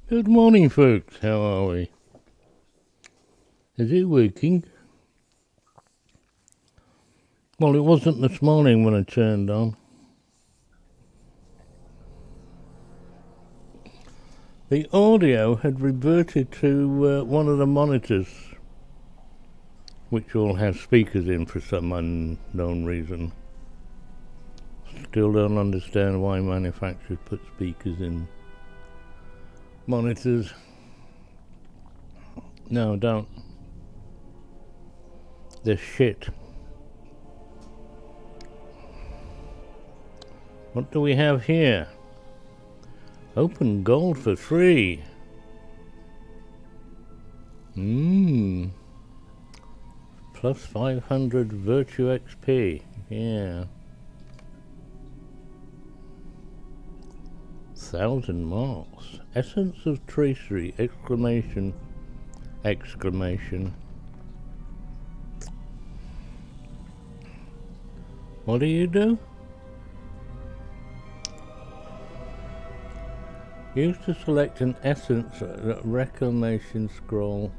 Good morning, folks. How are we? Is it working? Well, it wasn't this morning when I turned on. The audio had reverted to one of the monitors, which all has speakers in for some unknown reason. Still don't understand why manufacturers put speakers in monitors. No, don't. They're shit. What do we have here? Open gold for free. Plus 500 Virtue XP. Yeah. 1,000 marks. Essence of Tracery! Exclamation. What do you do? Use to select an essence reclamation scroll.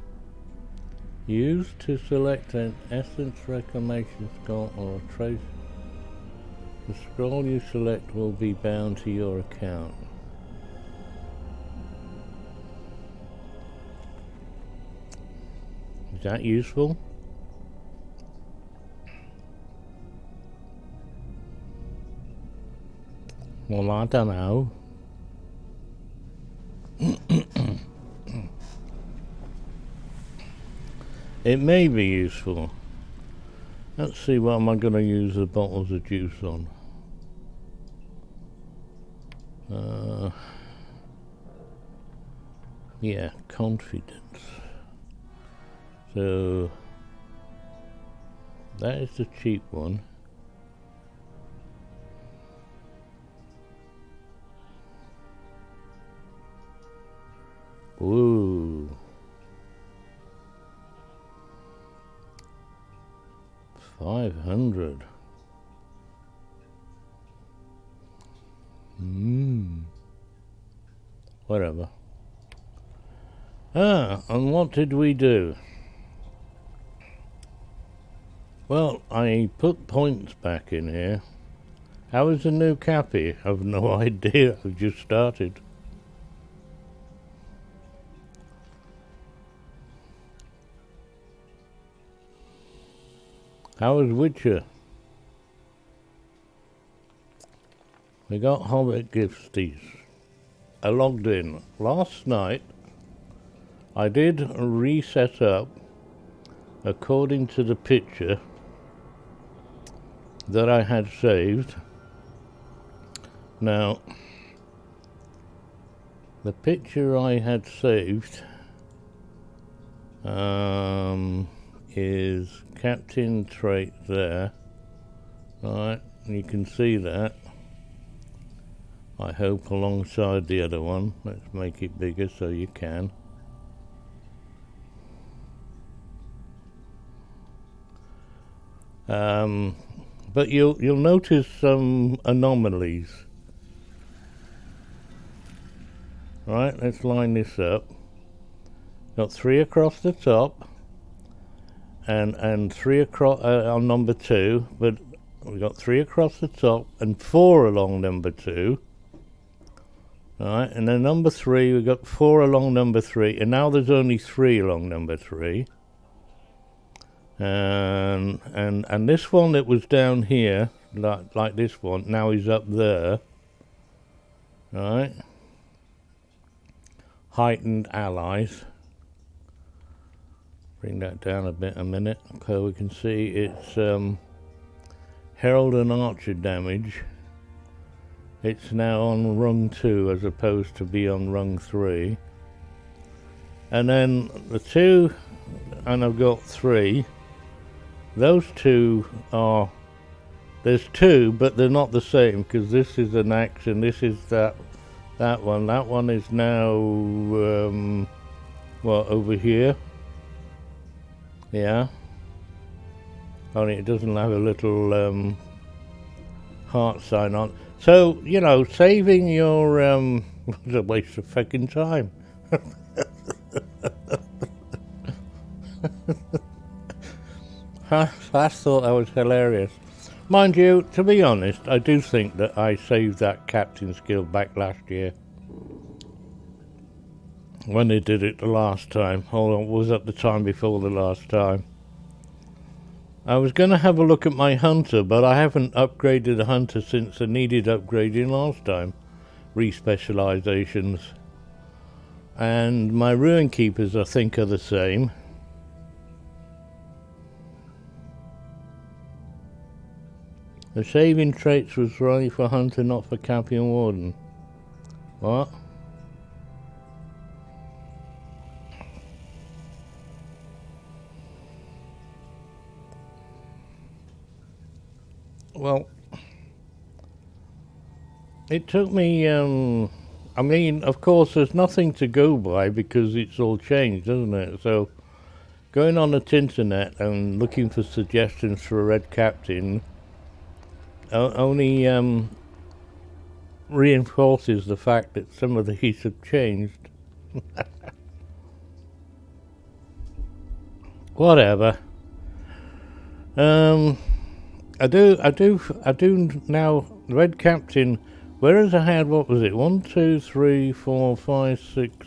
Use to select an essence reclamation scroll or a trace. The scroll you select will be bound to your account. Is that useful? Well, I don't know. It may be useful. Let's see, what am I going to use the bottles of juice on? Yeah, confidence. So that is the cheap one. Whoa. 500. Whatever. And what did we do? Well, I put points back in here. How is the new Cappy? I've no idea. I've just started. How is Witcher? We got Hobbit gifties. I logged in. Last night, I did reset up according to the picture that I had saved. Now, the picture I had saved is Captain trait there. Alright, you can see that. I hope alongside the other one. Let's make it bigger so you can. But you'll notice some anomalies. Right, let's line this up. Got 3 across the top, and 3 across on number 2, but we got 3 across the top and 4 along number 2. Right, and then number 3, we got 4 along number 3, and now there's only 3 along number 3. And this one that was down here, like this one, now is up there. Right. Heightened allies. Bring that down a minute, so we can see it's Herald and Archer damage. It's now on rung 2 as opposed to be on rung 3. And then the 2, and I've got 3. Those 2 are, there's 2, but they're not the same, because this is an axe and this is that one. That one is now, over here. Yeah. Only it doesn't have a little heart sign on. So, saving your, was a waste of fucking time. I thought that was hilarious. Mind you, to be honest, I do think that I saved that captain skill back last year. When they did it the last time. Or was that the time before the last time? I was going to have a look at my hunter, but I haven't upgraded the hunter since I needed upgrading last time. Re-specializations. And my ruin keepers, I think, are the same. The saving traits was only for hunter, not for champion warden. What? Well, it took me, I mean, of course, there's nothing to go by because it's all changed, isn't it? So, going on the internet and looking for suggestions for a red captain only reinforces the fact that some of these have changed. Whatever. I do now. Red captain. Whereas I had, what was it? 1, 2, 3, 4, 5, 6,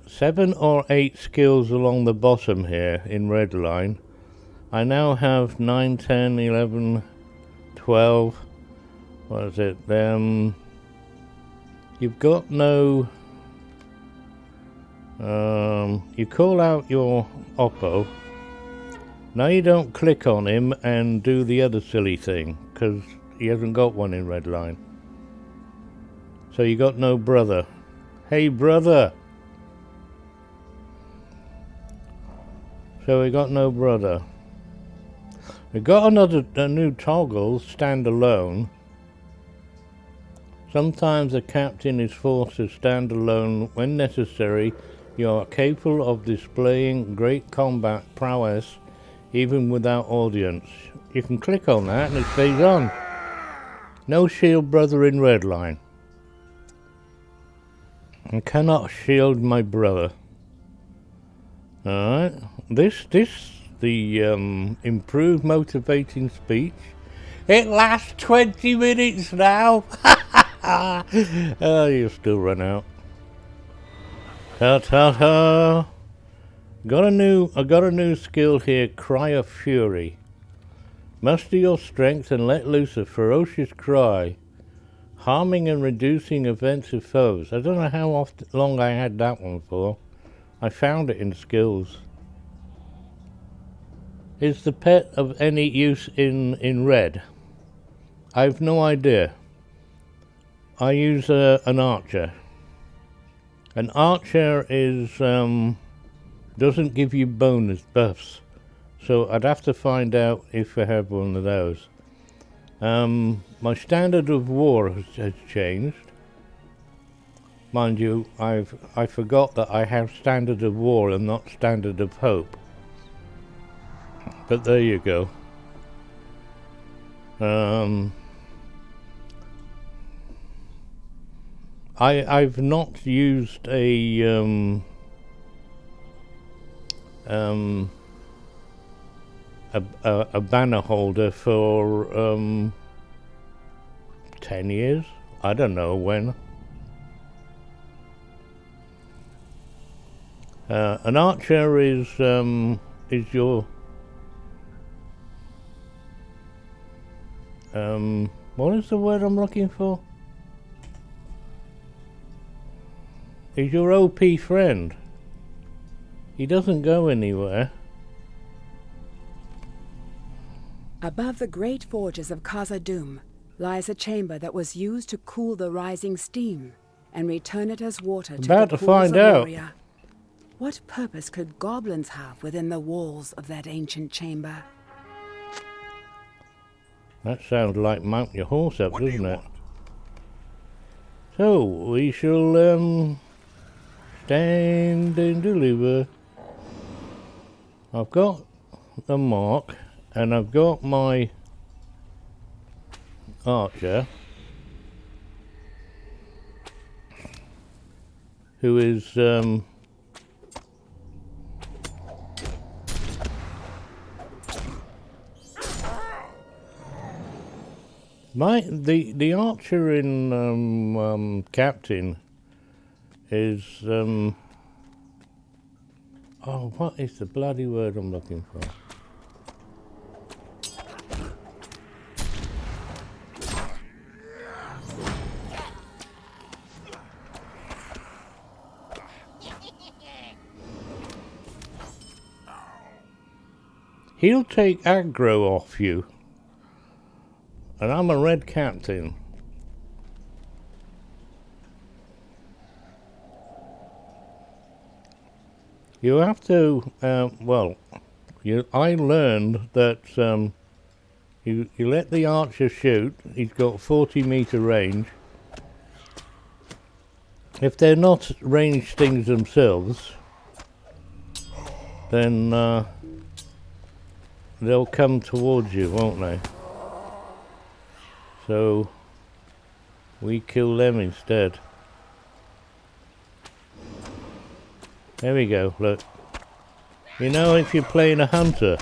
7 or 8 skills along the bottom here in red line. I now have 9, 10, 11, 12. What is it? You've got no. You call out your Oppo. Now you don't click on him and do the other silly thing, because he hasn't got one in red line. So you got no brother. Hey brother! So we got no brother. We got a new toggle, stand alone. Sometimes a captain is forced to stand alone when necessary. You are capable of displaying great combat prowess even without audience. You can click on that and it stays on. No shield brother in red line. I cannot shield my brother. Alright. The improved motivating speech. It lasts 20 minutes now. Oh, you'll still run out. Ta ta ta. I got a new skill here, Cry of Fury. Muster your strength and let loose a ferocious cry, harming and reducing offensive foes. I don't know how long I had that one for. I found it in skills. Is the pet of any use in red? I've no idea. I use an archer. An archer is doesn't give you bonus buffs, so I'd have to find out if I have one of those. My standard of war has changed. Mind you, I forgot that I have standard of war and not standard of hope. But there you go. I've not used a banner holder for 10 years. I don't know when. An archer is your what is the word I'm looking for? Is your OP friend. He doesn't go anywhere. Above the great forges of Khazad-dûm lies a chamber that was used to cool the rising steam and return it as water to the pools of Moria. What purpose could goblins have within the walls of that ancient chamber? That sounds like mount your horse up, doesn't it? So, we shall stand and deliver. I've got the mark, and I've got my archer. who is the archer in Captain is oh, what is the bloody word I'm looking for? He'll take aggro off you. And I'm a red captain. You have to, well, I learned that you let the archer shoot. He's got 40-meter range. If they're not ranged things themselves, then they'll come towards you, won't they? So we kill them instead. There we go, look. You know, if you're playing a hunter,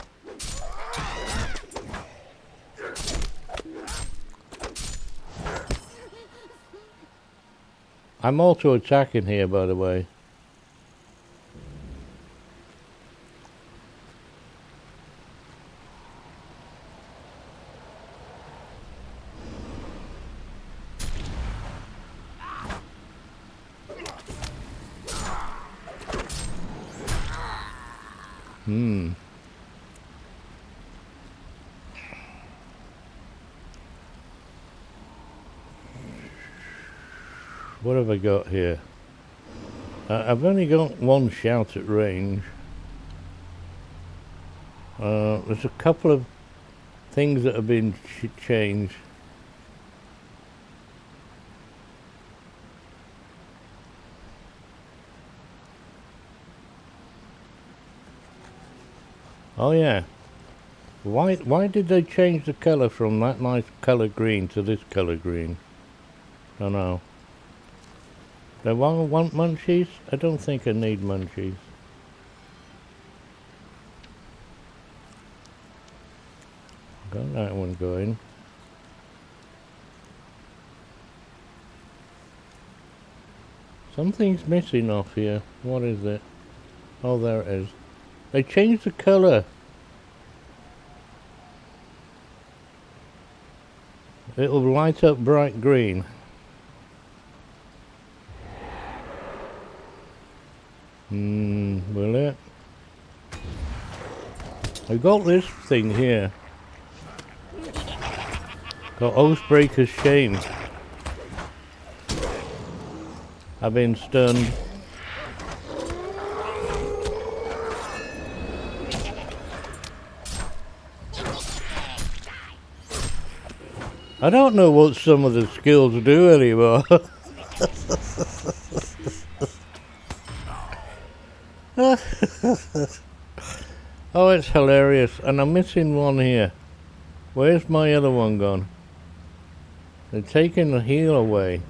I'm auto attacking here, by the way. What have I got here? I've only got one shout at range. There's a couple of things that have been changed. Oh yeah. Why did they change the colour from that nice colour green to this colour green? I don't know. Do I want munchies? I don't think I need munchies. Got that one going. Something's missing off here. What is it? Oh, there it is. They changed the colour. It'll light up bright green. Will it? I've got this thing here. Got Oathbreaker's Shame. I've been stunned. I don't know what some of the skills do anymore. Oh, it's hilarious. And I'm missing one here. Where's my other one gone? They're taking the heal away.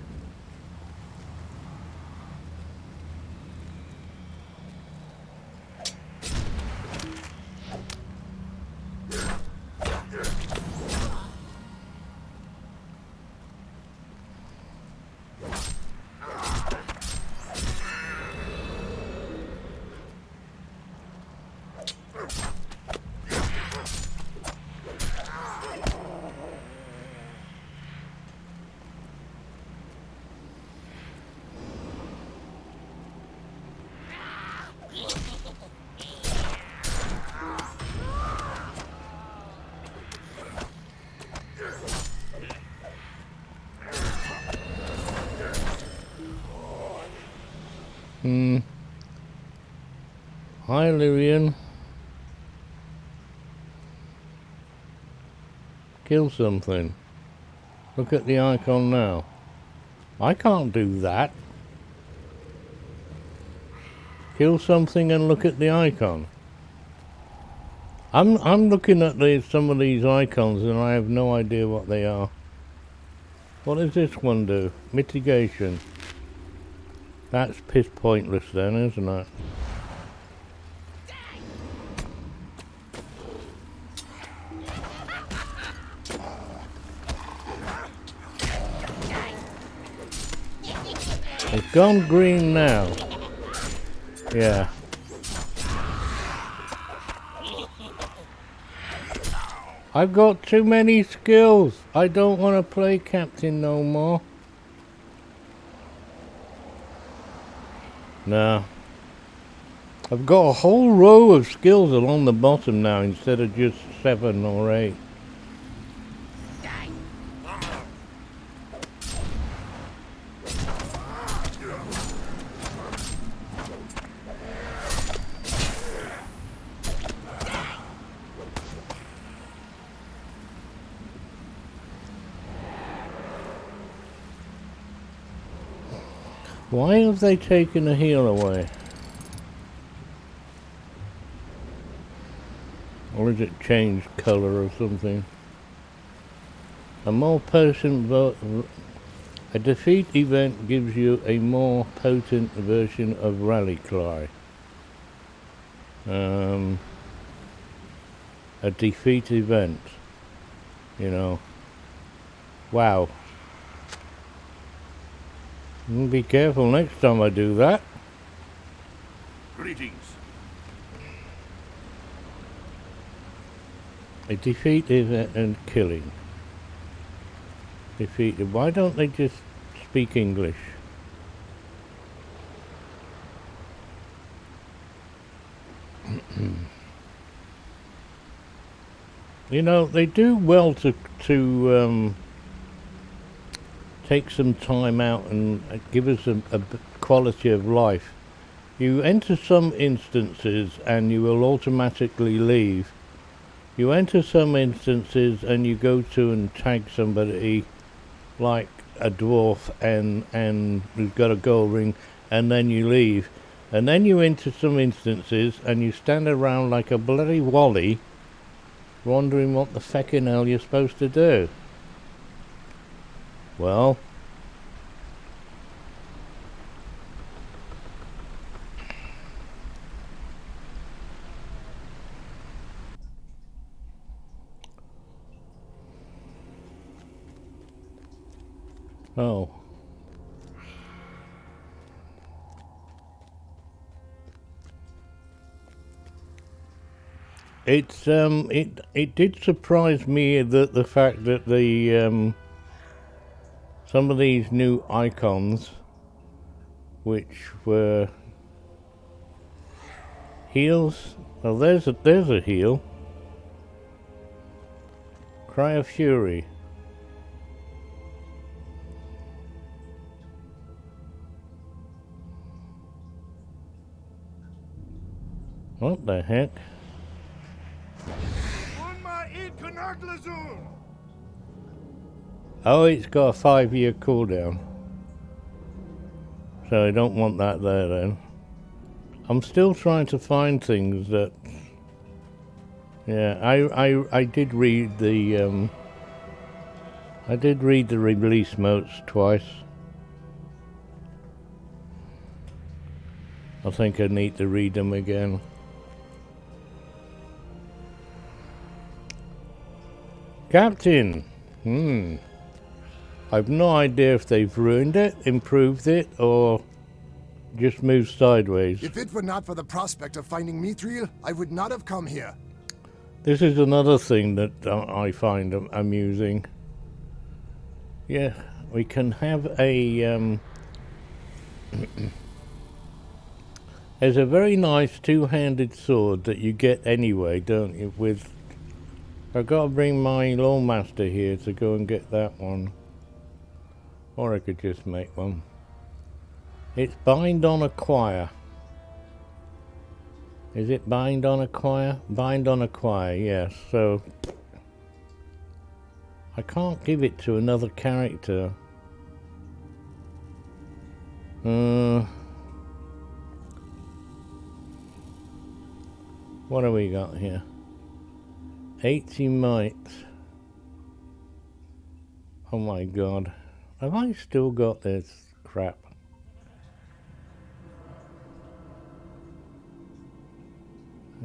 Hi, Laurelin. Kill something. Look at the icon now. I can't do that. Kill something and look at the icon. I'm looking at some of these icons and I have no idea what they are. What does this one do? Mitigation. That's piss pointless then, isn't it? It's gone green now. Yeah. I've got too many skills. I don't want to play captain no more. No. I've got a whole row of skills along the bottom now instead of just 7 or 8. Why have they taken the heal away? Or has it changed colour or something? A more potent a defeat event gives you a more potent version of Rally Cry. A defeat event. You know. Wow. Be careful next time I do that. Greetings. A defeat event and killing. Defeated. Why don't they just speak English? You know, they do well to take some time out and give us a quality of life. You enter some instances and you will automatically leave. You enter some instances and you go to and tag somebody like a dwarf and you've got a gold ring, and then you leave. And then you enter some instances and you stand around like a bloody wally wondering what the feckin' hell you're supposed to do. Well, oh. It's it did surprise me that the fact that the some of these new icons, which were heals. Oh, there's a heal. Cry of Fury. What the heck? Oh, it's got a 5-year cooldown. So I don't want that there then. I'm still trying to find things that... Yeah, I did read the... I did read the release notes twice. I think I need to read them again. Captain! I've no idea if they've ruined it, improved it, or just moved sideways. If it were not for the prospect of finding Mithril, I would not have come here. This is another thing that I find amusing. Yeah, we can have a... There's a very nice two-handed sword that you get anyway, don't you? With... I've got to bring my Lawmaster here to go and get that one. Or I could just make one. It's bind on acquire. Is it bind on acquire? Bind on acquire, yes. So I can't give it to another character. What have we got here? 80 mites. Oh my god. Have I still got this crap?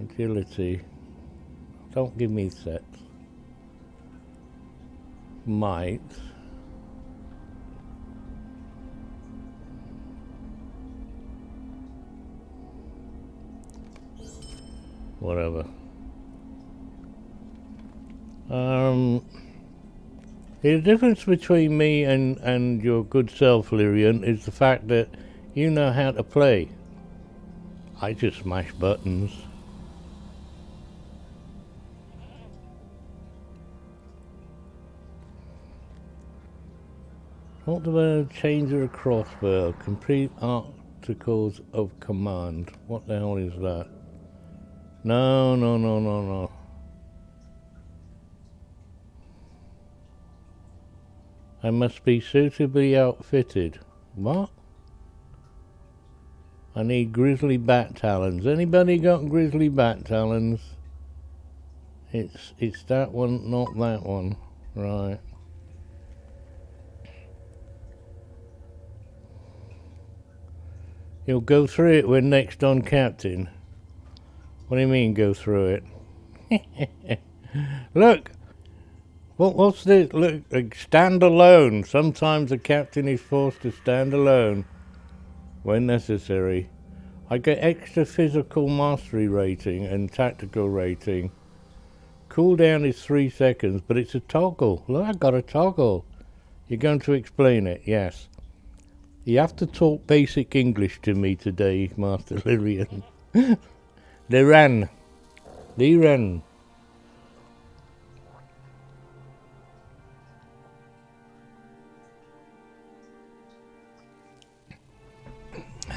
Agility. Don't give me sets. Might. Whatever. The difference between me and your good self, Lyrian, is the fact that you know how to play. I just smash buttons. What about change of a crossbow? Complete articles of command. What the hell is that? No. I must be suitably outfitted. What? I need grizzly bat talons. Anybody got grizzly bat talons? It's that one, not that one. Right. You'll go through it when next on Captain. What do you mean, go through it? Look! What's this? Look, stand alone. Sometimes the captain is forced to stand alone when necessary. I get extra physical mastery rating and tactical rating. Cooldown is 3 seconds, but it's a toggle. Look, I got a toggle. You're going to explain it, yes. You have to talk basic English to me today, Master Lyrian. Liran.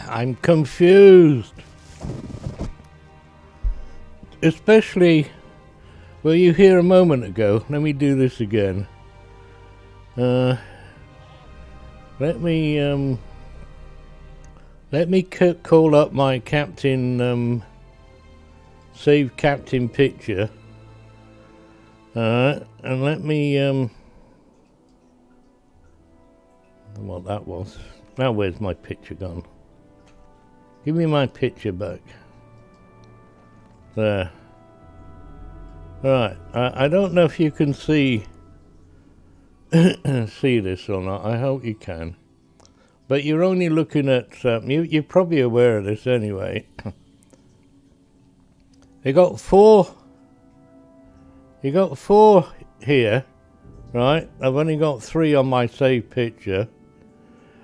I'm confused. Especially, well, you hear a moment ago. Let me do this again. Let me call up my captain, save captain picture. And let me, what that was. Now where's my picture gone? Give me my picture back. There. Right, I don't know if you can see see this or not. I hope you can. But you're only looking at, you're probably aware of this anyway. You got four here, right? I've only got 3 on my save picture.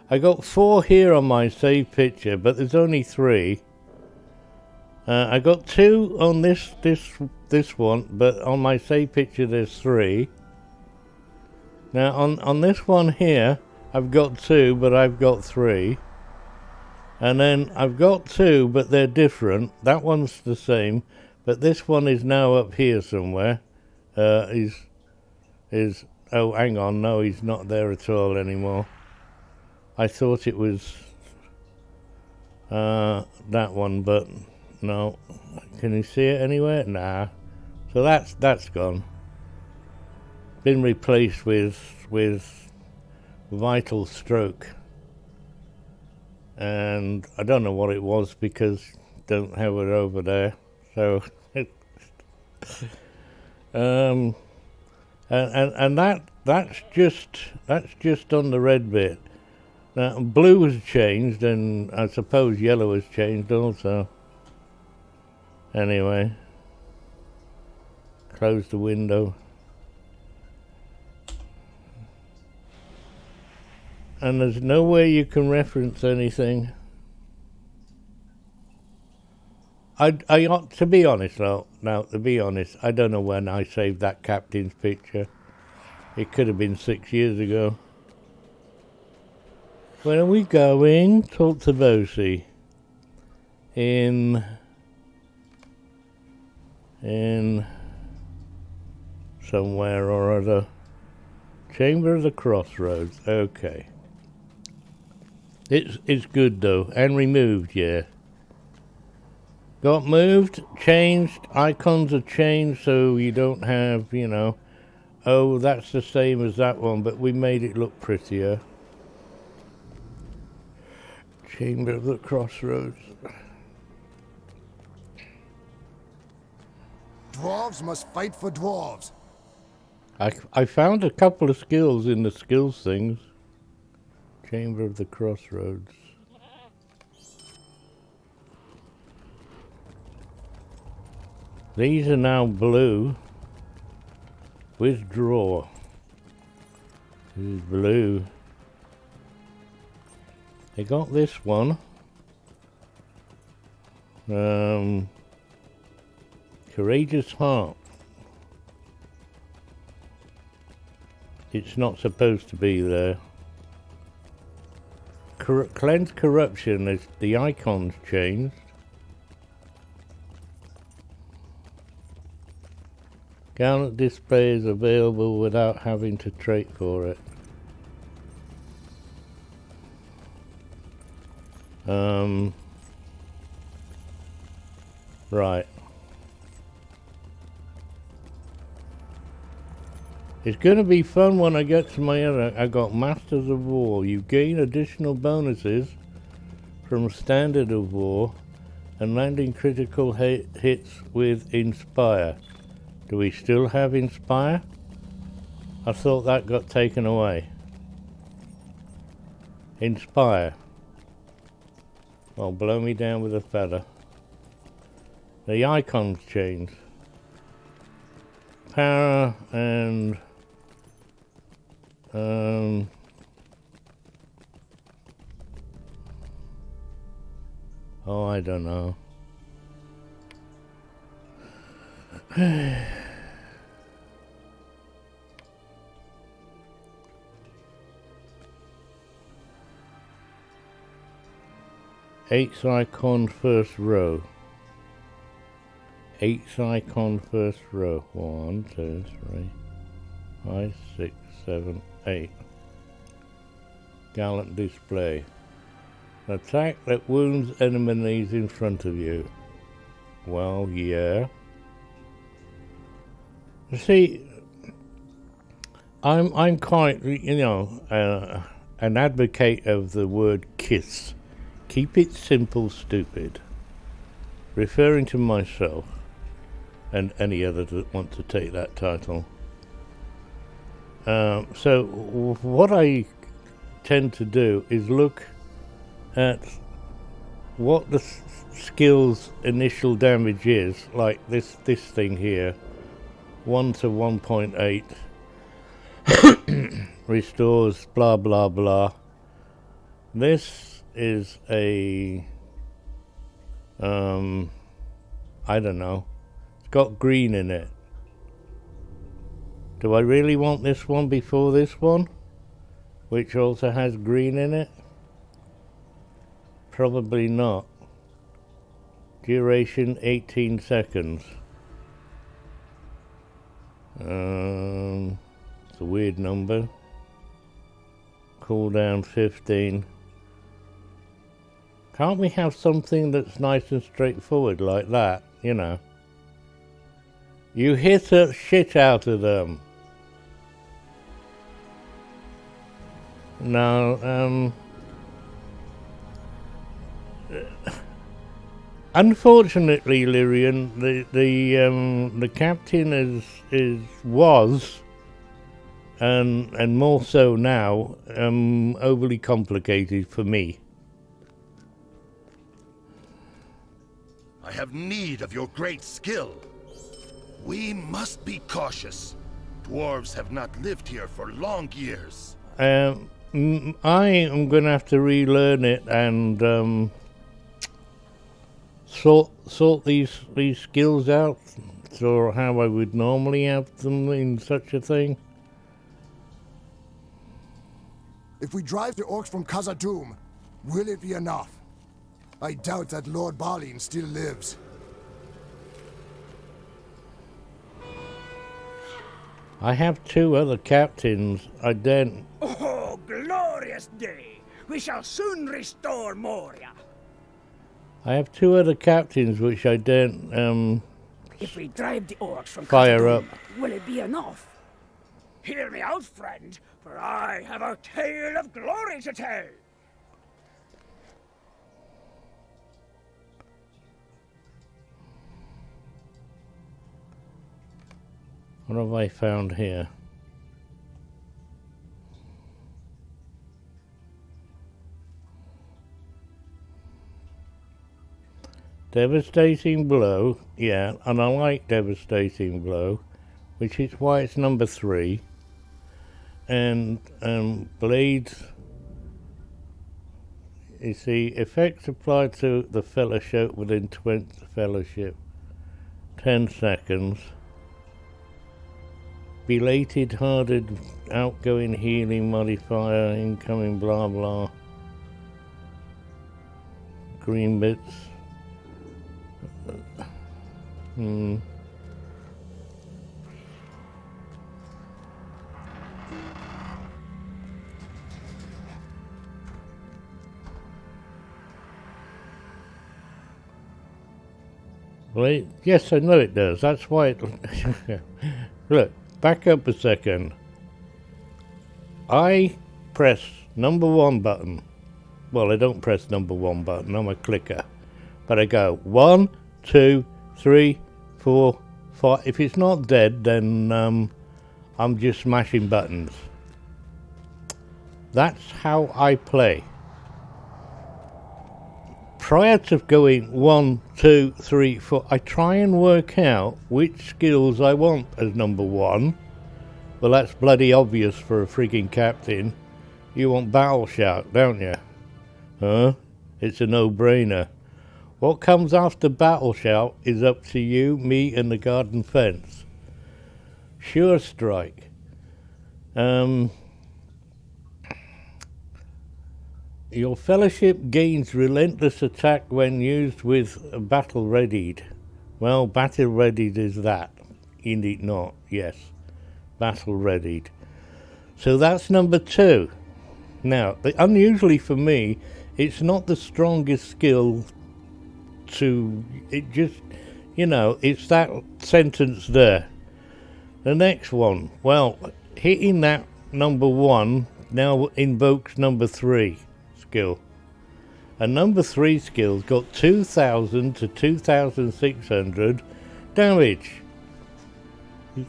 I got 4 here on my save picture, but there's only 3. I got 2 on this one, but on my save picture there's 3. Now on this one here, I've got 2, but I've got 3. And then I've got 2, but they're different. That one's the same, but this one is now up here somewhere. Oh, hang on, no, he's not there at all anymore. I thought it was that one, but no. Can you see it anywhere? Nah. So that's gone. Been replaced with Vital Stroke. And I don't know what it was because don't have it over there. So and that's just on the red bit. Now, blue has changed, and I suppose yellow has changed also. Anyway, close the window. And there's no way you can reference anything. I ought to be honest though. Now, to be honest, I don't know when I saved that captain's picture. It could have been 6 years ago. Where are we going? Talk to Bosie. In somewhere or other. Chamber of the Crossroads. Okay. It's good though, and removed, yeah. Got moved, changed, icons are changed so you don't have, you know, oh, that's the same as that one, but we made it look prettier. Chamber of the Crossroads. Dwarves must fight for dwarves. I found a couple of skills in the skills things. Chamber of the Crossroads. These are now blue. Withdraw. This is blue. They got this one. Courageous Heart. It's not supposed to be there. Cleanse Corruption, is the icons changed. Gallant Display is available without having to trade for it. Right. It's going to be fun when I get to my other. I got Masters of War. You gain additional bonuses from Standard of War and landing critical hits with Inspire. Do we still have Inspire? I thought that got taken away. Inspire. Well, blow me down with a feather. The icons change. Power and oh, I don't know. Eighth icon first row. Eighth icon first row. 1, 2, 3, 5, 6, 7, 8. Gallant Display. Attack that wounds enemies in front of you. Well, yeah. You see, I'm quite, you know, an advocate of the word KISS. Keep it simple, stupid. Referring to myself and any other that want to take that title. So what I tend to do is look at what the skill's initial damage is, like this thing here, 1 to 1.8, restores blah blah blah. This is a I don't know, it's got green in it. Do I really want this one before this one, which also has green in it? Probably not. Duration 18 seconds. It's a weird number. Cooldown 15. Can't we have something that's nice and straightforward like that, you know? You hit the shit out of them. No, unfortunately, Lyrian, the captain was and more so now, overly complicated for me. I have need of your great skill. We must be cautious. Dwarves have not lived here for long years. I am going to have to relearn it and sort these skills out, so how I would normally have them in such a thing. If we drive the orcs from Khazad-dûm, will it be enough? I doubt that Lord Laurelin still lives. I have 2 other captains. I don't. Oh, glorious day! We shall soon restore Moria. I have 2 other captains which I don't If we drive the orcs from fire Khazad-dûm, up. will it be enough? Hear me out, friend, for I have a tale of glory to tell. What have I found here? Devastating Blow, yeah, and I like Devastating Blow, which is why it's number 3. And Blades, you see, effects applied to the fellowship within 10 seconds. Belated, hardened, outgoing healing modifier, incoming blah blah. Green bits. Well, yes, I know it does. That's why it... Look, back up a second. I press number 1 button. Well, I don't press number 1 button. I'm a clicker. But I go 1, 2, 3, 4, 5. If it's not dead, then I'm just smashing buttons. That's how I play. Prior to going 1, 2, 3, 4, I try and work out which skills I want as number 1. Well, that's bloody obvious for a freaking captain. You want Battle Shout, don't you? Huh? It's a no-brainer. What comes after Battle Shout is up to you, me, and the garden fence. Sure Strike. Your fellowship gains relentless attack when used with battle readied. Well, battle readied is that. Indeed not, yes. Battle readied. So that's number 2. Now, unusually for me, it's not the strongest skill to... It just, you know, it's that sentence there. The next one, well, hitting that number 1 now invokes number 3. Skill. A number 3 skill's got 2,000 to 2,600 damage.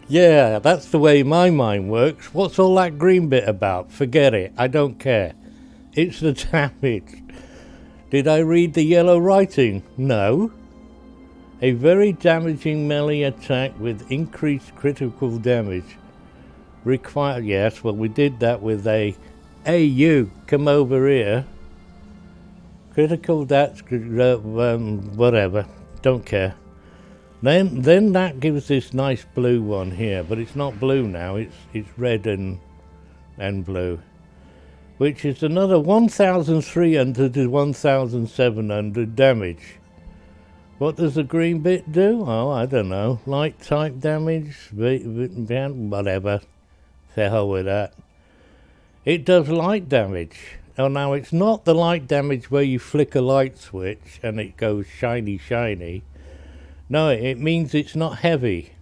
Yeah, that's the way my mind works. What's all that green bit about? Forget it. I don't care. It's the damage. Did I read the yellow writing? No. A very damaging melee attack with increased critical damage. Yes, well, we did that with a... Hey, you, come over here. Critical, that's... whatever. Don't care. Then that gives this nice blue one here, but it's not blue now. It's red and blue. Which is another 1,300 to 1,700 damage. What does the green bit do? Oh, I don't know. Light type damage? Whatever. The hell with that. It does light damage. Oh, now it's not the light damage where you flick a light switch and it goes shiny, shiny. No, it means it's not heavy.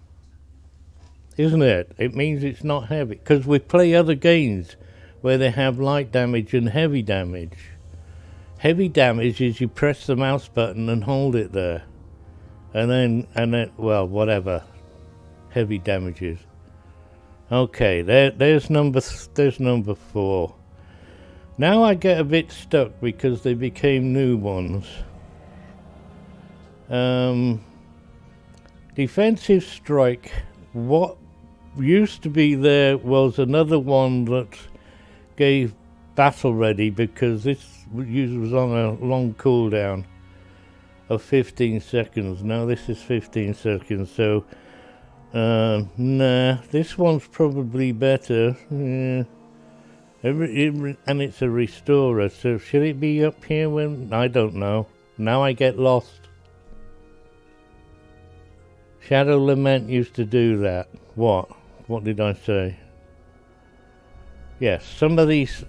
Isn't it? It means it's not heavy. Because we play other games where they have light damage and heavy damage. Heavy damage is you press the mouse button and hold it there. And then, well, whatever. Heavy damages. Okay, there's number 4. Now I get a bit stuck because they became new ones. Defensive Strike. What used to be there was another one that gave Battle Ready because this was on a long cooldown of 15 seconds. Now this is 15 seconds, so nah, this one's probably better. Yeah. And it's a restorer, so should it be up here when... I don't know. Now I get lost. Shadow Lament used to do that. What? What did I say? Yes, some of these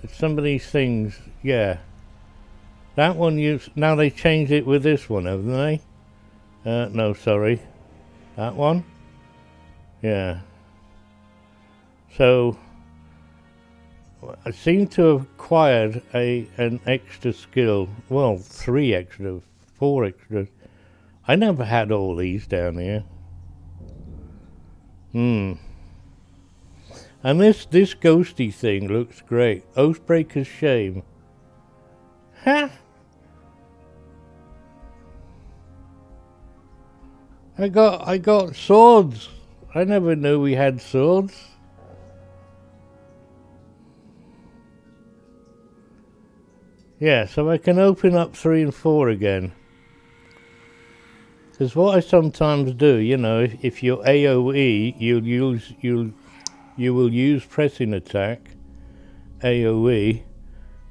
things, yeah. That one used... Now they changed it with this one, haven't they? No, sorry. That one? Yeah. So... I seem to have acquired an extra skill. Well, 3 extra, 4 extras. I never had all these down here. And this ghosty thing looks great. Oathbreaker's Shame. Ha! I got swords. I never knew we had swords. Yeah, so I can open up 3 and 4 again. Because what I sometimes do, you know, if you're AOE, you will use pressing attack, AOE,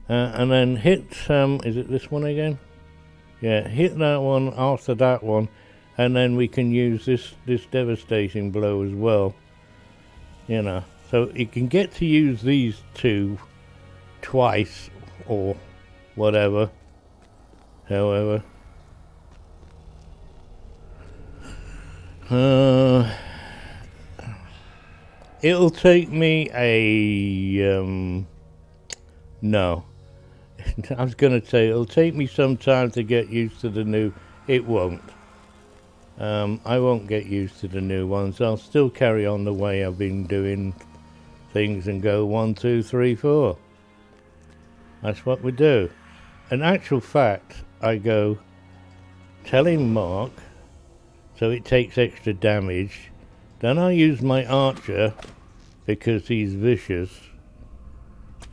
and then hit is it this one again? Yeah, hit that one after that one, and then we can use this devastating blow as well. You know, so you can get to use these 2 twice or whatever. However, it'll take me a no. I was gonna say it'll take me some time to get used to the new. It won't. I won't get used to the new ones. I'll still carry on the way I've been doing things and go 1, 2, 3, 4. That's what we do. In actual fact, I go telling Mark, so it takes extra damage. Then I use my archer because he's vicious.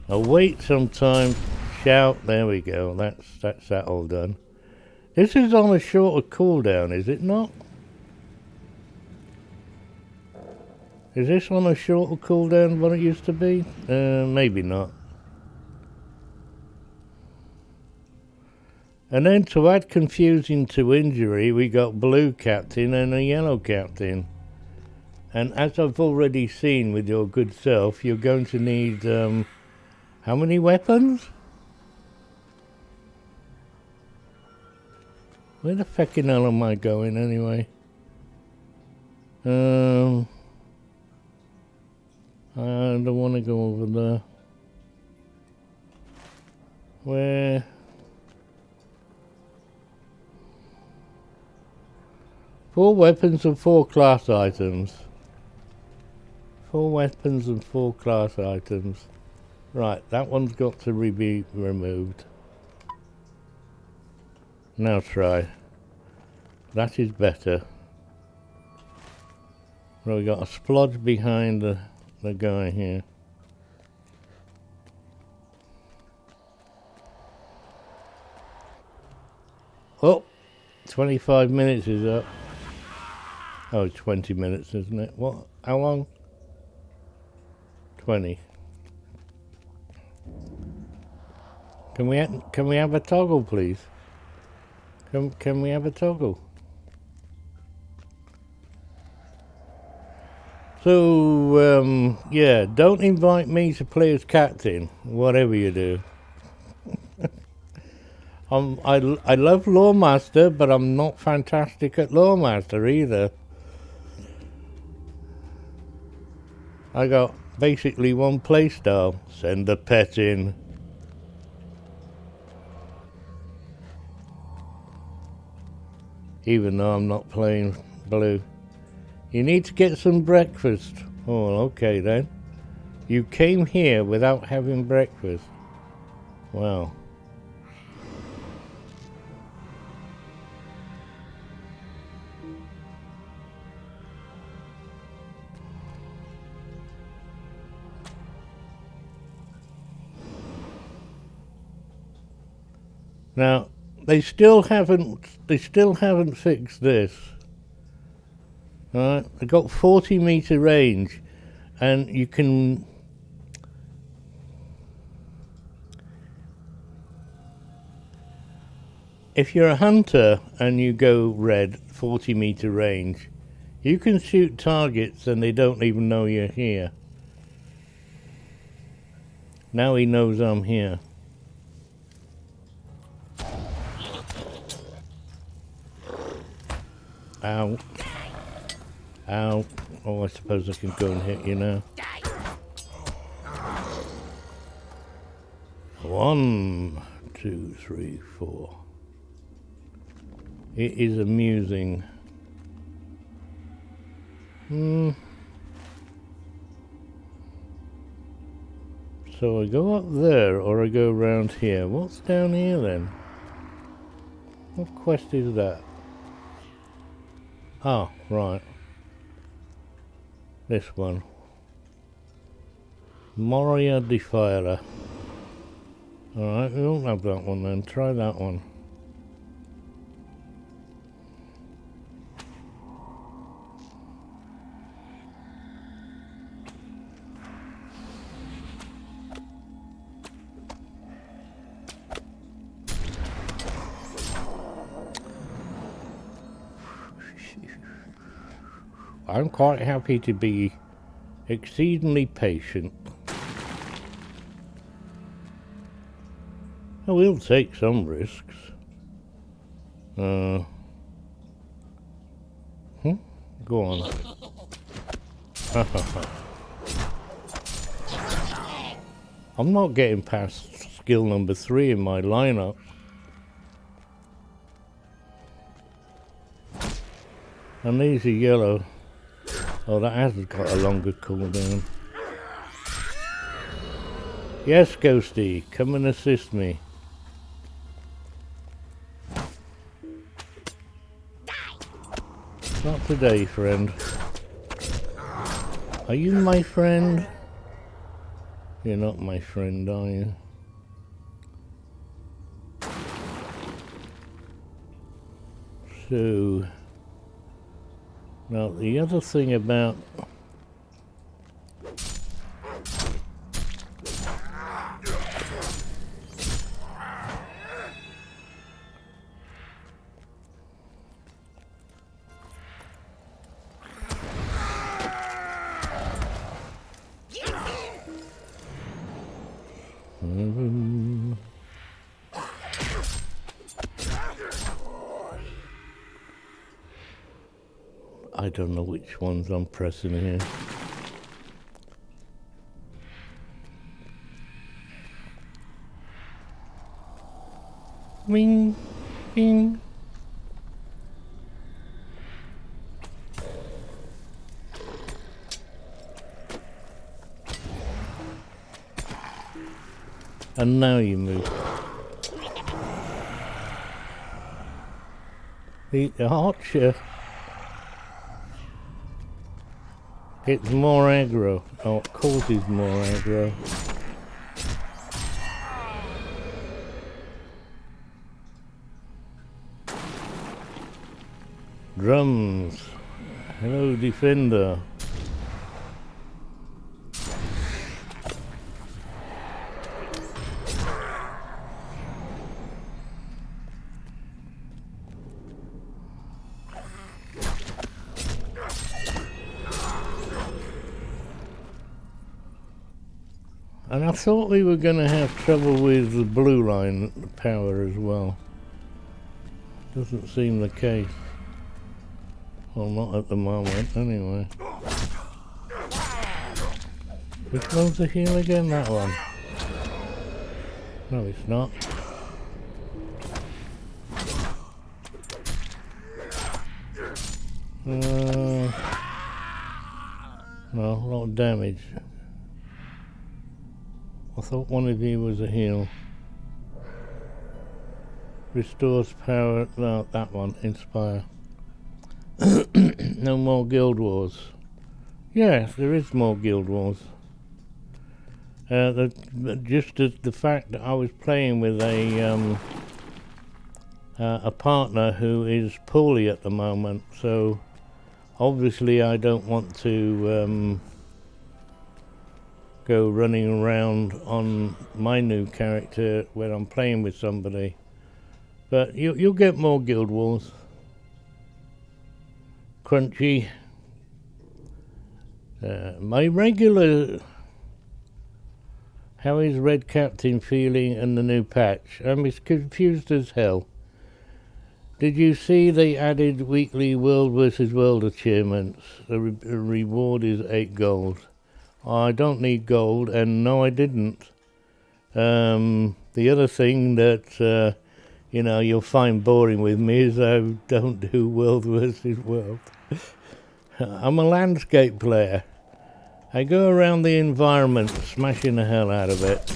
I'll wait some time, shout. There we go. That's that all done. This is on a shorter cooldown, is it not? Is this on a shorter cooldown than what it used to be? Maybe not. And then to add confusing to injury, we got blue captain and a yellow captain. And as I've already seen with your good self, you're going to need, how many weapons? Where the feckin' hell am I going anyway? I don't want to go over there. Where? Four weapons and 4 class items. 4 weapons and 4 class items. Right, that one's got to be removed. Now try. That is better. Well, we got a splodge behind the guy here. Oh, 25 minutes is up. Oh, 20 minutes, isn't it? What? How long? 20. Can we have a toggle, please? Can we have a toggle? So, yeah, don't invite me to play as captain, whatever you do. I love Lawmaster, but I'm not fantastic at Lawmaster either. I got basically one playstyle. Send the pet in. Even though I'm not playing blue. You need to get some breakfast. Oh, okay then. You came here without having breakfast. Wow. Now, they still haven't fixed this. Alright, they got 40 meter range, and you can if you're a hunter and you go red 40 meter range, you can shoot targets and they don't even know you're here. Now he knows I'm here. Ow. Ow. Oh, I suppose I can go and hit you now. 1, 2, 3, 4. It is amusing. So I go up there or I go around here. What's down here then? What quest is that? Ah, right. This one. Moria Defiler. Alright, we don't have that one then. Try that one. I'm quite happy to be exceedingly patient. I will take some risks. Go on. I'm not getting past skill number 3 in my lineup. And these are yellow. Oh, that has got a longer cooldown. Yes, Ghosty, come and assist me. Not today, friend. Are you my friend? You're not my friend, are you? So... Now, the other thing about... I don't know which ones I'm pressing here. Wing, bing. And now you move. The archer. It's more aggro. Oh, it causes more aggro. Drums. Hello, defender. And I thought we were going to have trouble with the blue line power as well. Doesn't seem the case. Well, not at the moment, anyway. Which one's the heal again? That one. No, it's not. No, a lot of damage. I thought one of you was a heal. Restores power. No, that one. Inspire. No more Guild Wars. Yes, there is more Guild Wars. Just the fact that I was playing with a partner who is poorly at the moment, so obviously I don't want to go running around on my new character when I'm playing with somebody. But you'll get more Guild Wars. Crunchy. My regular... How is Red Captain feeling in the new patch? I'm as confused as hell. Did you see they added weekly World vs. World achievements? The reward is 8 gold. I don't need gold, and no, I didn't. The other thing that, you know, you'll find boring with me is I don't do World vs. World. I'm a landscape player. I go around the environment smashing the hell out of it,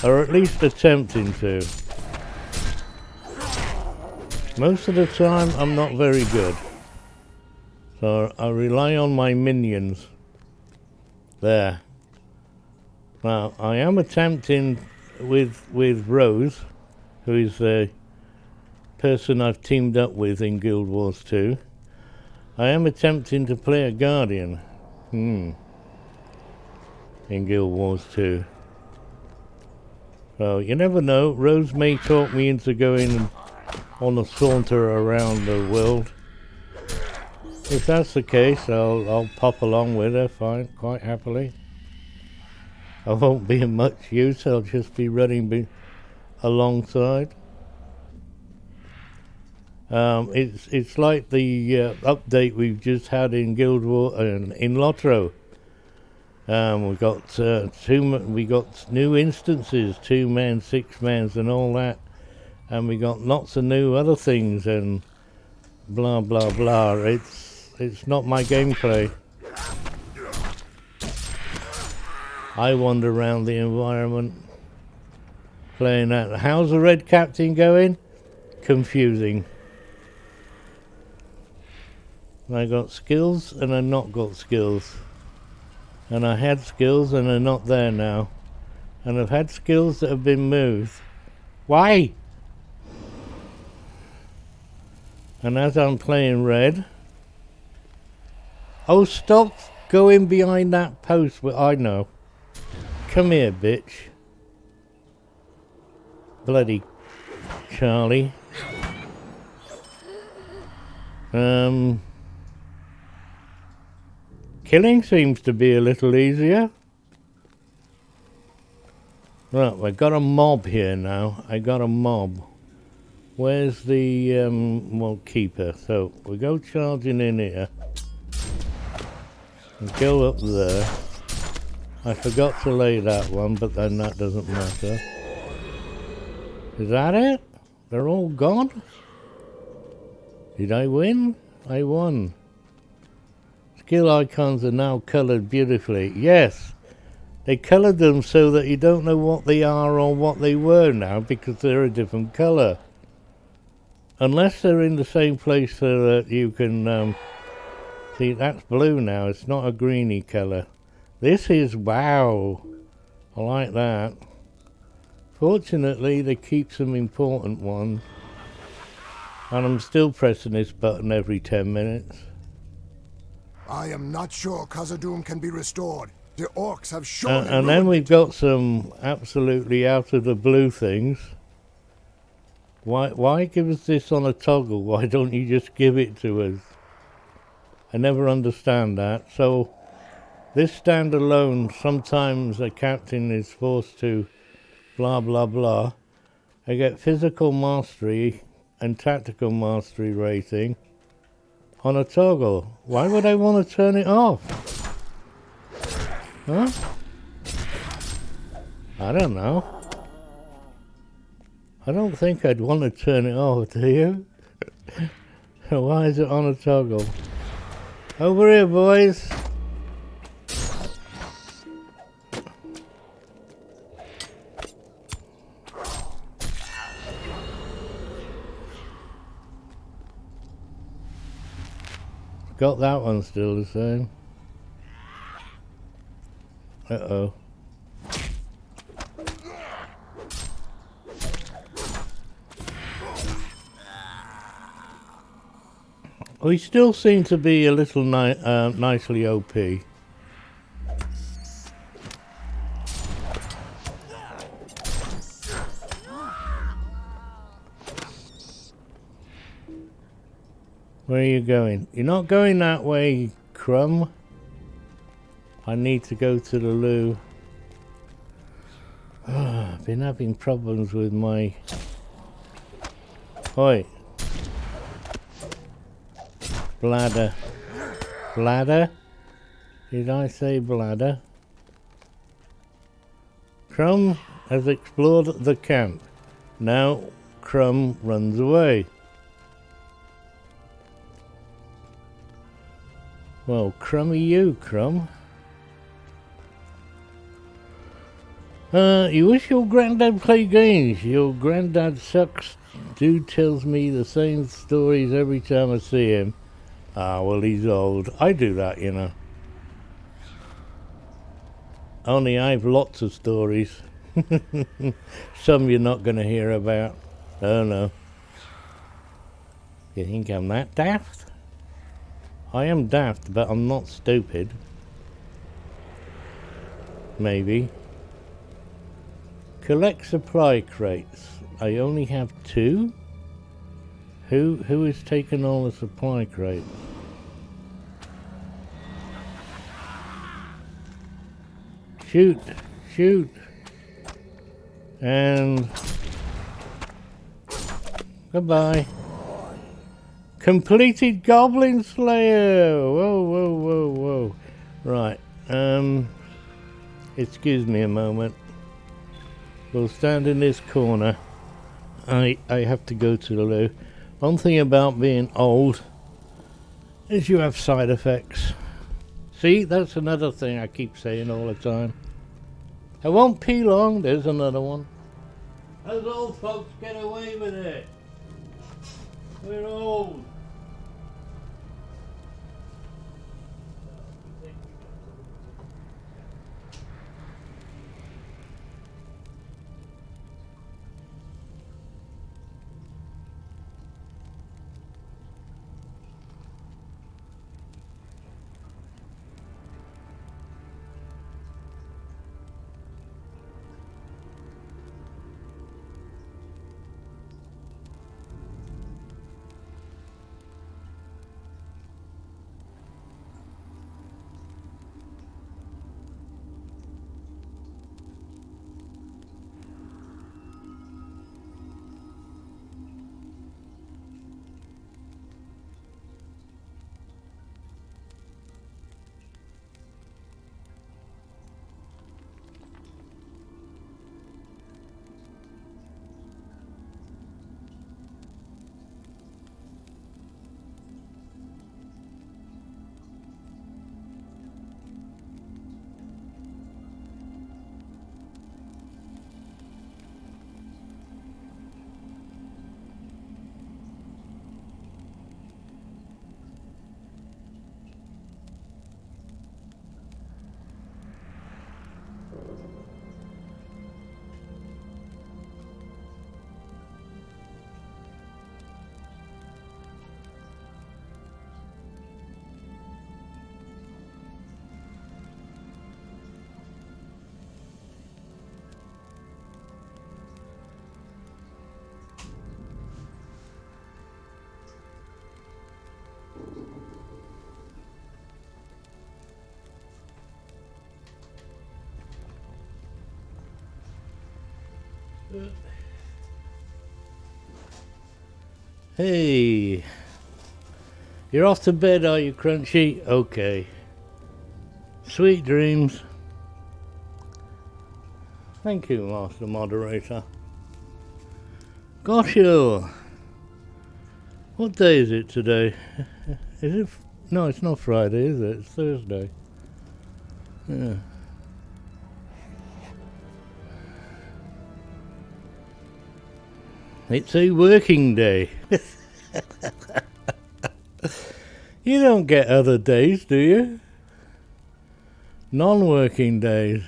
or at least attempting to. Most of the time I'm not very good, so I rely on my minions. There. Now I am attempting with Rose, who is the person I've teamed up with in Guild Wars 2. I am attempting to play a Guardian. In Guild Wars 2. So you never know, Rose may talk me into going on a saunter around the world. If that's the case, I'll pop along with her fine, quite happily. I won't be in much use, I'll just be running alongside. It's like the update we've just had in Guild War in Lotro. We got new instances, 2-man, 6-mans, and all that, and we got lots of new other things and blah blah blah. It's not my gameplay. I wander around the environment playing that. How's the red captain going? Confusing. I got skills and I not got skills. And I had skills and they're not there now. And I've had skills that have been moved. Why? And as I'm playing red... Oh, stop going behind that post. I know. Come here, bitch. Bloody Charlie. Killing seems to be a little easier. Right, I got a mob here now. I got a mob. Where's the, keeper? So, we go charging in here. And go up there. I forgot to lay that one, but then that doesn't matter. Is that it? They're all gone? Did I win? I won. Skill icons are now coloured beautifully. Yes, they coloured them so that you don't know what they are or what they were now because they're a different colour. Unless they're in the same place so that you can... see, that's blue now. It's not a greeny colour. This is... wow. I like that. Fortunately, they keep some important ones. And I'm still pressing this button every 10 minutes. I am not sure Khazad-dûm can be restored. The orcs have shown. And then we've got some absolutely out of the blue things. Why give us this on a toggle? Why don't you just give it to us? I never understand that. So this standalone, sometimes a captain is forced to blah blah blah. I get physical mastery and tactical mastery rating on a toggle. Why would I want to turn it off? Huh? I don't know. I don't think I'd want to turn it off, do you? Why is it on a toggle? Over here, boys. Got that one still the same. Uh-oh. We still seem to be a little nicely OP. Where are you going? You're not going that way, Crumb. I need to go to the loo. I've been having problems with my... Oi. Bladder. Bladder? Did I say bladder? Crumb has explored the camp. Now Crumb runs away. Well, crummy you, Crumb. You wish your granddad played games. Your granddad sucks. Dude tells me the same stories every time I see him. Ah, well, he's old. I do that, you know. Only I've lots of stories. Some you're not going to hear about. Oh, no. You think I'm that daft? I am daft, but I'm not stupid. Maybe. Collect supply crates. I only have 2? Who has taken all the supply crates? Shoot! Shoot! And... goodbye. Completed Goblin Slayer! Whoa, whoa, whoa, whoa. Right, excuse me a moment. We'll stand in this corner. I have to go to the loo. One thing about being old is you have side effects. See, that's another thing I keep saying all the time. I won't pee long, there's another one. Those old folks get away with it. We're old. Hey, you're off to bed, are you, Crunchy? Okay. Sweet dreams. Thank you, Master Moderator. Gosh, what day is it today? Is it? No, it's not Friday, is it? It's Thursday. Yeah. It's a working day. You don't get other days, do you? Non-working days.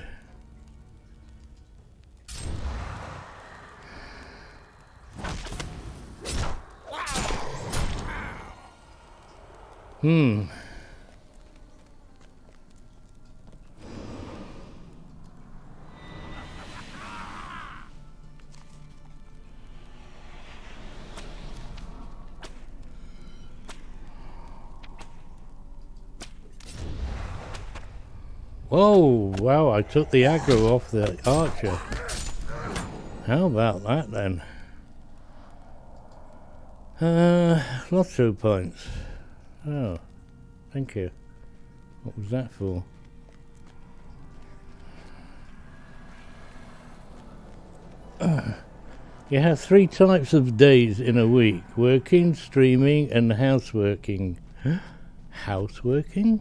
Whoa, wow, I took the aggro off the archer. How about that then? Lotro points. Oh, thank you. What was that for? You have 3 types of days in a week: working, streaming, and houseworking. Houseworking?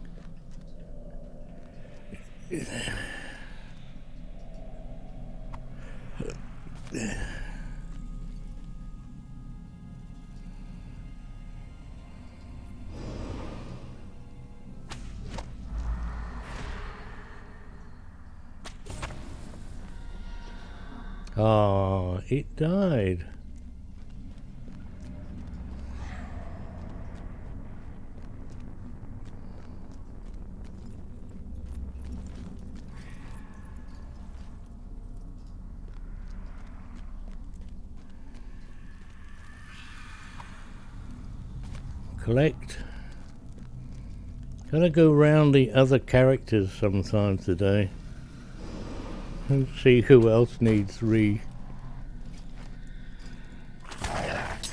Ah, it died. Collect. Gotta go round the other characters sometime today and see who else needs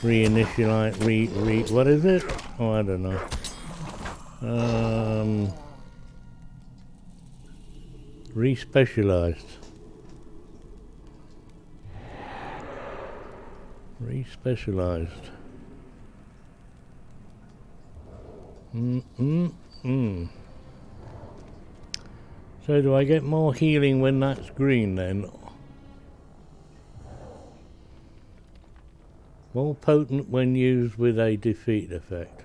reinitialize, what is it? Oh, I don't know. Respecialized. Respecialized. So do I get more healing when that's green then? More potent when used with a defeat effect.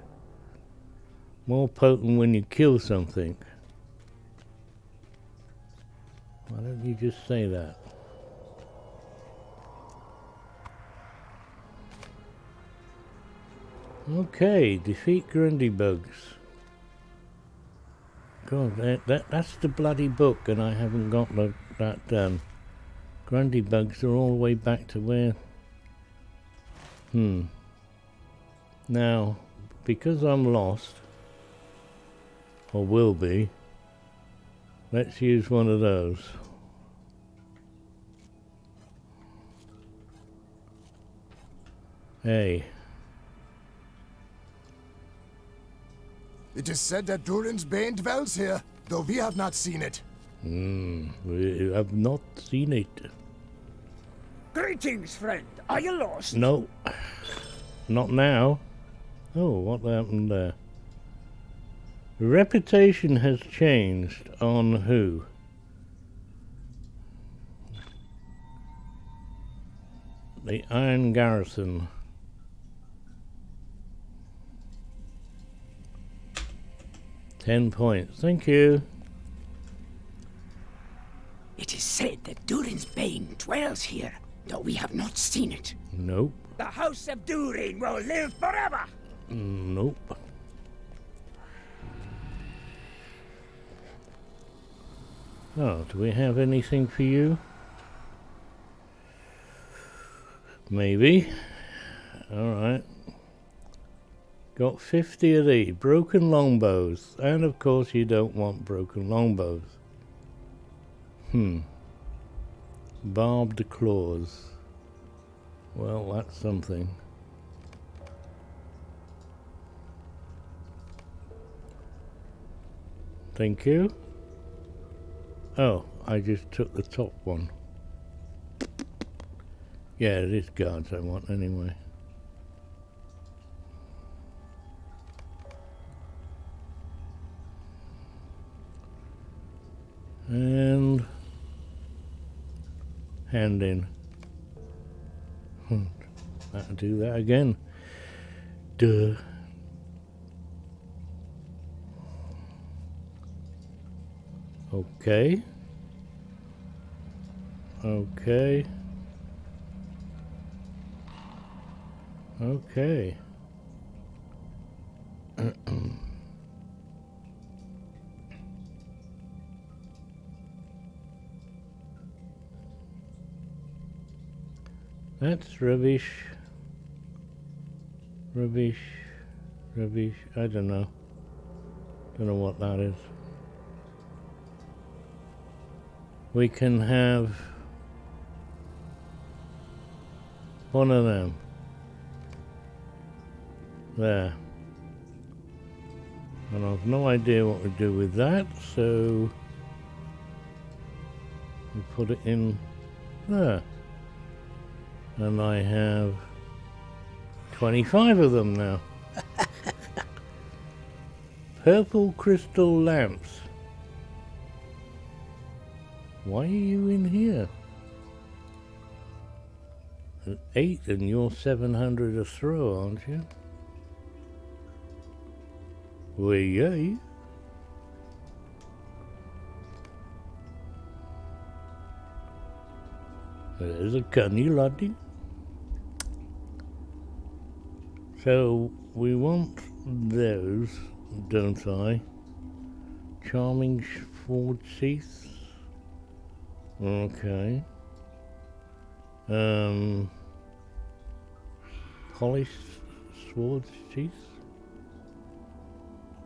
More potent when you kill something. Why don't you just say that? Okay, defeat Grundybugs. God, that's the bloody book, and I haven't got that done. Grundybugs are all the way back to where... Now, because I'm lost, or will be, let's use one of those. Hey. It is said that Durin's Bane dwells here, though we have not seen it. We have not seen it. Greetings, friend. Are you lost? No. Not now. Oh, what happened there? Reputation has changed on who? The Iron Garrison. $10 points. Thank you. It is said that Durin's Bane dwells here, though we have not seen it. Nope. The House of Durin will live forever! Nope. Oh, do we have anything for you? Maybe. Alright. Got 50 of these. Broken longbows. And of course you don't want broken longbows. Barbed claws. Well, that's something. Thank you. Oh, I just took the top one. Yeah, it is guards I want anyway. And hand in. I'll do that again. Duh. Okay. Okay. Okay. That's rubbish. Rubbish. Rubbish. I don't know. Don't know what that is. We can have one of them. There. And I've no idea what we do with that, so we put it in there. And I have 25 of them now. Purple crystal lamps. Why are you in here? 8 and you're 700 a throw, aren't you? Well, yay. There's a canny laddie. So we want those, don't I? Charming forward teeth. Okay. Polished sword teeth.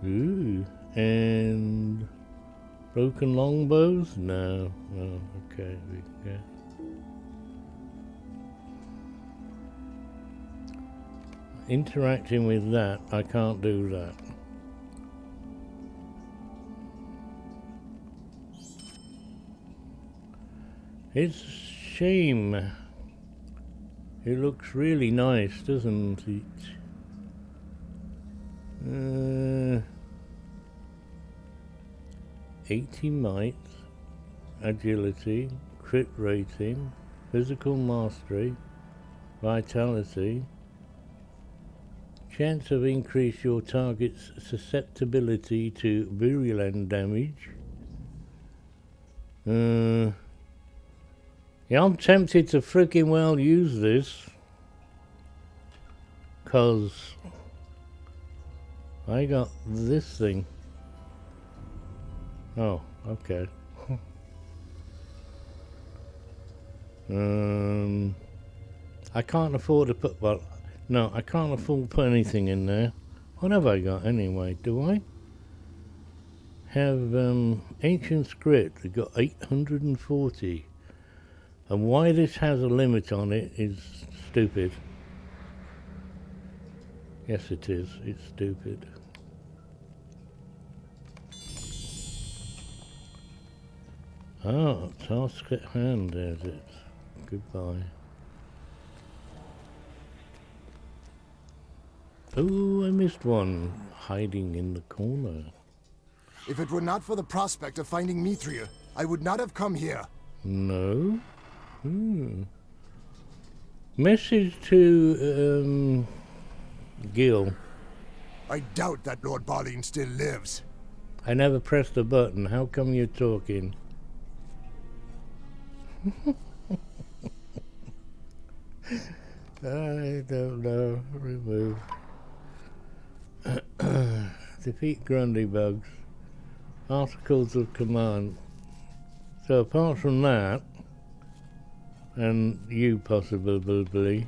Ooh. And broken longbows? No. No. Okay. Yeah. Interacting with that, I can't do that. It's a shame. It looks really nice, doesn't it? 80 might, agility, crit rating, physical mastery, vitality, chance of increase your target's susceptibility to virulent damage. Yeah, I'm tempted to freaking well use this, 'cause I got this thing. Oh, okay. I can't afford to put, well, no, I can't afford to put anything in there. What have I got anyway? Do I have ancient script? I got 840. And why this has a limit on it is stupid. Yes, it is. It's stupid. Ah, task at hand, there's it. Goodbye. Oh, I missed one. Hiding in the corner. If it were not for the prospect of finding Mithril, I would not have come here. No? Message to, Gil. I doubt that Lord Balin still lives. I never pressed the button. How come you're talking? I don't know. Remove. Defeat Grundy bugs. Articles of command. So apart from that, and you possibly,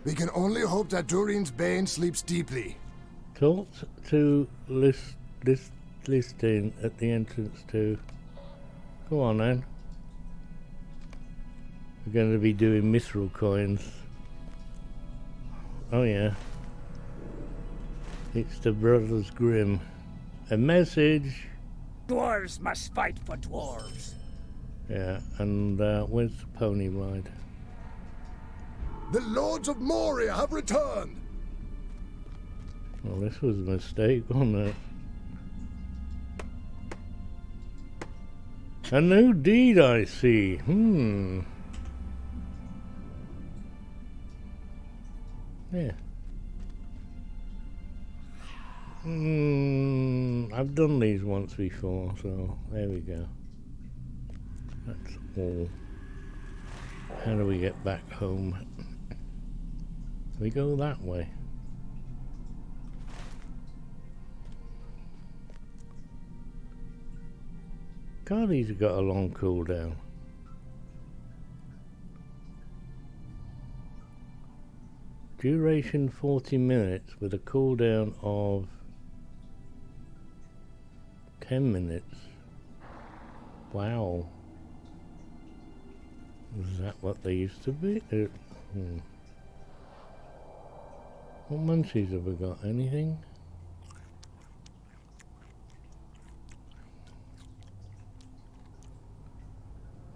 We can only hope that Durin's Bane sleeps deeply. talk to listing at the entrance to. Go on then. We're going to be doing mithril coins. Oh yeah. It's the Brothers Grimm. A message. Dwarves must fight for dwarves. Yeah, and where's the pony ride? The Lords of Moria have returned! Well, this was a mistake, wasn't it? A new deed, I see. Yeah. I've done these once before, so there we go. That's all. How do we get back home? We go that way. God, these have got a long cooldown. Duration 40 minutes with a cooldown of 10 minutes. Wow. Is that what they used to be? What munchies have we got? Anything?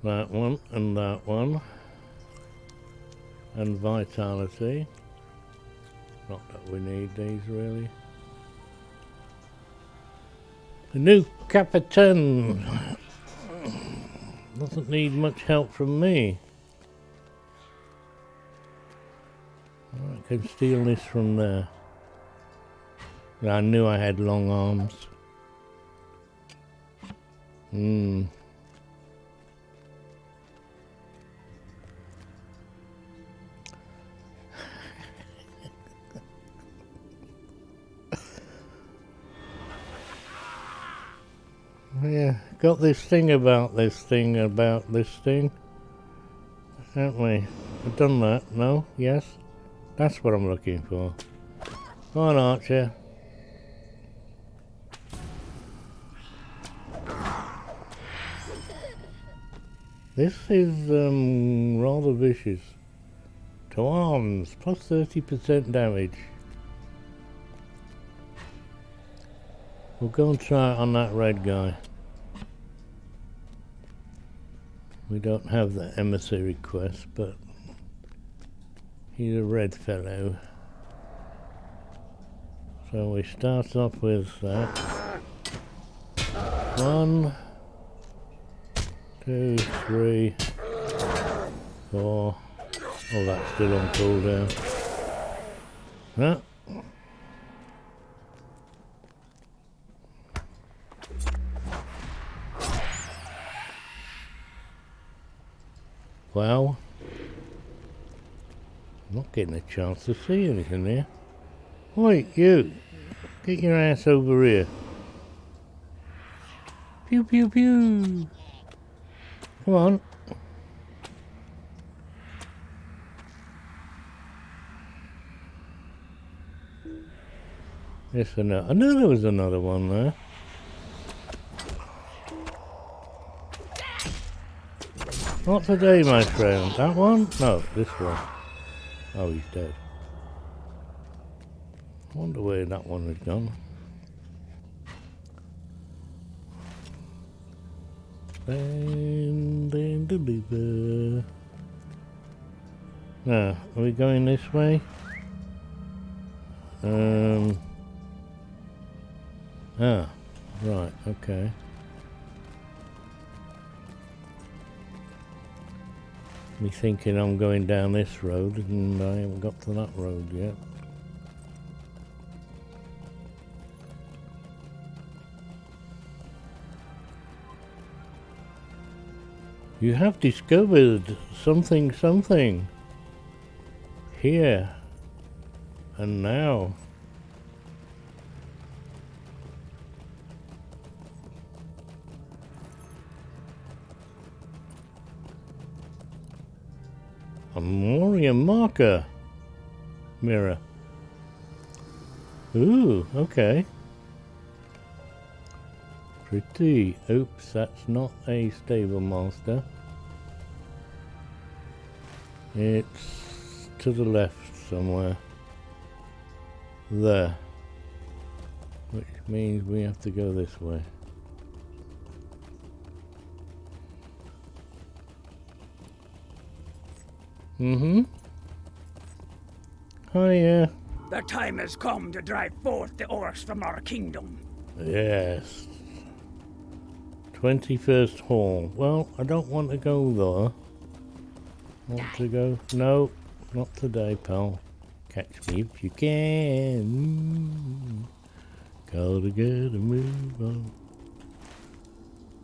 That one and that one. And vitality. Not that we need these really. The new Capitan doesn't need much help from me. I can steal this from there. I knew I had long arms. got this thing about this thing about this thing, haven't we? I've done that. No? Yes? That's what I'm looking for. Come on, Archer. This is rather vicious. To arms, plus 30% damage. We'll go and try it on that red guy. We don't have the emissary quest, but he's a red fellow. So we start off with that. 1, 2, 3, 4. Oh, that's still on cooldown. Huh? Wow. I'm not getting a chance to see anything here. Wait, you! Get your ass over here. Pew pew pew! Come on. Yes, I knew there was another one there. Not today, my friend. That one? No, this one. Oh, he's dead. I wonder where that one has gone. And deliver. Now, are we going this way? Ah, right, okay. Me thinking I'm going down this road and I haven't got to that road yet. You have discovered something here and now. A Moria marker mirror. Ooh, okay. Pretty. Oops, that's not a stable master. It's to the left somewhere. There. Which means we have to go this way. Mm-hmm. Hiya. The time has come to drive forth the orcs from our kingdom. Yes. 21st Hall. Well, I don't want to go there. Want to go? No, not today, pal. Catch me if you can. Gotta get a move on.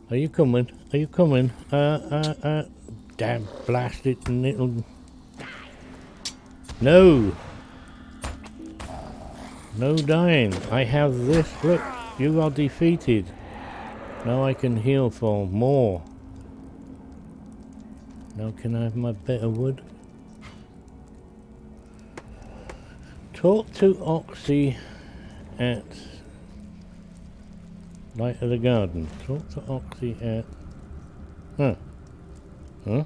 Are you coming? Are you coming? Damn blasted little... No! No dying. I have this. Look, you are defeated. Now I can heal for more. Now can I have my bit of wood? Talk to Oxy at Light of the Garden. Talk to Oxy at... Huh. Huh?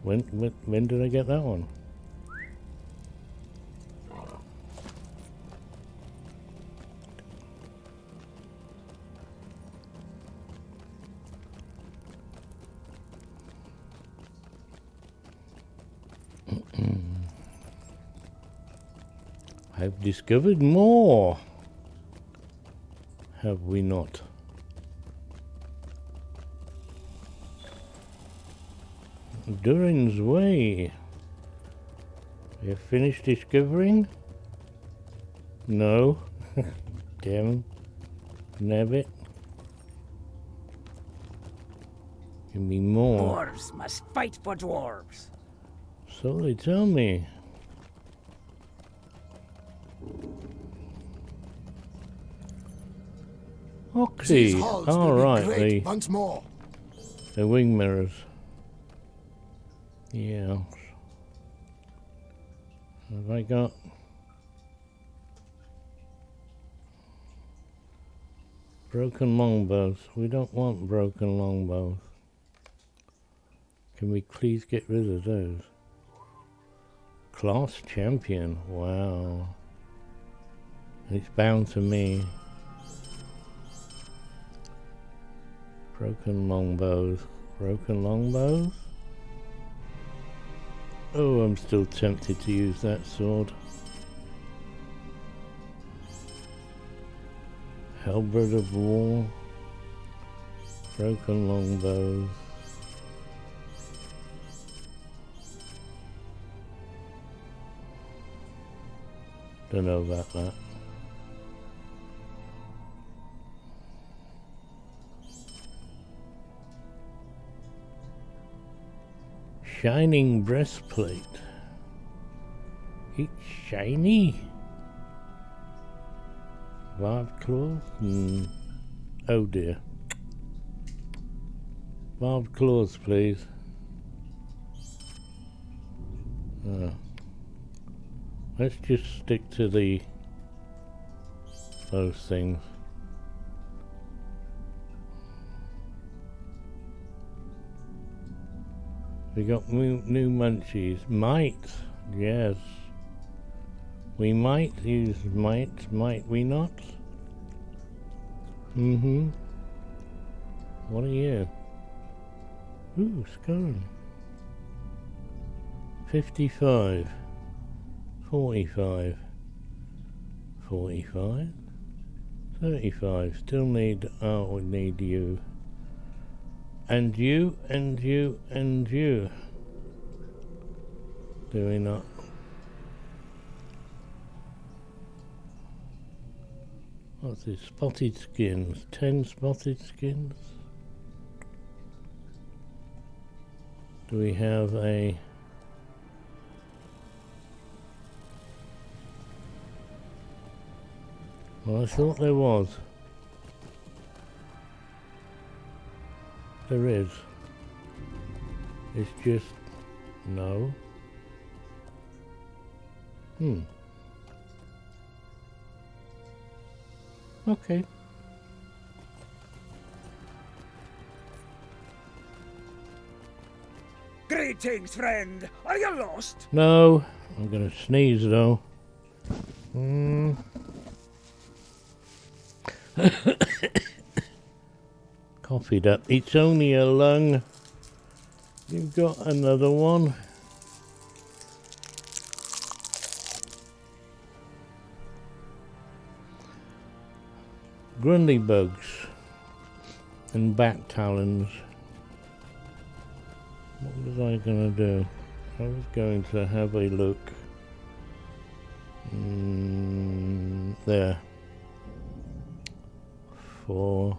When did I get that one? I've discovered more. Have we not? Durin's Way. We have finished discovering? No. Damn. Nabbit. Give me more. Dwarves must fight for dwarves. So they tell me. Oxy. These hulls All will be right, great once more. the wing mirrors. Yeah. Have I got? Broken longbows. We don't want broken longbows. Can we please get rid of those? Class champion. Wow. It's bound to me. Broken longbows. Broken longbows? Oh, I'm still tempted to use that sword. Halberd of war. Broken longbows. Don't know about that. Shining breastplate. It's shiny. Barbed claws? Oh dear. Barbed claws, please. Let's just stick to those things. We got new munchies. Might, yes. We might use might we not? What are you? Ooh, scone. 55. 45. 45. 35. Still need, we need you. And you, and you, and you. Do we not? What's this? Spotted skins. 10 spotted skins. Do we have a... Well, I thought there was. There is. It's just... no. Okay. Greetings, friend. Are you lost? No. I'm gonna sneeze though. Coughed up. It's only a lung. You've got another one. Grundy bugs and back talons. What was I going to do? I was going to have a look. There. For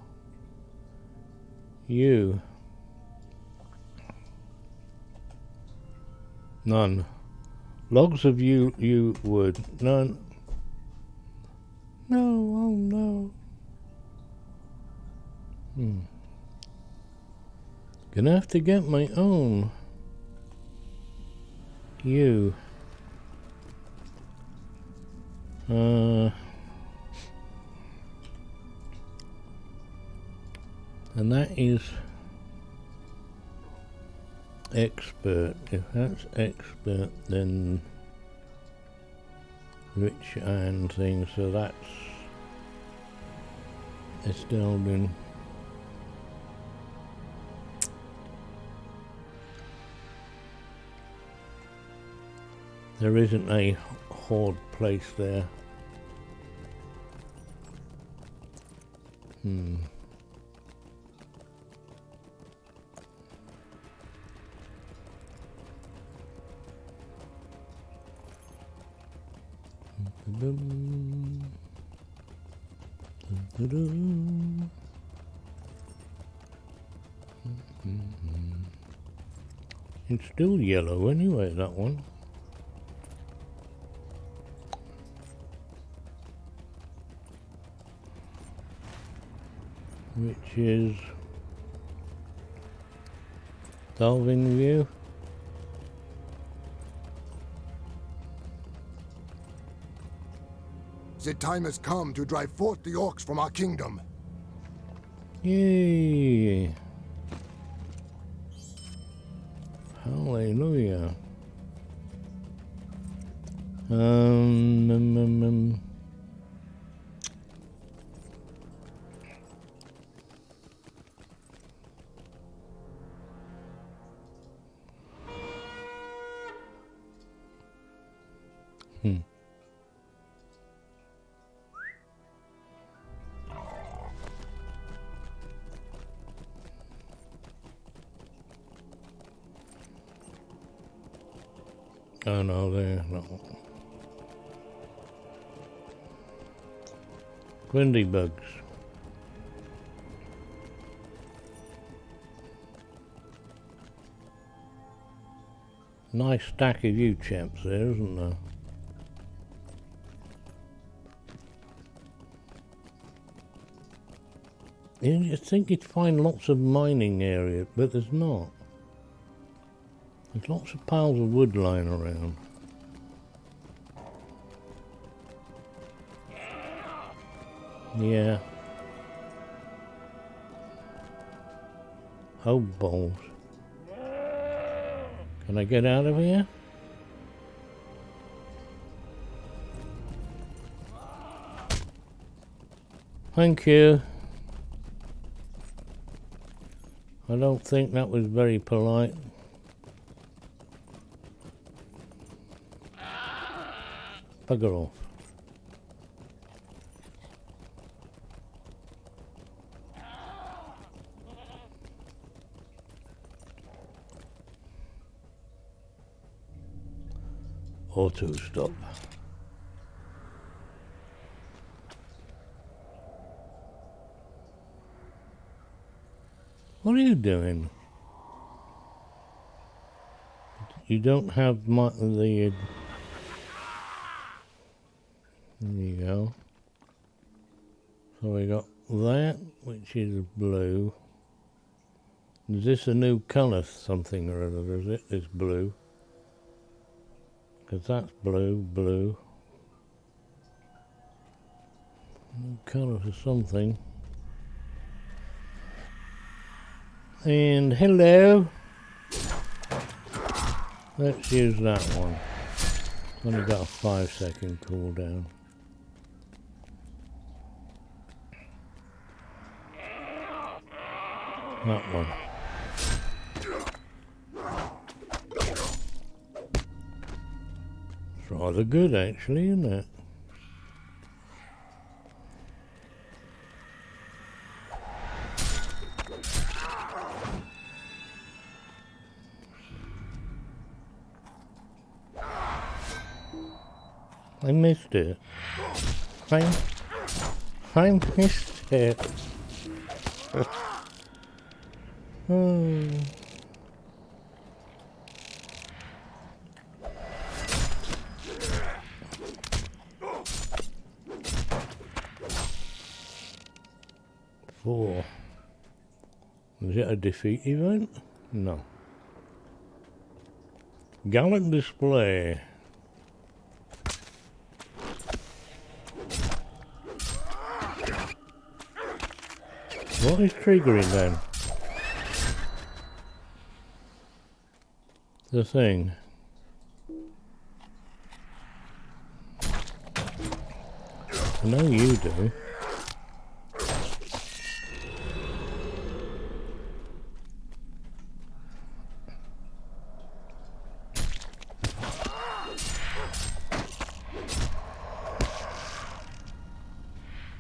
you. None. Logs of you wood. None. No, oh no. Gonna have to get my own. You. And that is expert. If that's expert, then rich iron thing, so that's Estelden. There isn't a hoard place there. It's still yellow anyway, that one. which is Delving View. The time has come to drive forth the orcs from our kingdom. Yay! Hallelujah. Oh no, there, no. Windy bugs. Nice stack of you chaps there, isn't there? You'd think you'd find lots of mining areas, but there's not. There's lots of piles of wood lying around. Yeah. Oh, balls. Can I get out of here? Thank you. I don't think that was very polite. Bugger off. Auto stop. What are you doing? You don't have the... There you go. So we got that, which is blue. Is this a new colour something or other, is it? This blue. Because that's blue, blue. New colour for something. And hello. Let's use that one. Only got a 5-second cooldown. That one. It's rather good actually, isn't it? I missed it. I missed it. Oh. Four. Is it a defeat event? No. Gallant display. What is triggering then? The thing. I know you do.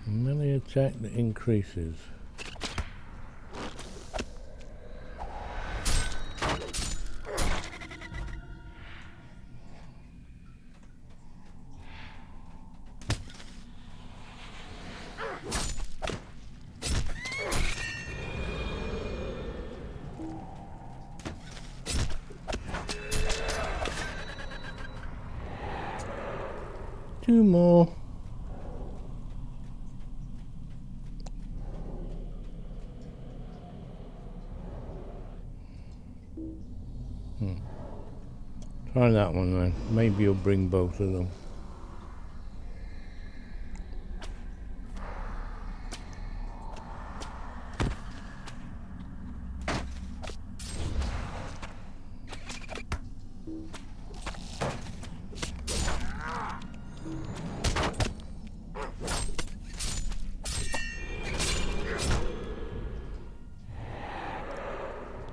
Melee attack that increases. Two more. Try that one then. Maybe you'll bring both of them.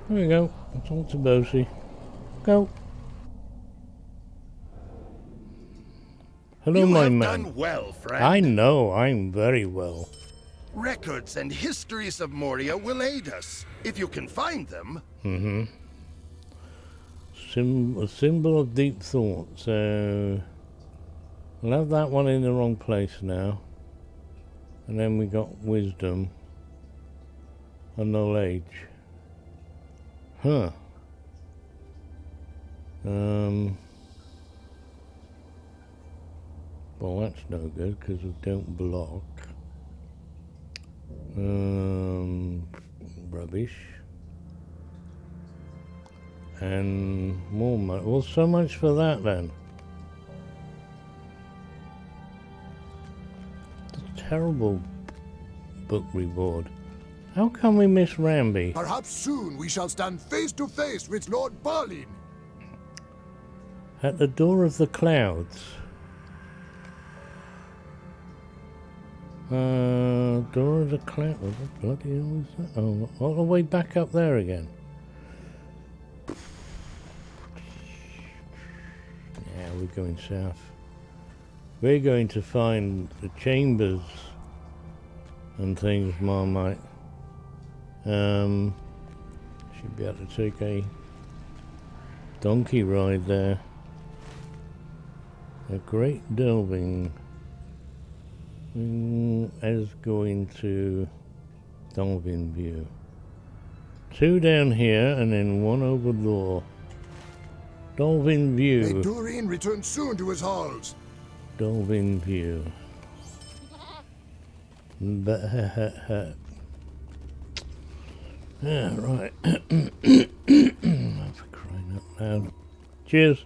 There we go. It's all to Bosie. Go. Hello, my man. You have done well, friend. I know. I'm very well. Records and histories of Moria will aid us, if you can find them. A symbol of deep thought. So we'll have that one in the wrong place now. And then we got wisdom and knowledge. Huh. Well, that's no good because we don't block. Rubbish. And more money. Well, so much for that then. It's a terrible book reward. How come we miss Ramby? Perhaps soon we shall stand face to face with Lord Laurelin. At the door of the clouds. Door of the clouds. What the bloody hell is that? Oh, all the way back up there again. Yeah, we're going south. We're going to find the chambers and things, Marmite. Should be able to take a donkey ride there. A great delving is going to Dolphin View. 2 down here and then 1 over there. Dolphin View. May Durin return soon to his halls. Dolphin View. Yeah, right. For crying out loud. Cheers.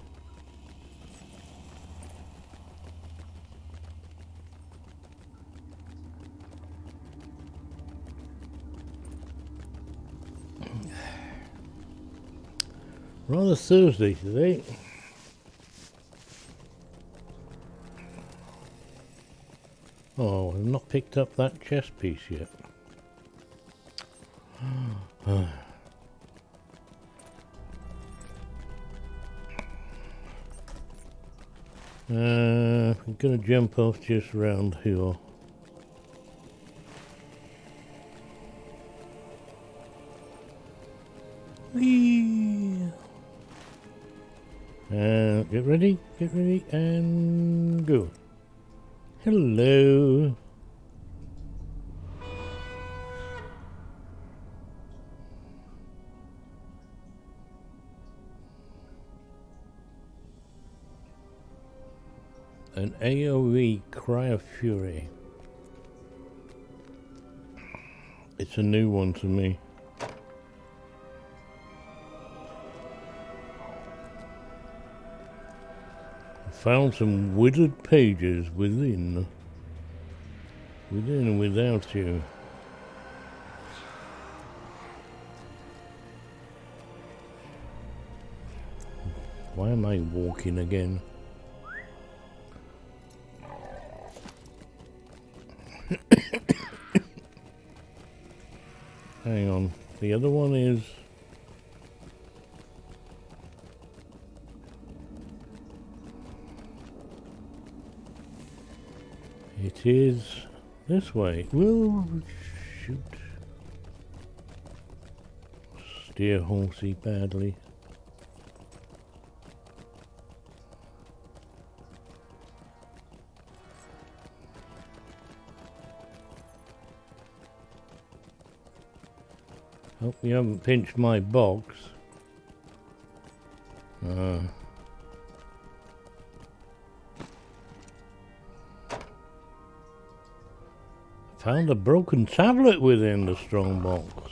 Rather Thursday today. Oh, I've not picked up that chess piece yet. I'm gonna jump off just round here. Whee! Get ready, and go. Hello. An AoE Cry of Fury. It's a new one to me. Found some withered pages within and without you. Why am I walking again? Hang on, the other one is... It is this way. Whoa, shoot. Steer horsey badly. Hope you haven't pinched my box. Found a broken tablet within the strong box.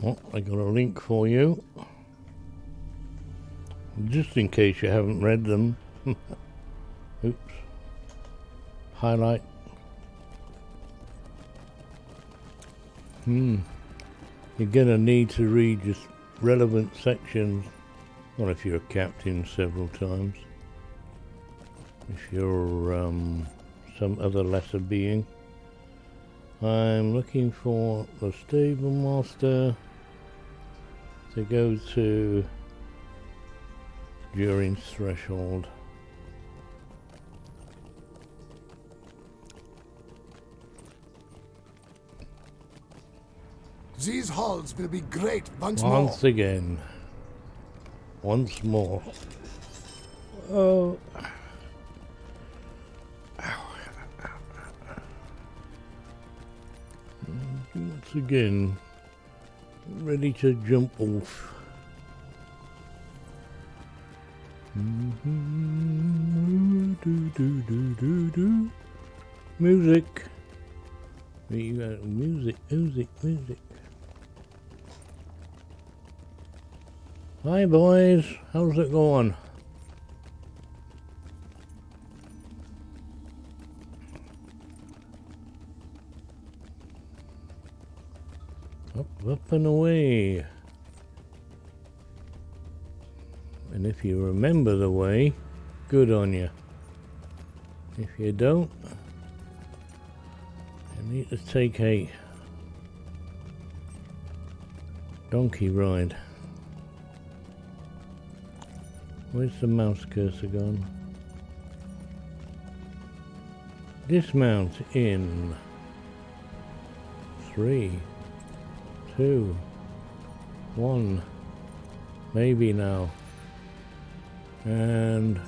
Oh, I got a link for you. Just in case you haven't read them. Oops. Highlight. You're gonna need to read just relevant sections. Well, if you're a captain several times. If you're some other lesser being. I'm looking for the stable master to go to during threshold. These halls will be great once more. Once again. Once more. Oh. Once again. Ready to jump off. Music. Music. Hi boys, how's it going? Up and away. And if you remember the way, good on you. If you don't, you need to take a donkey ride. Where's the mouse cursor gone? Dismount in 3, 2, 1. Maybe now. And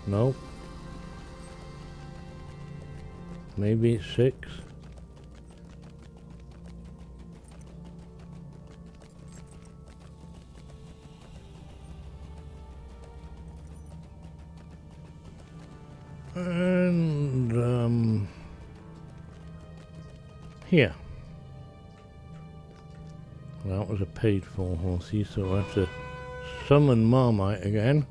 nope. Maybe it's 6. And here. Well, that was a paid for horsey, so I have to summon Marmite again.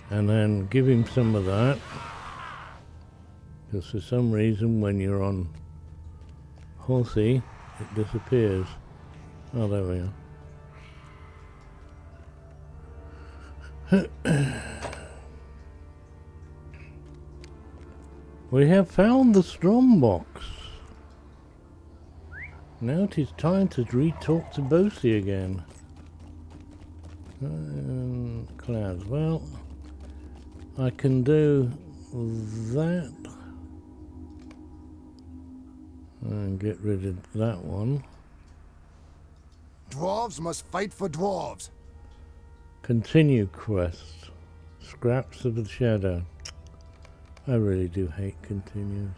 And then give him some of that. Because for some reason when you're on horsey, it disappears. Oh, there we are. We have found the strong box. Now it is time to re-talk to Bosie again. Clouds. Well, I can do that. And get rid of that one. Dwarves must fight for dwarves. Continue quest. Scraps of the shadow. I really do hate continues.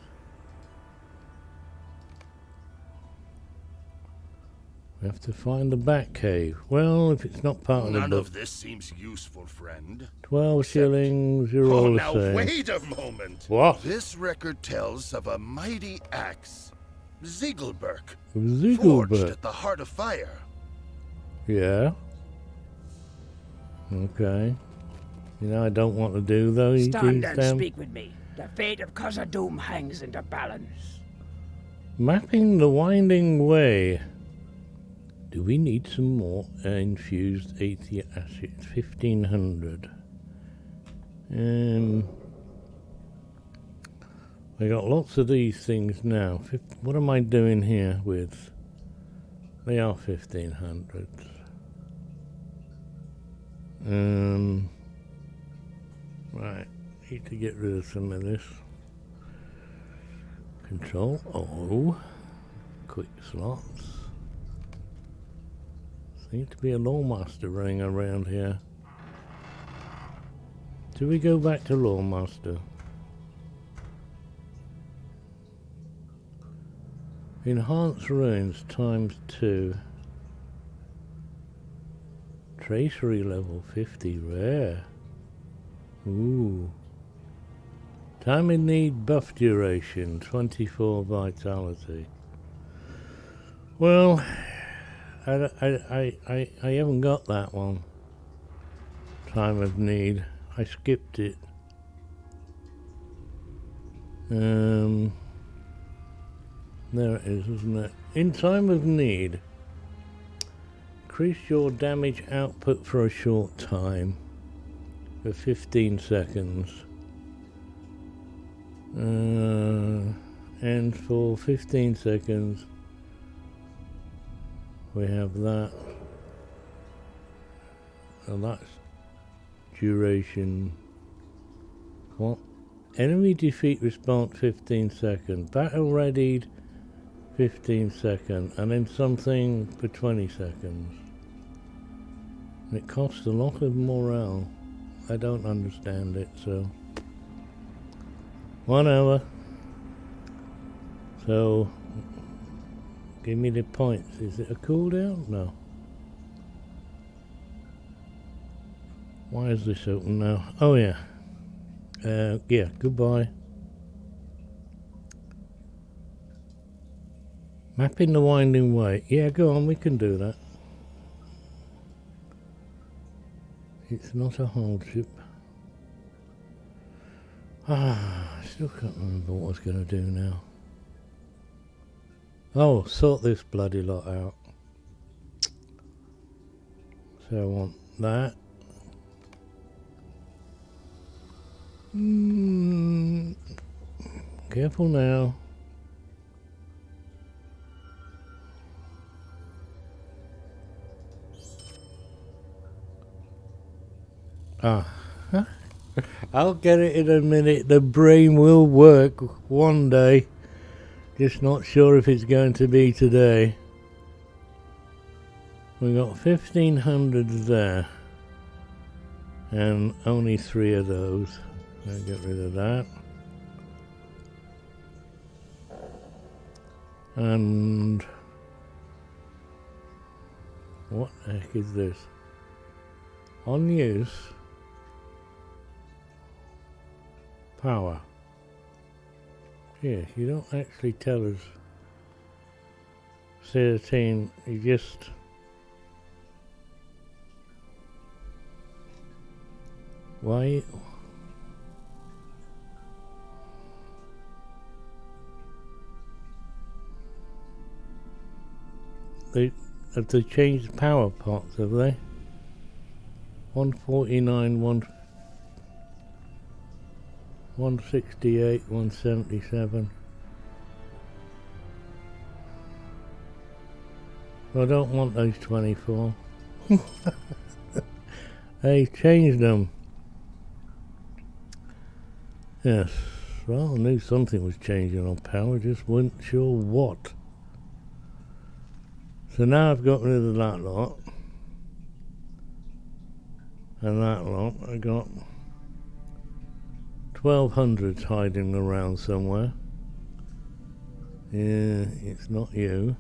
We have to find the bat cave. Well, if it's not part of the book. None of this seems useful, friend. 12 shillings, you're all the now same. wait a moment. What? This record tells of a mighty axe, Ziegelberg, forged Ziegelberg. at the heart of fire. Yeah. Okay. You know, I don't want to do those. Stand and speak with me. The fate of Khazad-dûm hangs in the balance. Mapping the winding way. Do we need some more infused aethia acid? 1500. I got lots of these things now. What am I doing here with? They are 1500. Right, need to get rid of some of this. Control O. Quick slots. Seems to be a lawmaster running around here. Do we go back to lawmaster? Enhance ruins ×2. Tracery level 50 rare. Ooh. Time in need buff duration, 24 vitality. Well, I haven't got that one. Time of need. I skipped it. There it is, isn't it? In time of need, increase your damage output for a short time, for 15 seconds. And for 15 seconds, we have that. And that's duration. What? Enemy defeat response 15 seconds. Battle readied 15 seconds. And then something for 20 seconds. And it costs a lot of morale. I don't understand it, so. Whatever. So, give me the points. Is it a cooldown? No. Why is this open now? Oh yeah. Yeah, goodbye. Mapping the winding way. Yeah, go on, we can do that. It's not a hardship. I still can't remember what I was going to do now. Oh, sort this bloody lot out. So I want that. Careful now. I'll get it in a minute. The brain will work one day. Just not sure if it's going to be today. We got 1,500 there. And only 3 of those. I'll get rid of that. And what the heck is this? On use. Power. Yeah, you don't actually tell us. 13, you just. Why? Have they changed power pots, have they? 149, 168, 177. I don't want those 24. They changed them. Yes, well, I knew something was changing on power, just wasn't sure what. So now I've got rid of that lot. And that lot. I got 1,200 hiding around somewhere. Yeah, it's not you.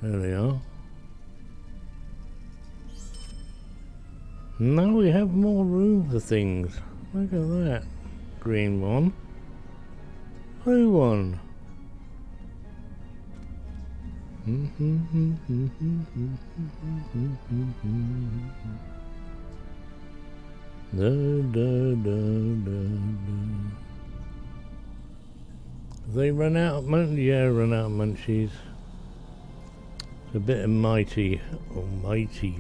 There they are. Now we have more room for things. Look at that. Green one. Blue one. They run out of munchies. Yeah, run out of munchies. It's a bit of mighty. Oh, mighty.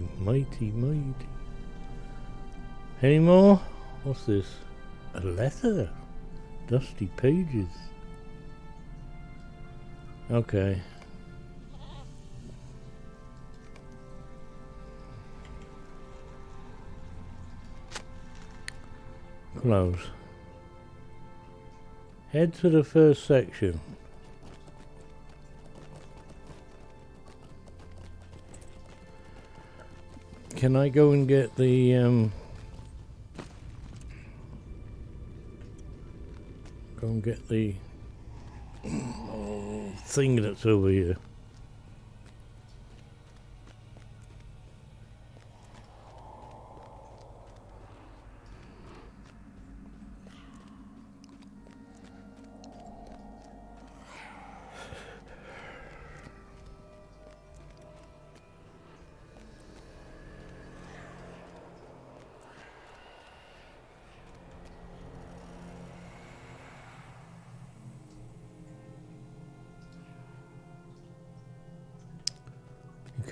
Any more? What's this? A letter. Dusty pages. Okay. Close. Head to the first section. Can I go and get the go and get the thing that's over here?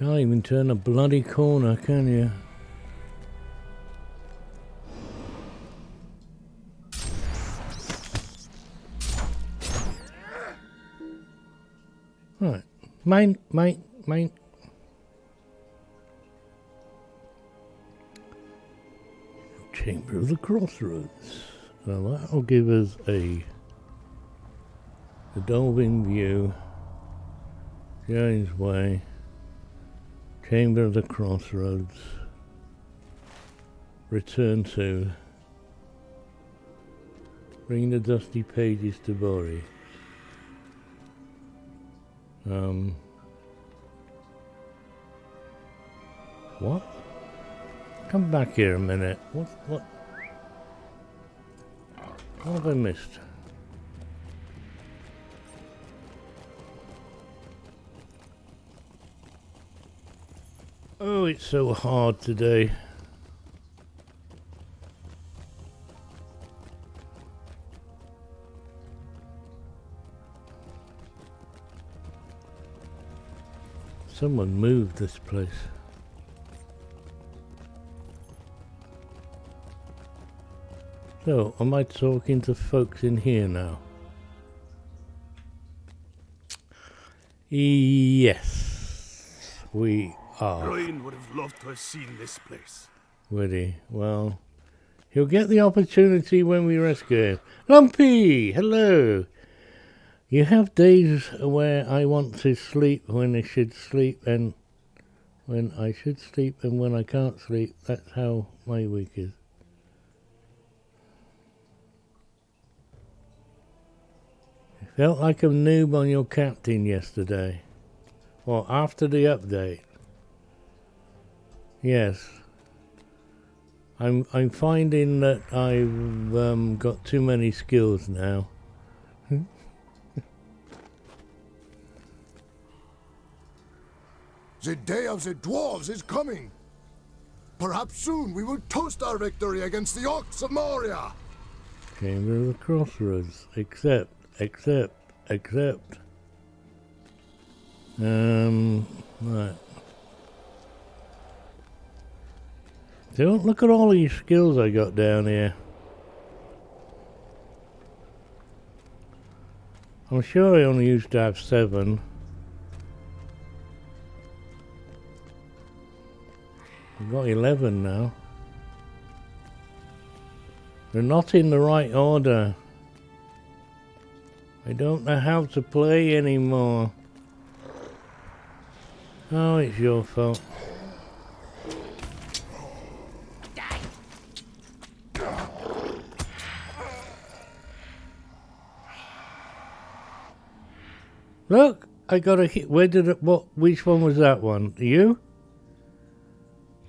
Can't even turn a bloody corner, can you? Right. Main. Chamber of the Crossroads. Now that'll give us a Dolphin View, James Way, Chamber of the Crossroads, return to, bring the dusty pages to Bori. What? Come back here a minute. What have I missed? Oh, it's so hard today. Someone moved this place. So, am I talking to folks in here now? Yes, we are. Laurelin would have loved to have seen this place. Would he? Well, he'll get the opportunity when we rescue him. Lumpy! Hello! You have days where I want to sleep when I should sleep, and when I should sleep and when I can't sleep. That's how my week is. Felt like a noob on your captain yesterday. Well, after the update. Yes. I'm finding that I've got too many skills now. The day of the dwarves is coming. Perhaps soon we will toast our victory against the orcs of Moria. Chamber of the Crossroads. Accept. Right. Don't look at all these skills I got down here. I'm sure I only used to have 7. I've got 11 now. They're not in the right order. I don't know how to play anymore. Oh, it's your fault. Look, I got a hit. Where did it? What? Which one was that one? You?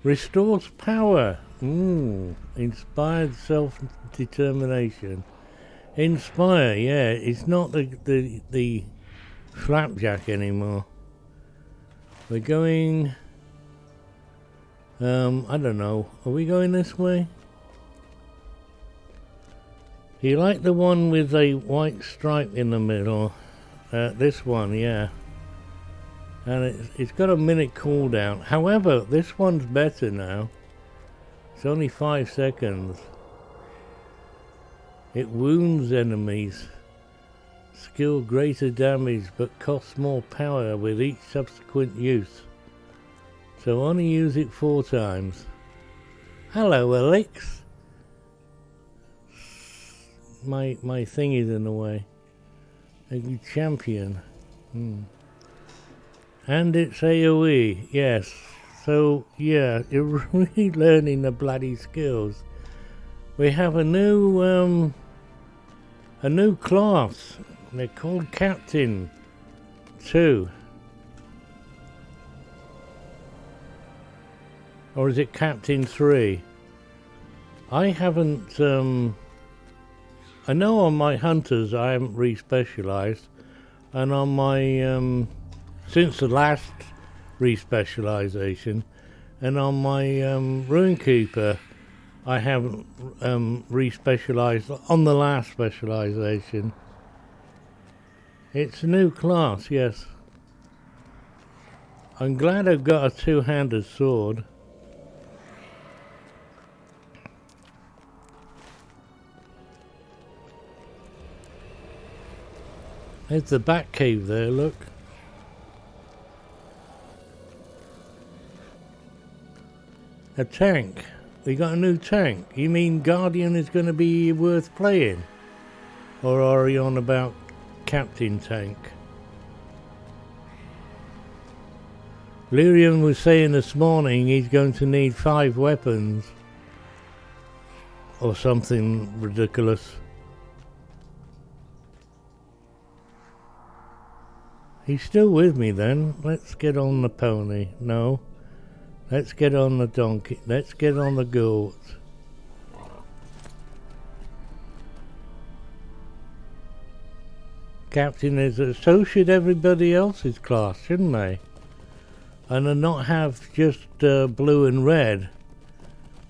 Restores power. Inspired self-determination. Inspire, yeah. It's not the flapjack anymore. We're going. I don't know. Are we going this way? You like the one with a white stripe in the middle? This one, yeah. And it's got a minute cooldown. However, this one's better now. It's only 5 seconds. It wounds enemies. Skill greater damage, but costs more power with each subsequent use. So only use it 4 times. Hello, Alex. My thing is in the way. A champion. And it's AoE, yes. So yeah, you're really learning the bloody skills. We have a new class. They're called Captain 2. Or is it Captain 3? I haven't I know on my hunters I haven't re-specialised, and on my since the last re-specialisation, and on my Runekeeper I haven't re-specialised on the last specialisation. It's a new class, yes. I'm glad I've got a two-handed sword. There's the bat cave there, look. A tank. We got a new tank. You mean Guardian is going to be worth playing? Or are you on about Captain Tank? Laurelin was saying this morning he's going to need 5 weapons. Or something ridiculous. He's still with me then. Let's get on the pony. No. Let's get on the donkey. Let's get on the goats. Captain is so should everybody else's class, shouldn't they? And not have just blue and red.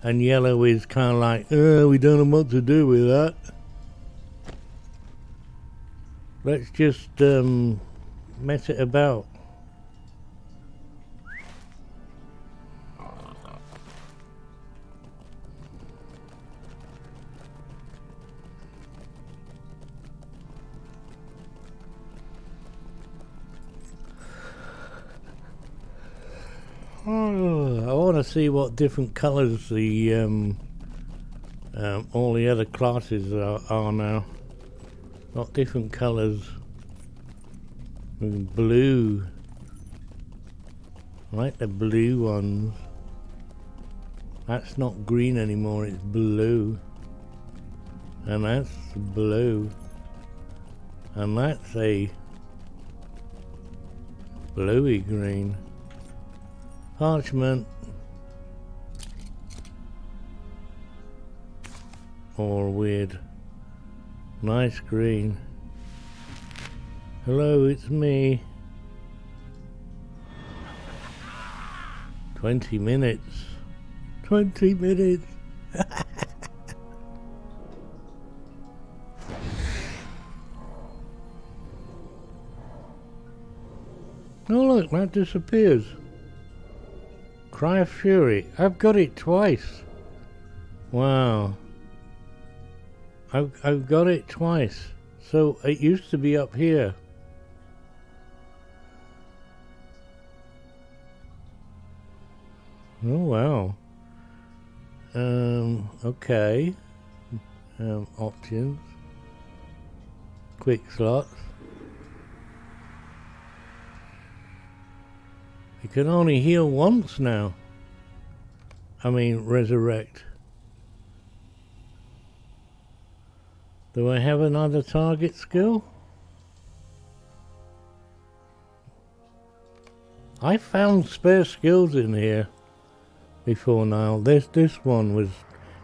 And yellow is kind of like, we don't know what to do with that. Let's just mess it about. Oh, I want to see what different colours the all the other classes are now. What different colours? Blue. I like the blue ones. That's not green anymore, it's blue. And that's blue. And that's a bluey green. Parchment. Or weird. Nice green. Hello, it's me. 20 minutes. 20 minutes. Oh look, that disappears. Cry of Fury. I've got it twice. Wow. I've got it twice. So it used to be up here. Oh wow. Okay. Options. Quick slots. You can only heal once now. I mean, resurrect. Do I have another target skill? I found spare skills in here before now. This one was,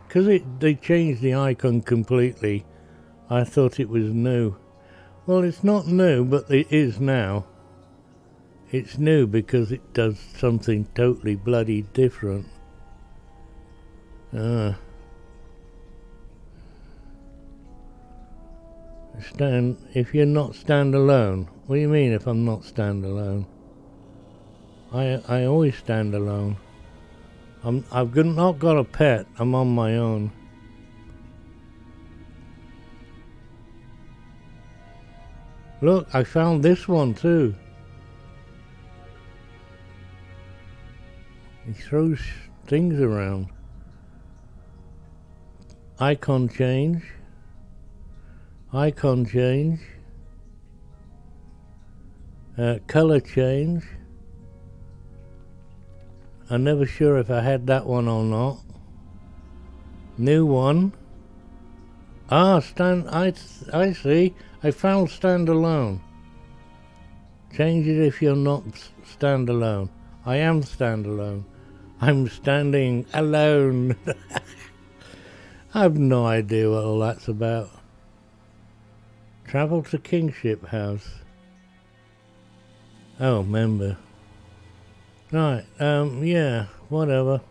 because they changed the icon completely. I thought it was new. Well, it's not new, but it is now. It's new because it does something totally bloody different. If you're not standalone. What do you mean if I'm not standalone? I always stand alone. I've not got a pet. I'm on my own. Look, I found this one too. He throws things around. Icon change. Icon change. Color change. I'm never sure if I had that one or not. New one. I see. I found standalone. Change it if you're not standalone. I am standalone. I'm standing alone. I have no idea what all that's about. Travel to Kingship House. Oh, member. Right, yeah, whatever.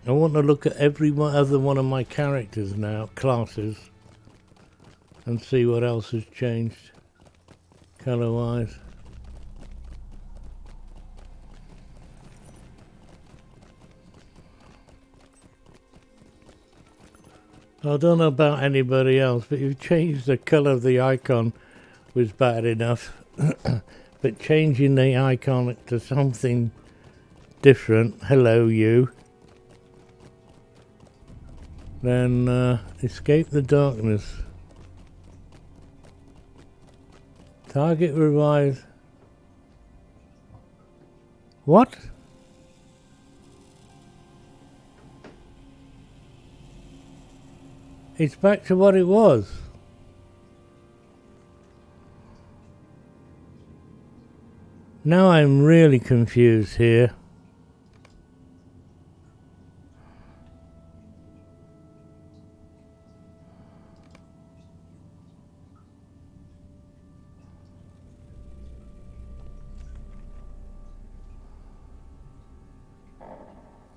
I want to look at every other one of my characters now, classes, and see what else has changed, colour-wise. I don't know about anybody else, but you've changed the colour of the icon was bad enough. But changing the icon to something different, hello you, then escape the darkness. Target revives. What? It's back to what it was. Now I'm really confused here.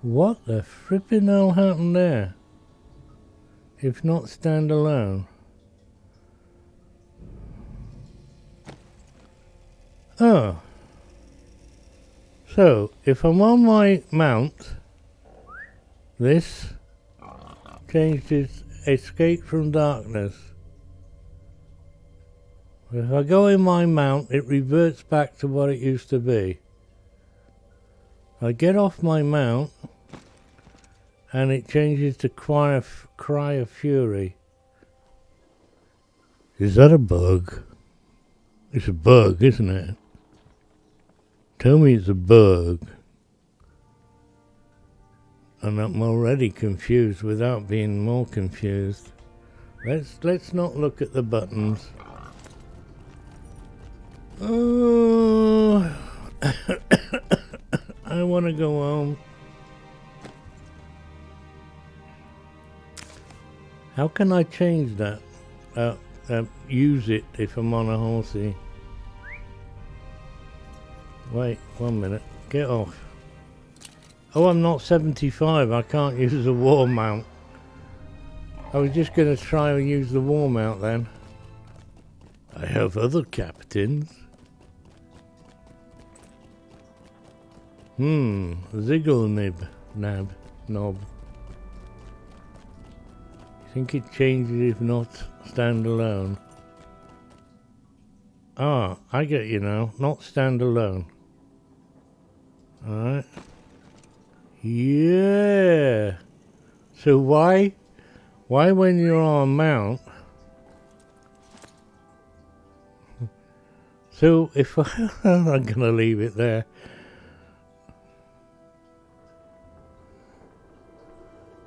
What the flippin' hell happened there? If not standalone. Oh. So, if I'm on my mount, this changes escape from darkness. If I go in my mount, it reverts back to what it used to be. I get off my mount, and it changes to cry of fury. Is that a bug? It's a bug, isn't it? Tell me it's a bug. And I'm already confused without being more confused. Let's not look at the buttons. Oh, I want to go home. How can I change that? Use it if I'm on a horsey. Wait, 1 minute. Get off. Oh, I'm not 75. I can't use the war mount. I was just going to try and use the war mount then. I have other captains. Ziggle knob. I think it changes if not standalone. Ah, I get you now. Not standalone. Alright. Yeah. So why when you're on mount? So if I'm gonna leave it there.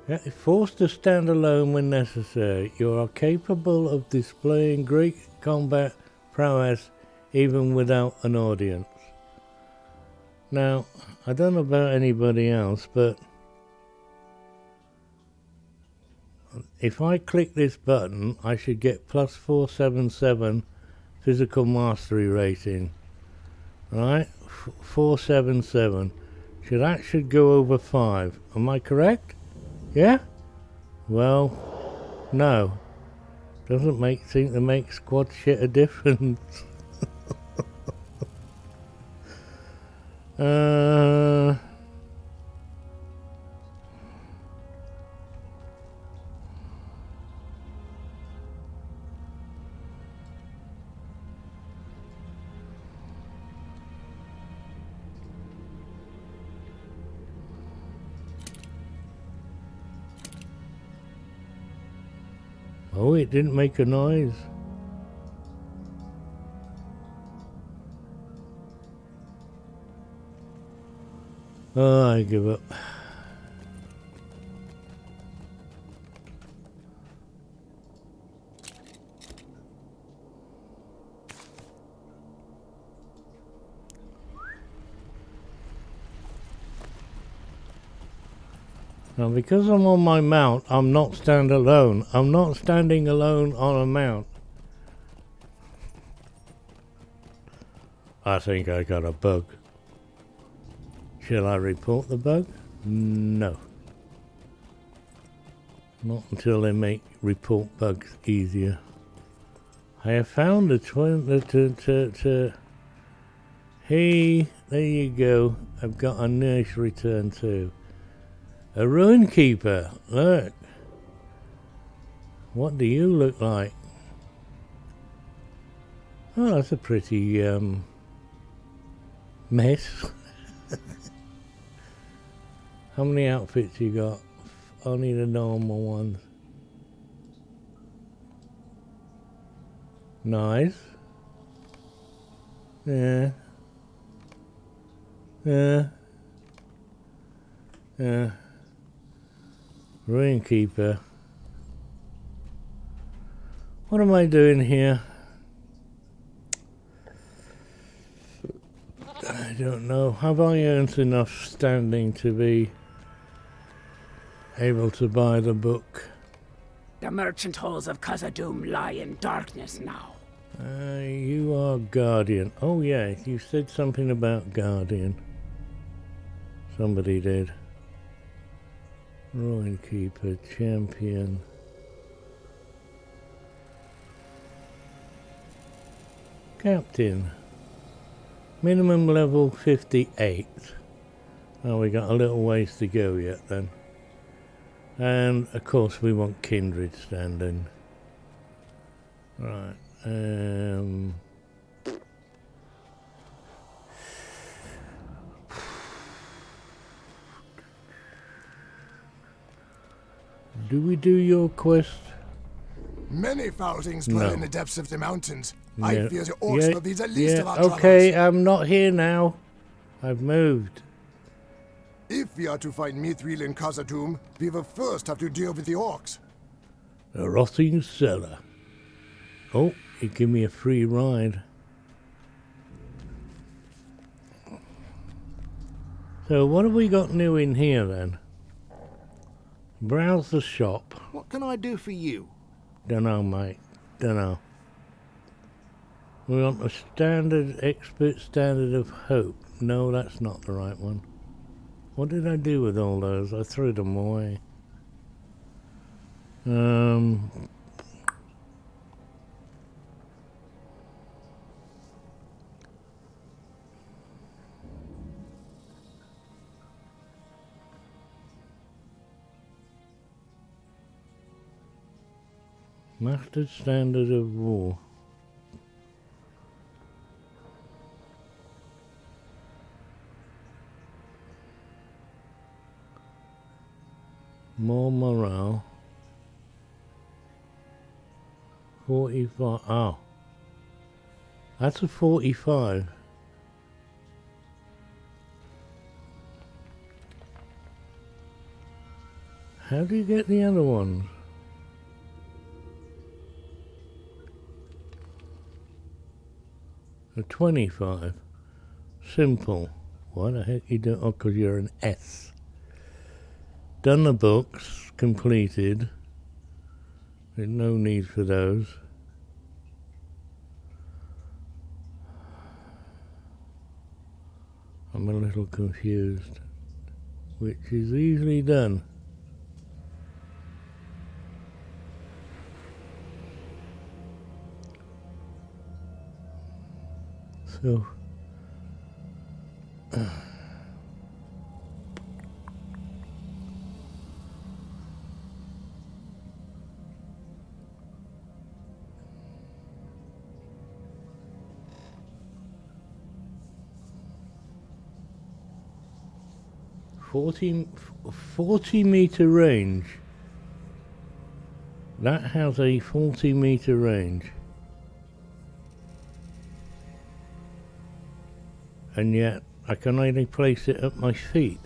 Yeah, forced to stand alone when necessary. You are capable of displaying great combat prowess even without an audience. Now, I don't know about anybody else, but if I click this button, I should get plus 477 physical mastery rating. Right? 477. That should go over 5. Am I correct? Yeah? Well, no. Doesn't seem to make squad shit a difference. Oh, it didn't make a noise. Oh, I give up. Now, because I'm on my mount, I'm not standalone. I'm not standing alone on a mount. I think I got a bug. Shall I report the bug? No. Not until they make report bugs easier. I have found the Hey, there you go. I've got a nice return too. A ruin keeper, look. What do you look like? Oh, that's a pretty mess. How many outfits you got? Only the normal ones. Nice. Yeah. Yeah. Yeah. Ruin Keeper. What am I doing here? I don't know. Have I earned enough standing to be able to buy the book? The merchant halls of Khazad-dûm lie in darkness now. You are Guardian. Oh yeah, you said something about Guardian. Somebody did. Ruin Keeper, Champion. Captain. Minimum level 58. Oh, we got a little ways to go yet then. And of course we want Kindred standing. Right. Do we do your quest? Many foul things dwell No. in the depths of the mountains. Yeah. I fear the orcs will be the least of our Okay, troubles. I'm not here now. I've moved. If we are to find Mithril in Khazad-dûm, we will first have to deal with the orcs. A rotting cellar. Oh, you give me a free ride. So what have we got new in here then? Browse the shop. What can I do for you? Dunno, mate. Dunno. We want a standard, expert standard of hope. No, that's not the right one. What did I do with all those? I threw them away. Mastered standard of war. More morale. 45. Oh. That's a 45. How do you get the other ones? A 25. Simple. Why the heck you do? Oh, because you're an S. Done the books. Completed. There's no need for those. I'm a little confused. Which is easily done. So, 40 meter range. That has a 40 meter range. And yet I can only place it at my feet.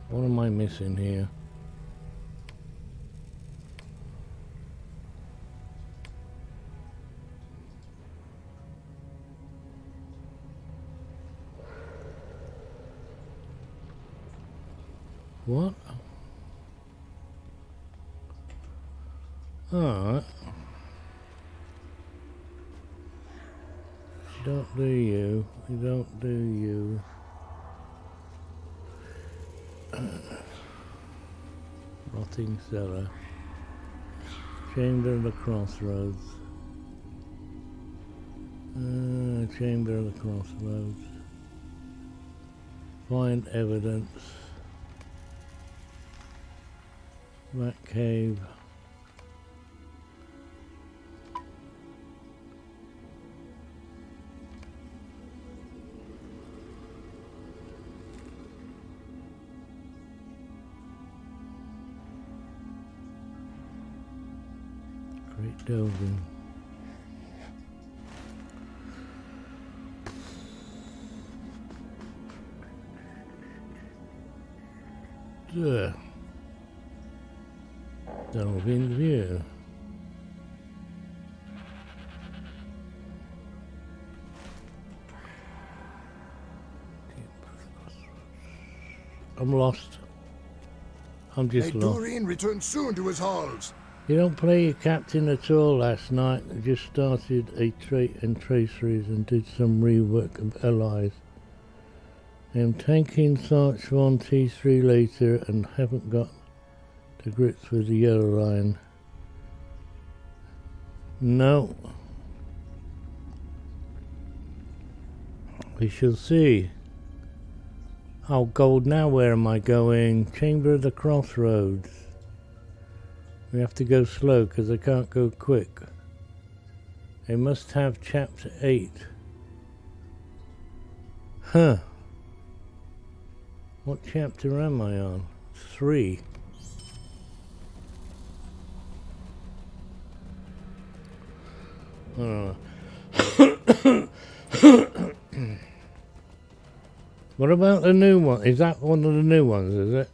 What am I missing here? What? Alright. Don't do you. You don't do you. Rotting cellar. Chamber of the Crossroads. Chamber of the Crossroads. Find evidence. Rat cave. Great building. Delving view. I'm lost. I'm just lost. Laurelin returned soon to his halls. You don't play your captain at all last night. I just started a trait and traceries and did some rework of allies. I'm tanking Sarch 1 T3 later and haven't got to grips with the yellow line. No. We shall see. Oh, gold, now where am I going? Chamber of the Crossroads. We have to go slow because I can't go quick. I must have chapter 8. Huh. What chapter am I on? 3. I don't know. What about the new one? Is that one of the new ones, is it?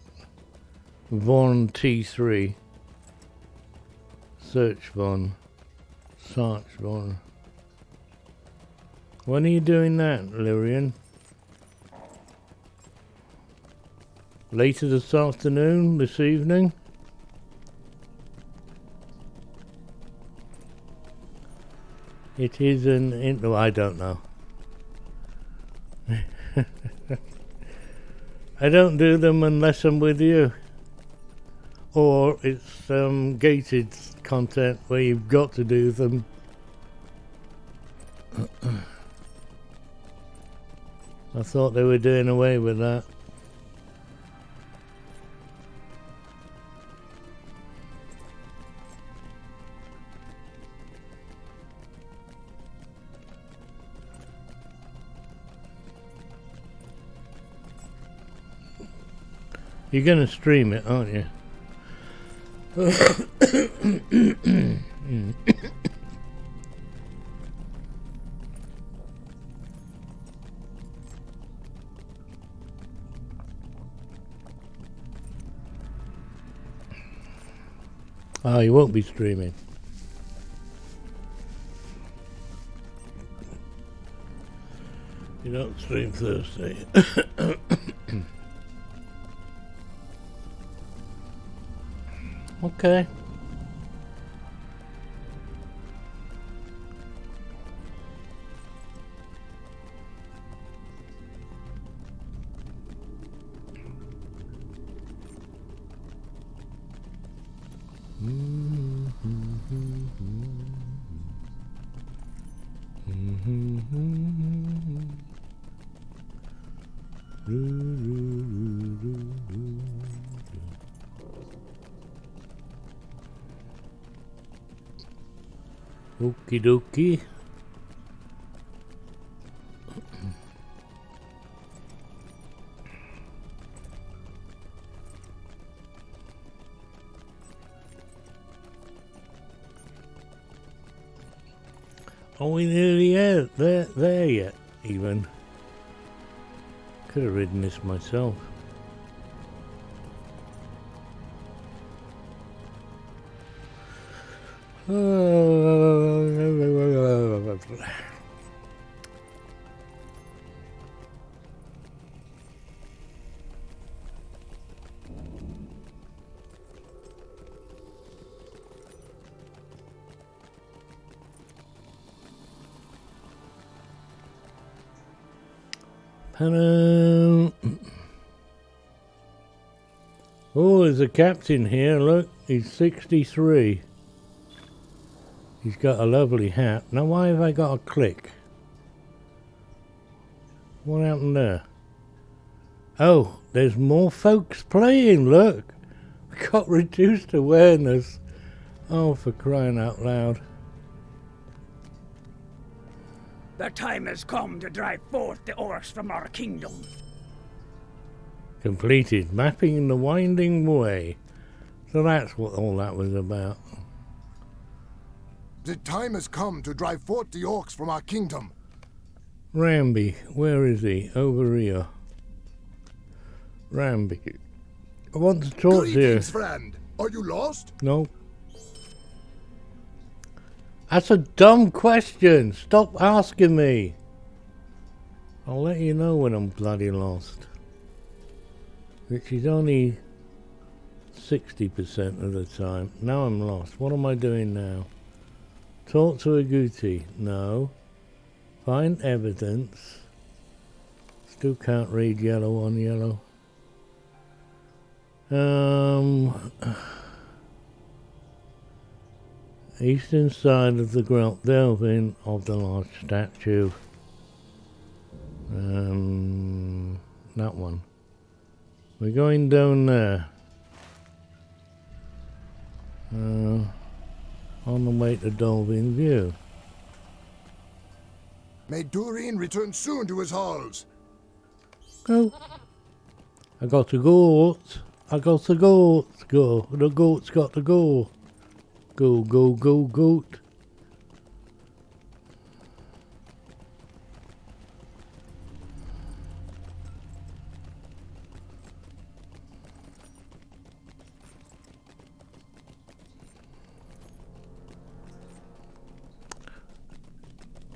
Von T3. Search Von. Sarch Von. When are you doing that, Laurelin? Later this afternoon, this evening? It is no, I don't know. I don't do them unless I'm with you. Or it's gated content where you've got to do them. I thought they were doing away with that. You're going to stream it, aren't you? Oh, you won't be streaming. You don't stream Thursday. Okay. Okie dokie. Are we nearly there yet, even? Could have ridden this myself. Hello. Oh, there's a captain here. Look, he's 63. He's got a lovely hat. Now why have I got a click? What happened there? Oh, there's more folks playing, look! Got reduced awareness. Oh, for crying out loud. The time has come to drive forth the orcs from our kingdom. Completed. Mapping the winding way. So that's what all that was about. The time has come to drive forth the orcs from our kingdom. Ramby, where is he? Over here. Ramby. I want to talk to you. Greetings, friend. Are you lost? No. That's a dumb question. Stop asking me. I'll let you know when I'm bloody lost. Which is only 60% of the time. Now I'm lost. What am I doing now? Talk to a Agouti. No. Find evidence. Still can't read yellow on yellow. Eastern side of the Great Delvin of the large statue. That one. We're going down there. On the way to Dolphin View. May Durin return soon to his halls. Go. I got to go. I got to go. Go. The goat's got to go. Go, go, go, goat.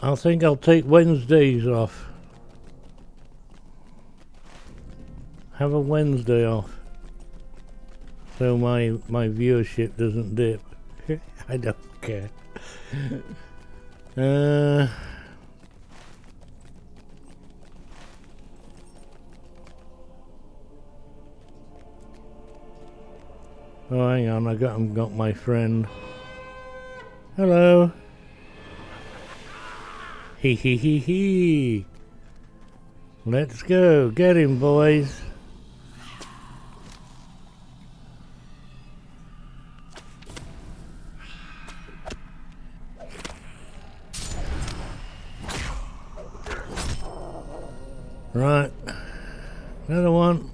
I think I'll take Wednesdays off. Have a Wednesday off. So my viewership doesn't dip. I don't care. Oh, hang on, I got my friend. Hello. Hee hee hee hee. Let's go. Get him, boys. Right. Another one.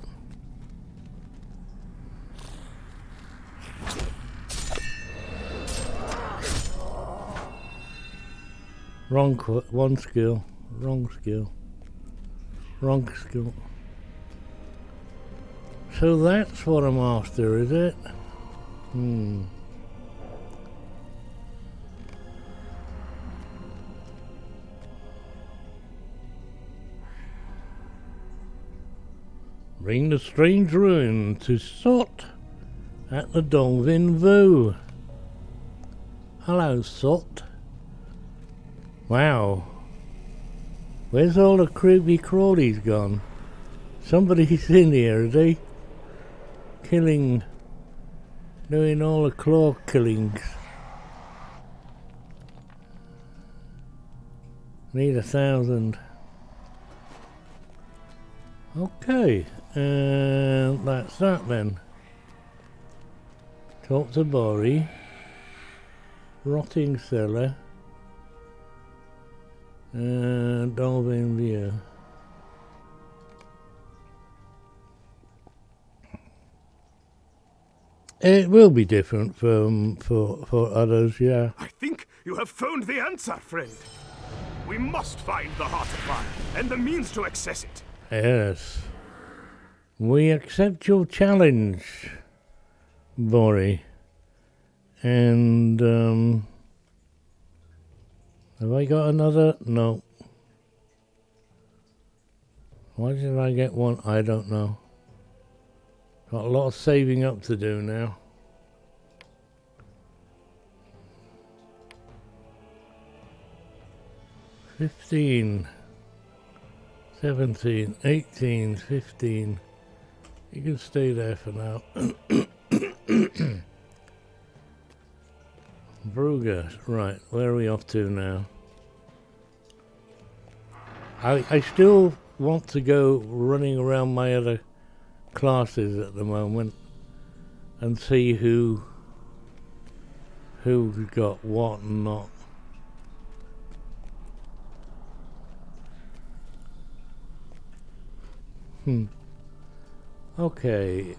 One skill. Wrong skill. Wrong skill. So that's what I'm after, is it? Bring the strange ruin to Sot at the Dolphin View. Hello, Sot. Wow. Where's all the creepy crawlies gone? Somebody's in here, is he? Killing. Doing all the claw killings. Need 1,000. Okay. And that's that then. Talk to Bori. Rotting cellar. Dolphin View. It will be different for others, yeah. I think you have found the answer, friend. We must find the Heart of Fire and the means to access it. Yes. We accept your challenge, Bori. And, have I got another? No. Why did I get one? I don't know. Got a lot of saving up to do now. $15, $17, $18, $15. You can stay there for now. Brugger, right, where are we off to now? I still want to go running around my other classes at the moment and see who got what and not. Okay,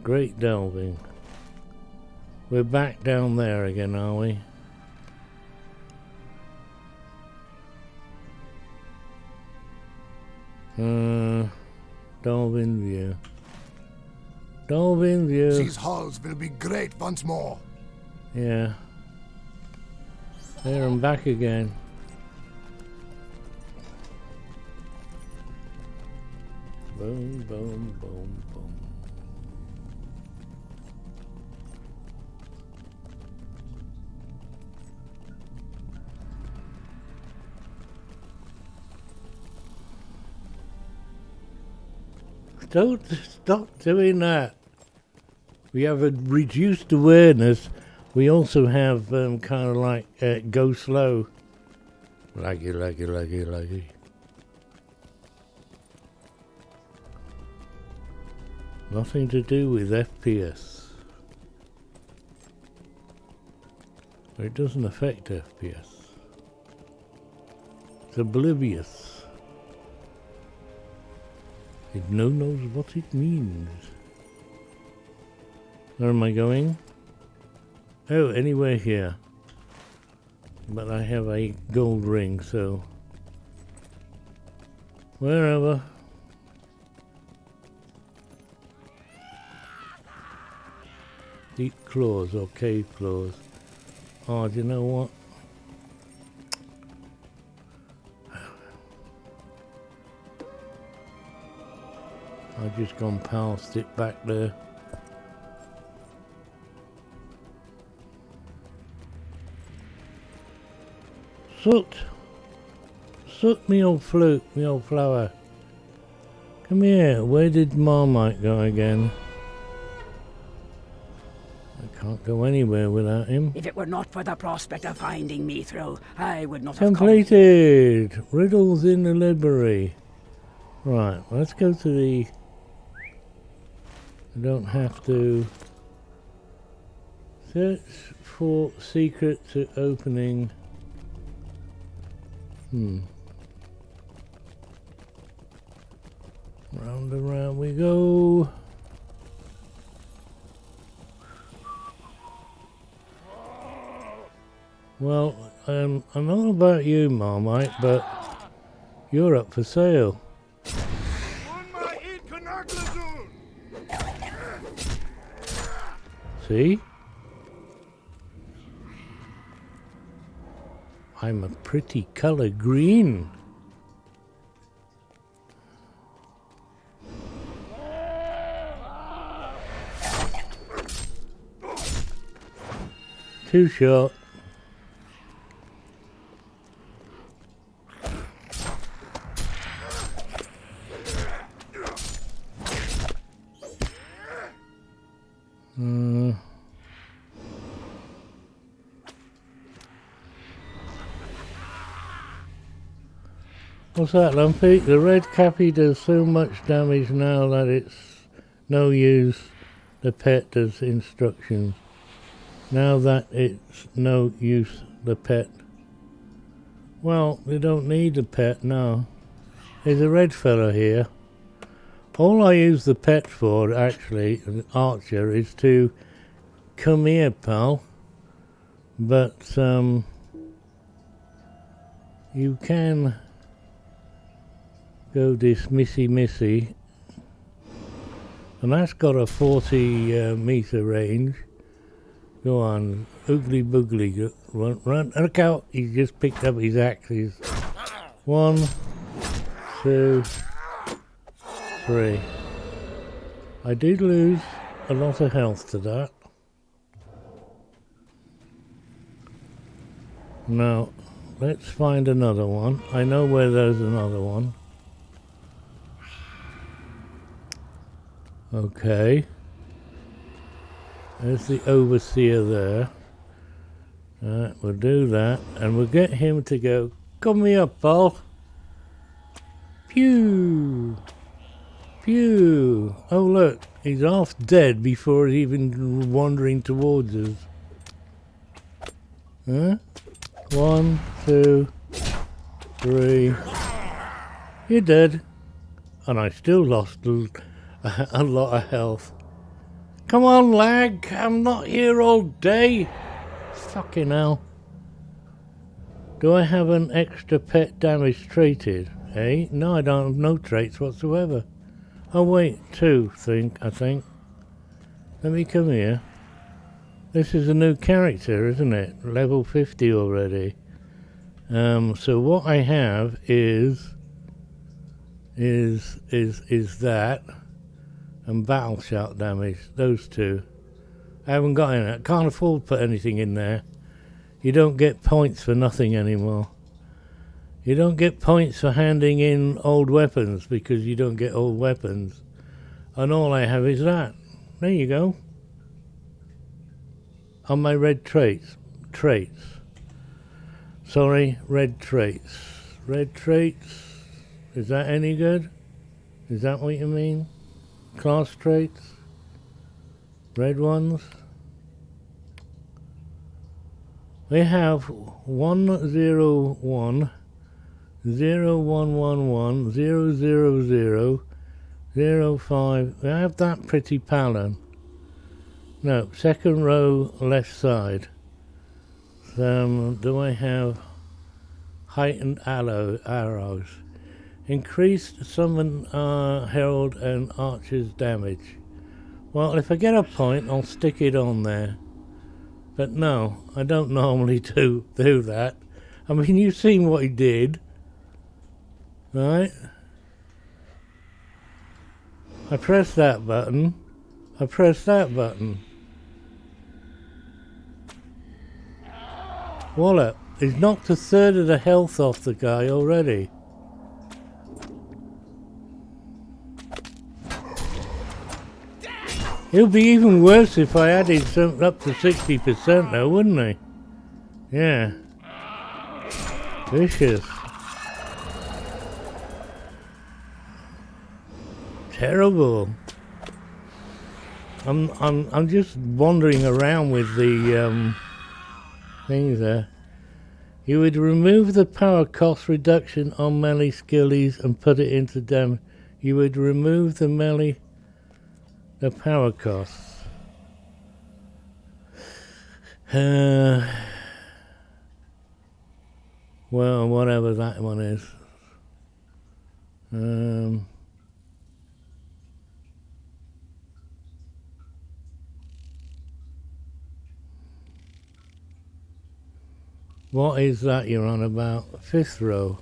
great delving. We're back down there again, are we? Dolphin view. Dolphin view. These hulls will be great once more. Yeah. There, I'm back again. Boom, boom, boom, boom. Don't stop doing that. We have a reduced awareness. We also have kind of like go slow. Laggy. Nothing to do with FPS. It doesn't affect FPS. It's oblivious. It knows what it means. Where am I going? Oh, anywhere here. But I have a gold ring, so wherever. Deep claws or cave claws. Oh, do you know what? I've just gone past it back there. Soot! Soot, me old flute, me old flower. Come here, where did Marmite go again? I can't go anywhere without him. If it were not for the prospect of finding Mithril, I would not have come. Completed! Riddles in the library. Right, let's go to the... I don't have to... Search for secret to opening... Round and round we go. Well, I don't know about you, Marmite, but you're up for sale. See? I'm a pretty color green. Too short. What's that, Lumpy? The red cappy does so much damage now that it's no use. The pet does instructions. Now that it's no use, the pet. Well, we don't need the pet now. There's a red fella here. All I use the pet for, actually, an archer, is to come here, pal. But, you can go this missy. And that's got a 40 meter range. Go on, oogly boogly, run, look out, he just picked up his axes. 1, 2, 3. I did lose a lot of health to that. Now, let's find another one. I know where there's another one. Okay. There's the overseer there. Alright, we'll do that. And we'll get him to go, come me up, pal. Pew! Pew! Oh look, he's half dead before he's even wandering towards us. Huh? 1, 2, 3. You're dead. And I still lost a lot of health. Come on, lag. I'm not here all day. Fucking hell. Do I have an extra pet damage traded? Eh? No, I don't have no traits whatsoever. Oh wait, 2, I think. Let me come here. This is a new character, isn't it? Level 50 already. So what I have is that and battle shout damage, those 2. I haven't got any. I can't afford to put anything in there. You don't get points for nothing anymore. You don't get points for handing in old weapons because you don't get old weapons. And all I have is that. There you go. On my red traits. Sorry, red traits. Red traits. Is that any good? Is that what you mean? Class traits? Red ones? We have 101, 0111, 000, 05. We have that pretty pattern. No, second row, left side. Do I have heightened arrows? Increased summon herald and archer's damage. Well, if I get a point, I'll stick it on there. But no, I don't normally do that. I mean, you've seen what he did, right? I press that button. I press that button. Wallop, he's knocked a third of the health off the guy already. It'll be even worse if I added something up to 60% though, wouldn't he? Yeah. Vicious. Terrible. I'm just wandering around with the things there. You would remove the power cost reduction on melee skillies and put it into damage. You would remove the power costs. Well, whatever that one is. What is that you're on about? 5th row.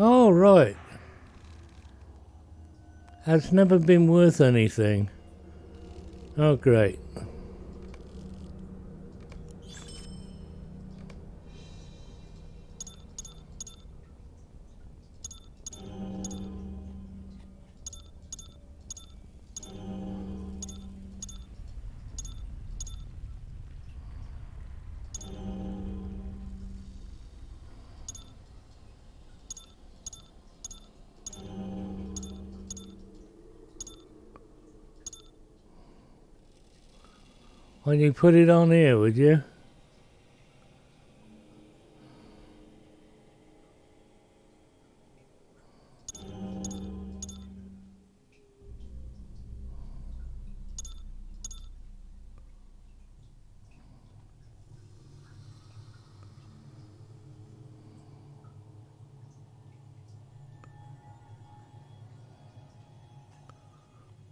Oh, right. That's never been worth anything. Oh, great. Why don't you put it on here, would you?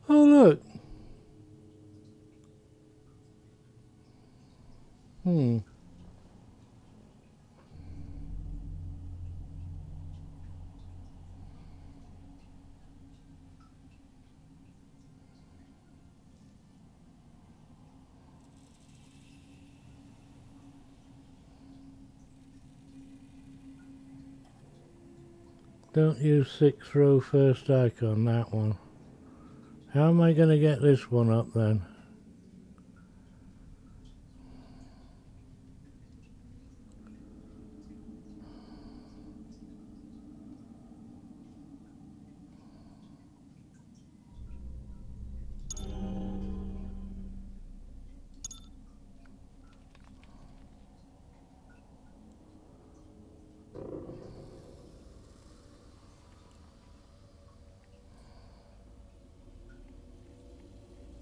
Oh, look. Don't use 6th row first icon, that one. How am I going to get this one up then?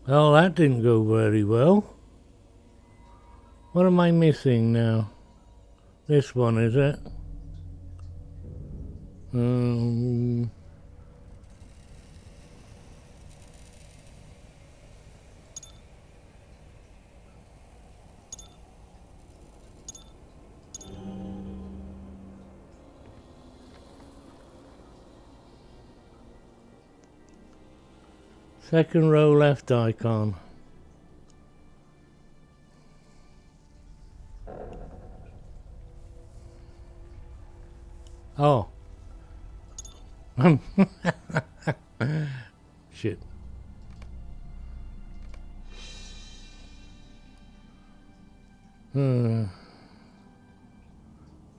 Oh, that didn't go very well. What am I missing now? This one, is it? Second row left icon. Oh. Shit.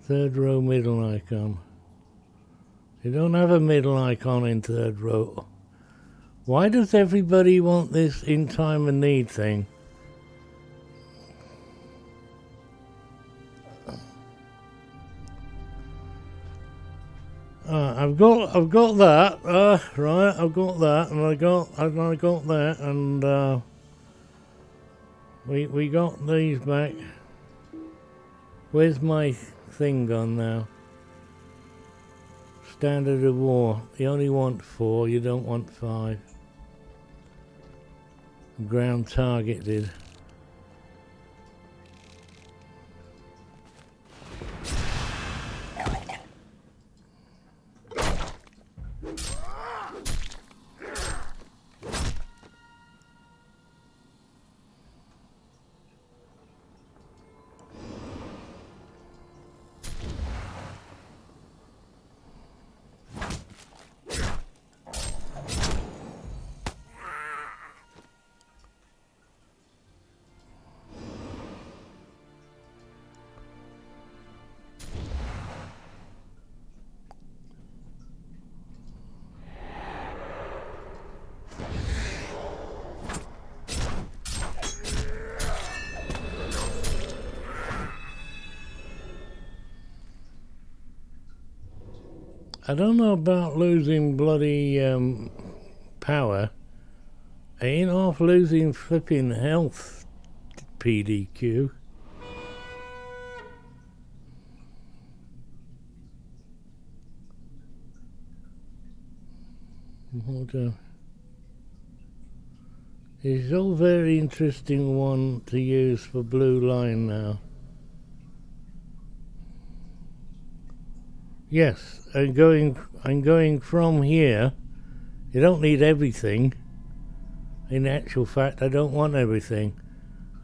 Third row middle icon. You don't have a middle icon in third row. Why does everybody want this in time of need thing? I've got that. Right, I've got that, and I got that, and we got these back. Where's my thing gone now? Standard of war. You only want 4. You don't want 5. Ground targeted. I don't know about losing bloody power. I ain't off losing flipping health, PDQ. It's all very interesting one to use for blue line now. Yes, I'm going from here. You don't need everything. In actual fact, I don't want everything.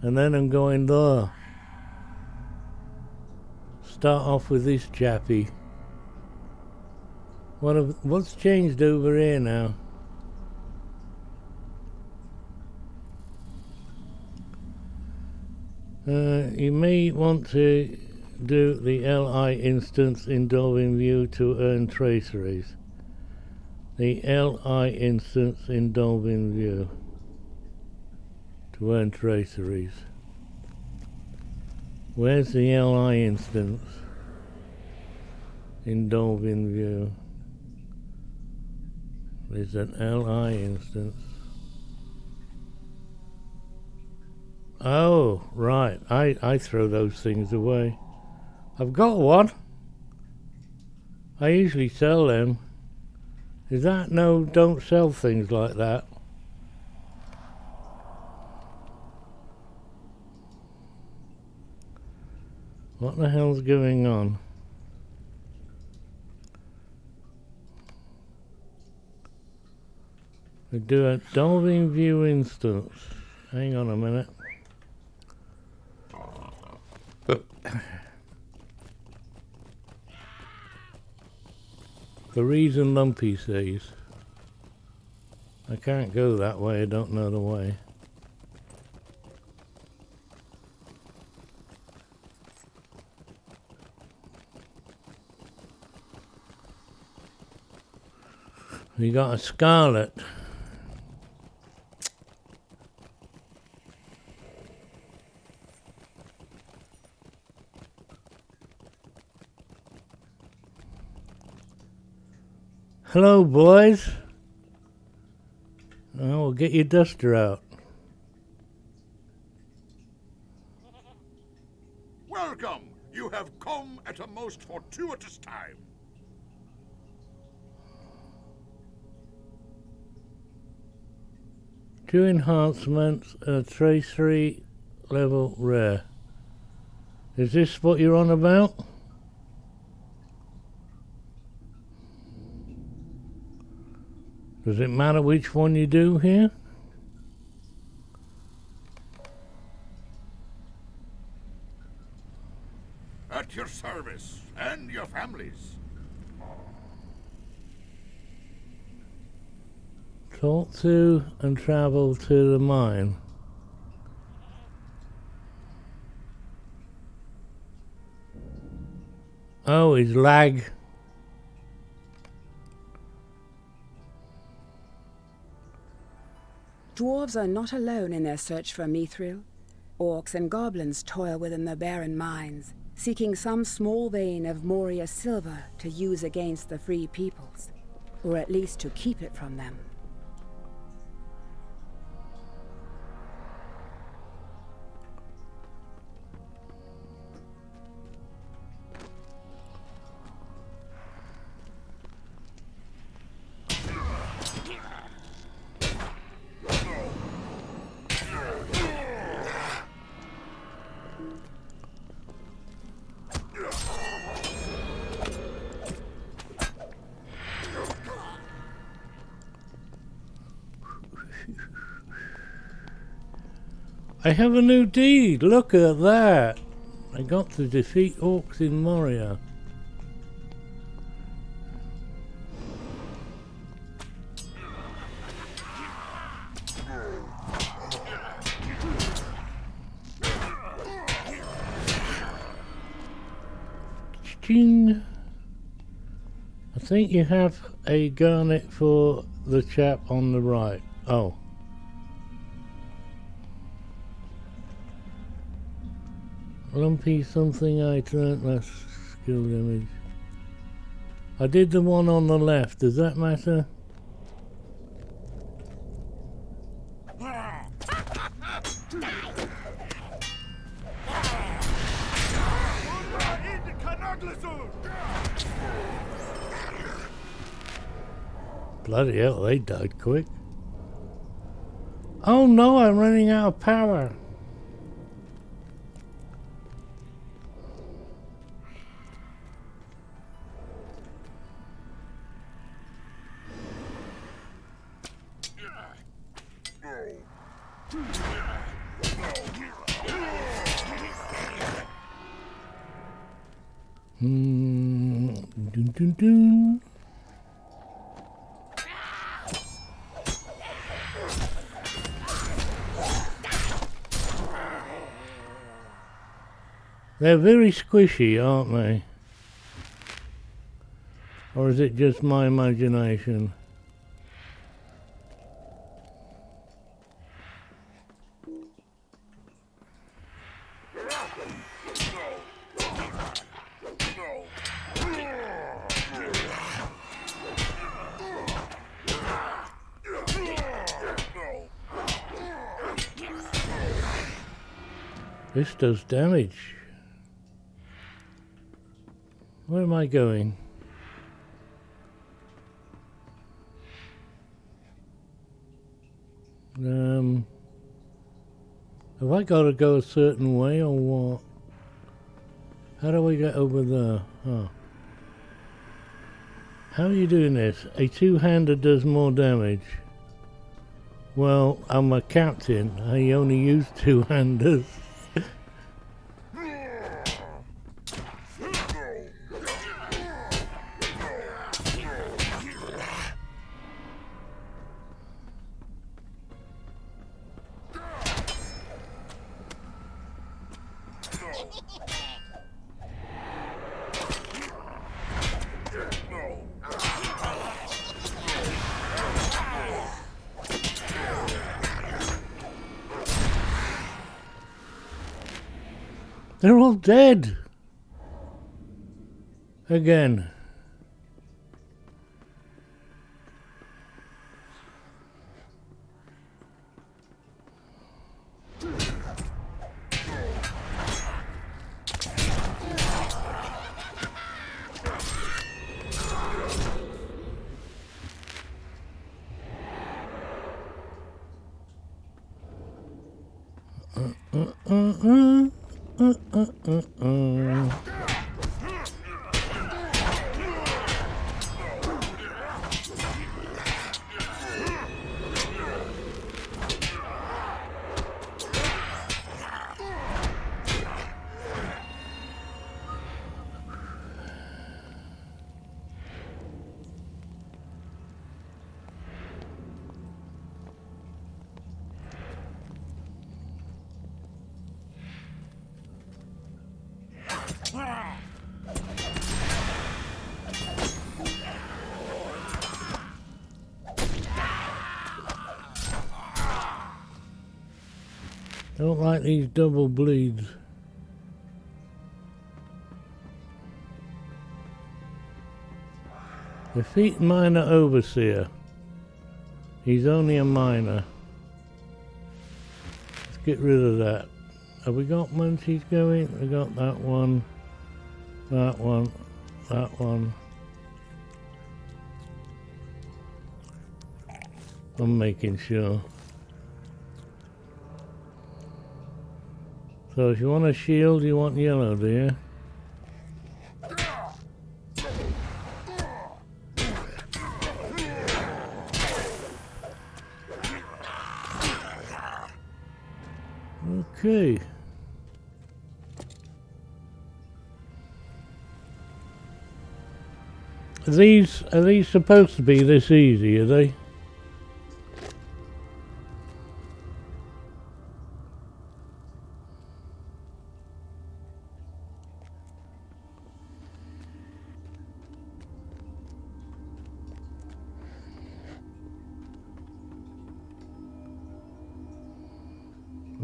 And then I'm going there. Start off with this chappy. What's changed over here now? You may want to do the LI instance in Dolphin View to earn traceries. The LI instance in Dolphin View to earn traceries. Where's the LI instance in Dolphin View? There's an LI instance. Oh, right. I throw those things away. I've got one. I usually sell them. Is that no, don't sell things like that? What the hell's going on? We do a Dolphin View instance. Hang on a minute. The reason Lumpy says. I can't go that way, I don't know the way. We got a Scarlet. Hello, boys. Oh, we'll get your duster out. Welcome. You have come at a most fortuitous time. Two enhancements, tracery level rare. Is this what you're on about? Does it matter which one you do here? At your service and your families. Talk to and travel to the mine. Oh, he's lag. Dwarves are not alone in their search for mithril. Orcs and goblins toil within the barren mines, seeking some small vein of Moria silver to use against the free peoples, or at least to keep it from them. I have a new deed, look at that! I got to defeat orcs in Moria. Ching. I think you have a garnet for the chap on the right. Oh. Lumpy something I turned my skill damage. I did the one on the left, does that matter? Bloody hell, they died quick. Oh no, I'm running out of power. Dun, dun, dun. They're very squishy, aren't they? Or is it just my imagination? This does damage. Where am I going? Have I got to go a certain way or what? How do we get over there? Oh. How are you doing this? A two-hander does more damage. Well, I'm a captain. I only use two-handers. They're all dead. Again. Don't like these double bleeds. Defeat minor overseer. He's only a minor. Let's get rid of that. Have we got munchies going? We got that one, that one, that one. I'm making sure. So if you want a shield, you want yellow, do you? Okay. Are these supposed to be this easy, are they?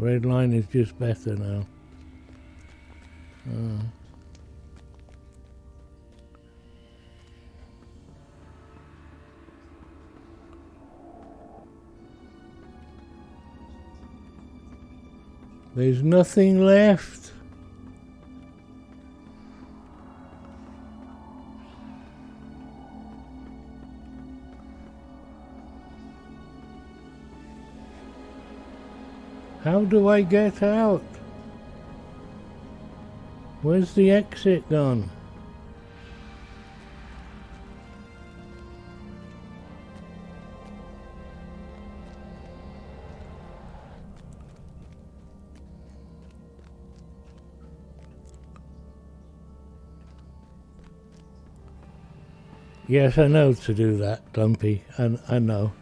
Red line is just better now. There's nothing left. How do I get out? Where's the exit gone? Yes, I know to do that, Dumpy. I know.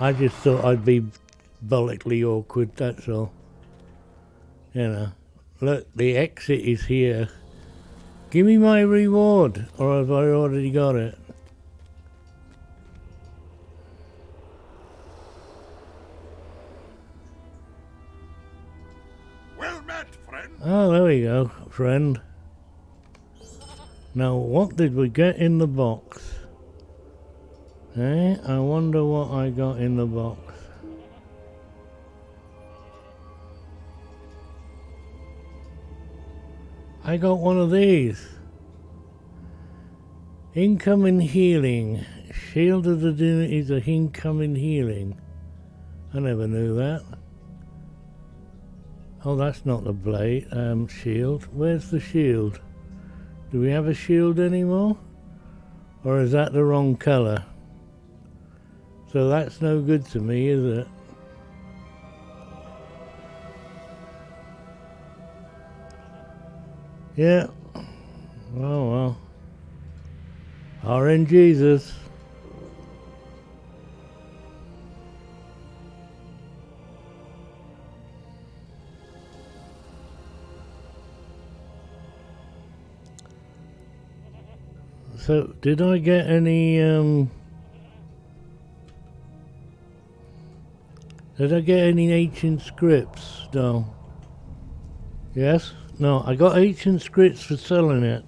I just thought I'd be bollockly awkward, that's all. You know. Look, the exit is here. Give me my reward, or have I already got it? Well met, friend. Oh, there we go, friend. Now, what did we get in the box? Eh? I wonder what I got in the box. I got one of these. Incoming healing. Shield of the Doom is a incoming healing. I never knew that. Oh, that's not the blade. Shield. Where's the shield? Do we have a shield anymore? Or is that the wrong colour? So that's no good to me, is it? Yeah. Oh well. RN Jesus. So, did I get any, Did I get any ancient scripts? No. Yes? No, I got ancient scripts for selling it.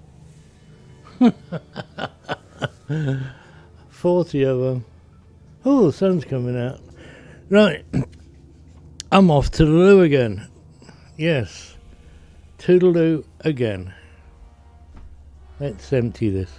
40 of them. Oh, the sun's coming out. Right. I'm off to the loo again. Yes. Toodaloo again. Let's empty this.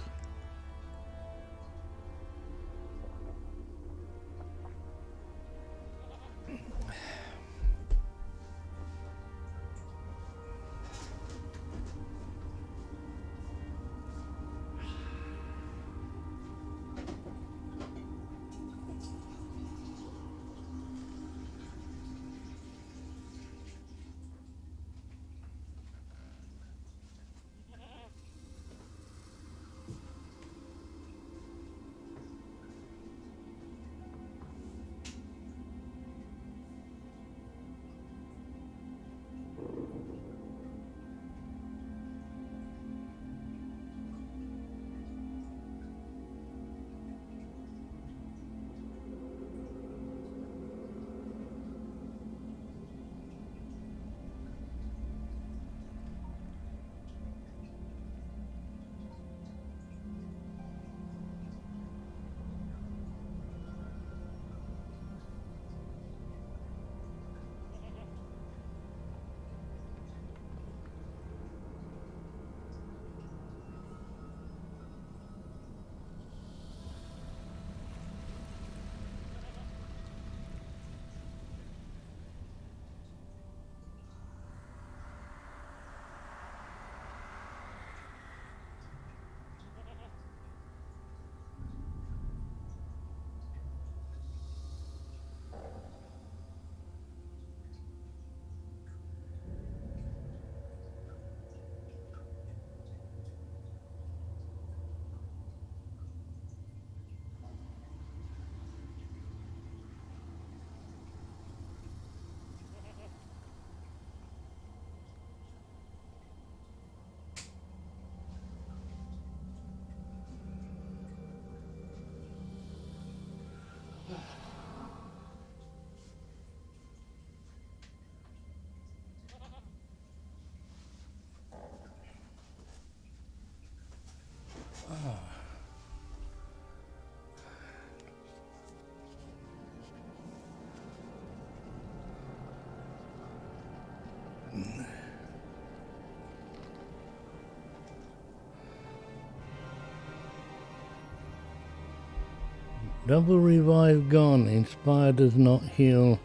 Double revive gone. Inspire does not heal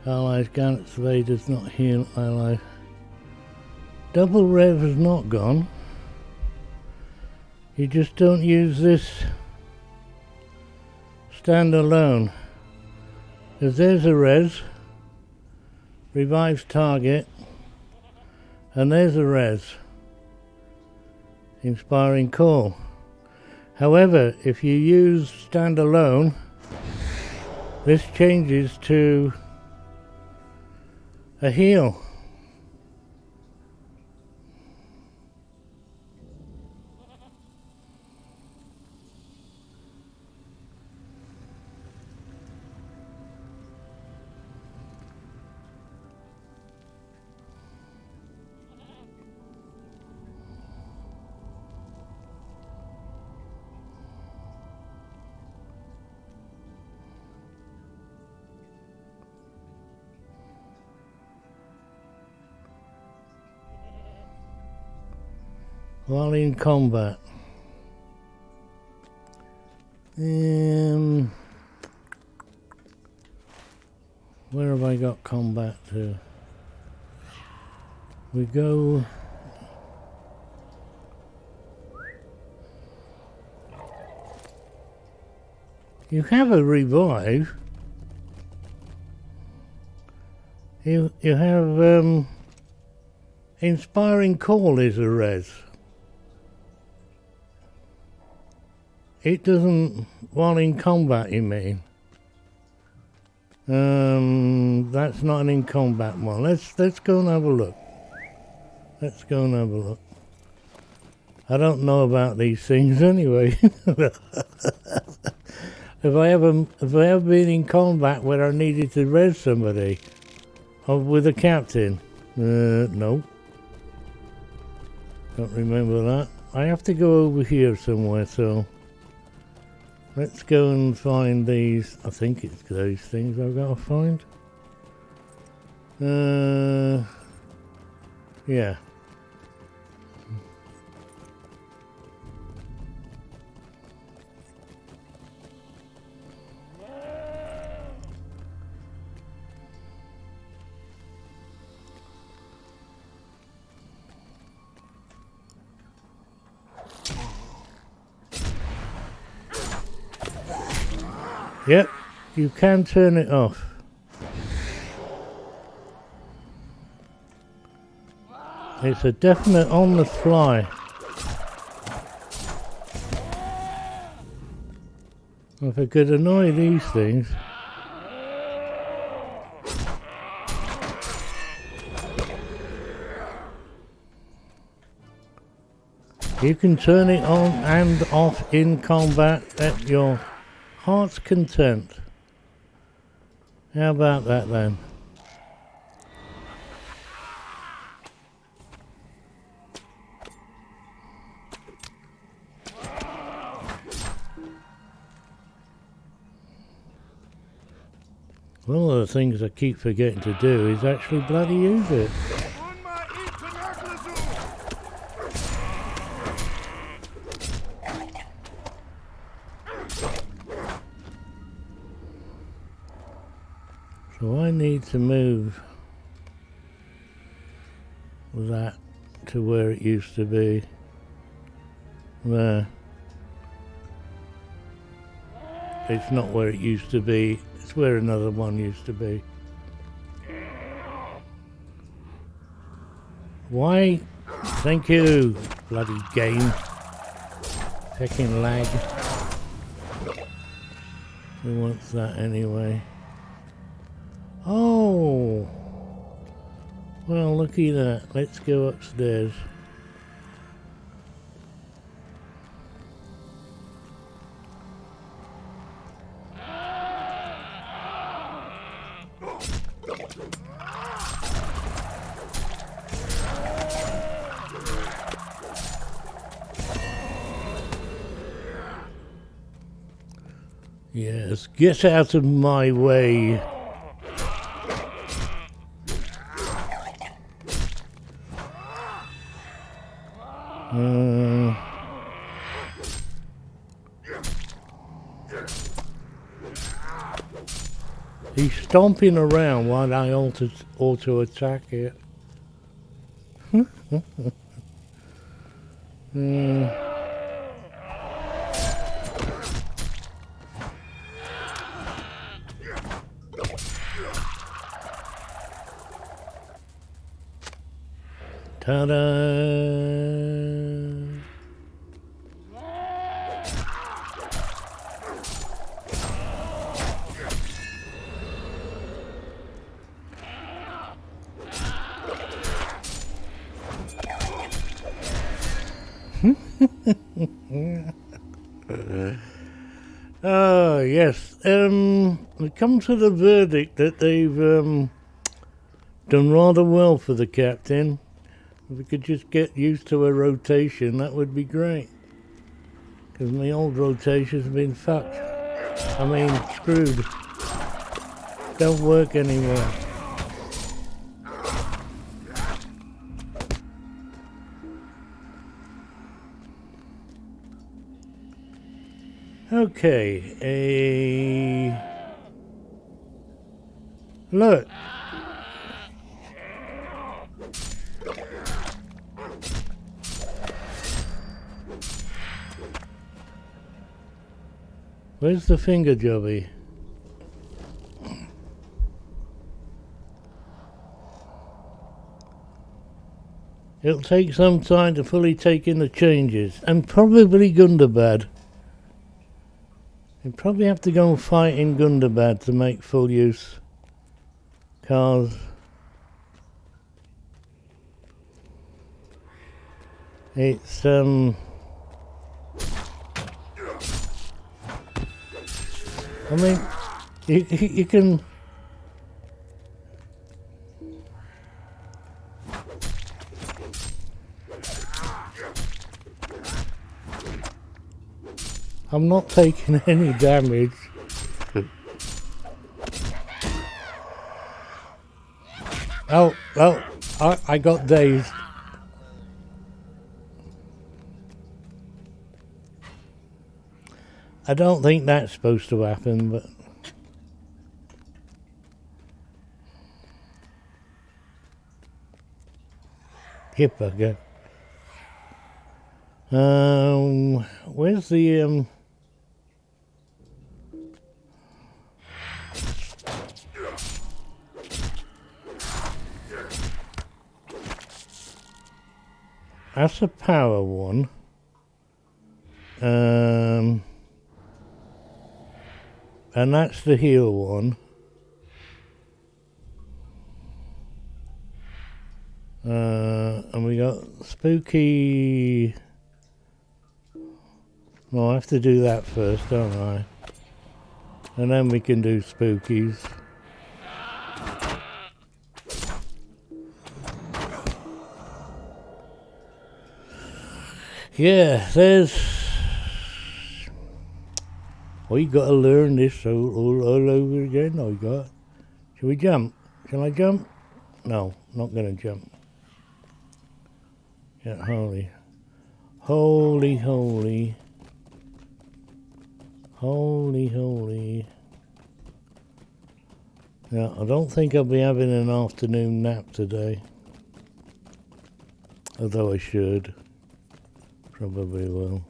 allies. Gannett Survey does not heal allies. Double rev has not gone. You just don't use this standalone. Because there's a res. Revives target. And there's a res. Inspiring call. However, if you use standalone, this changes to a heal. While in combat. Where have I got combat to? We go... You have a revive. You have inspiring call is a res. It doesn't, while in combat you mean? That's not an in combat one. Let's go and have a look. Let's go and have a look. I don't know about these things anyway. Have I ever been in combat where I needed to res somebody? Or with a captain? No. Don't remember that. I have to go over here somewhere, so let's go and find these. I think it's those things I've got to find. Yeah. Yep, you can turn it off. It's a definite on the fly. If I could annoy these things. You can turn it on and off in combat at your heart's content. How about that then? One of the things I keep forgetting to do is actually bloody use it. So I need to move that to where it used to be. There. It's not where it used to be, it's where another one used to be. Why? Thank you, bloody game. Fucking lag. Who wants that anyway? Oh! Well, looky that. Let's go upstairs. Yes, get out of my way. He's stomping around while I auto attack it. Ta-da! Oh, yes. We come to the verdict that they've done rather well for the captain. If we could just get used to a rotation, that would be great. Because my old rotations have been fucked. I mean, screwed. Don't work anymore. Okay, look. Where's the finger jobby? It'll take some time to fully take in the changes, and probably Gundabad. You'd probably have to go and fight in Gundabad to make full use. Cause it's I mean, you can... I'm not taking any damage. Oh, I got dazed. I don't think that's supposed to happen, but... You bugger. Where's the, That's a power one. And that's the heal one. And we got spooky. Well, I have to do that first, don't I? And then we can do spookies. Yeah, there's... We got to learn this all over again. I got. Shall we jump? Shall I jump? No, not going to jump. Yeah, holy. Holy, holy. Holy, holy. Yeah, I don't think I'll be having an afternoon nap today. Although I should. Probably will.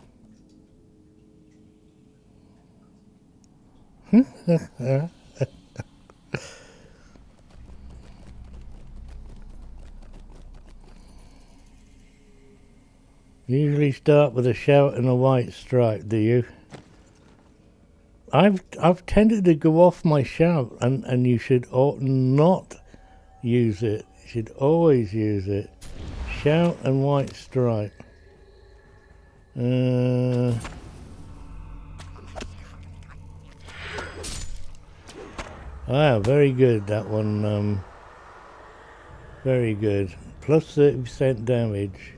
Usually start with a shout and a white stripe, do you? I've tended to go off my shout, and you should not use it. You should always use it. Shout and white stripe. Ah, very good, that one. Very good. Plus 30% damage.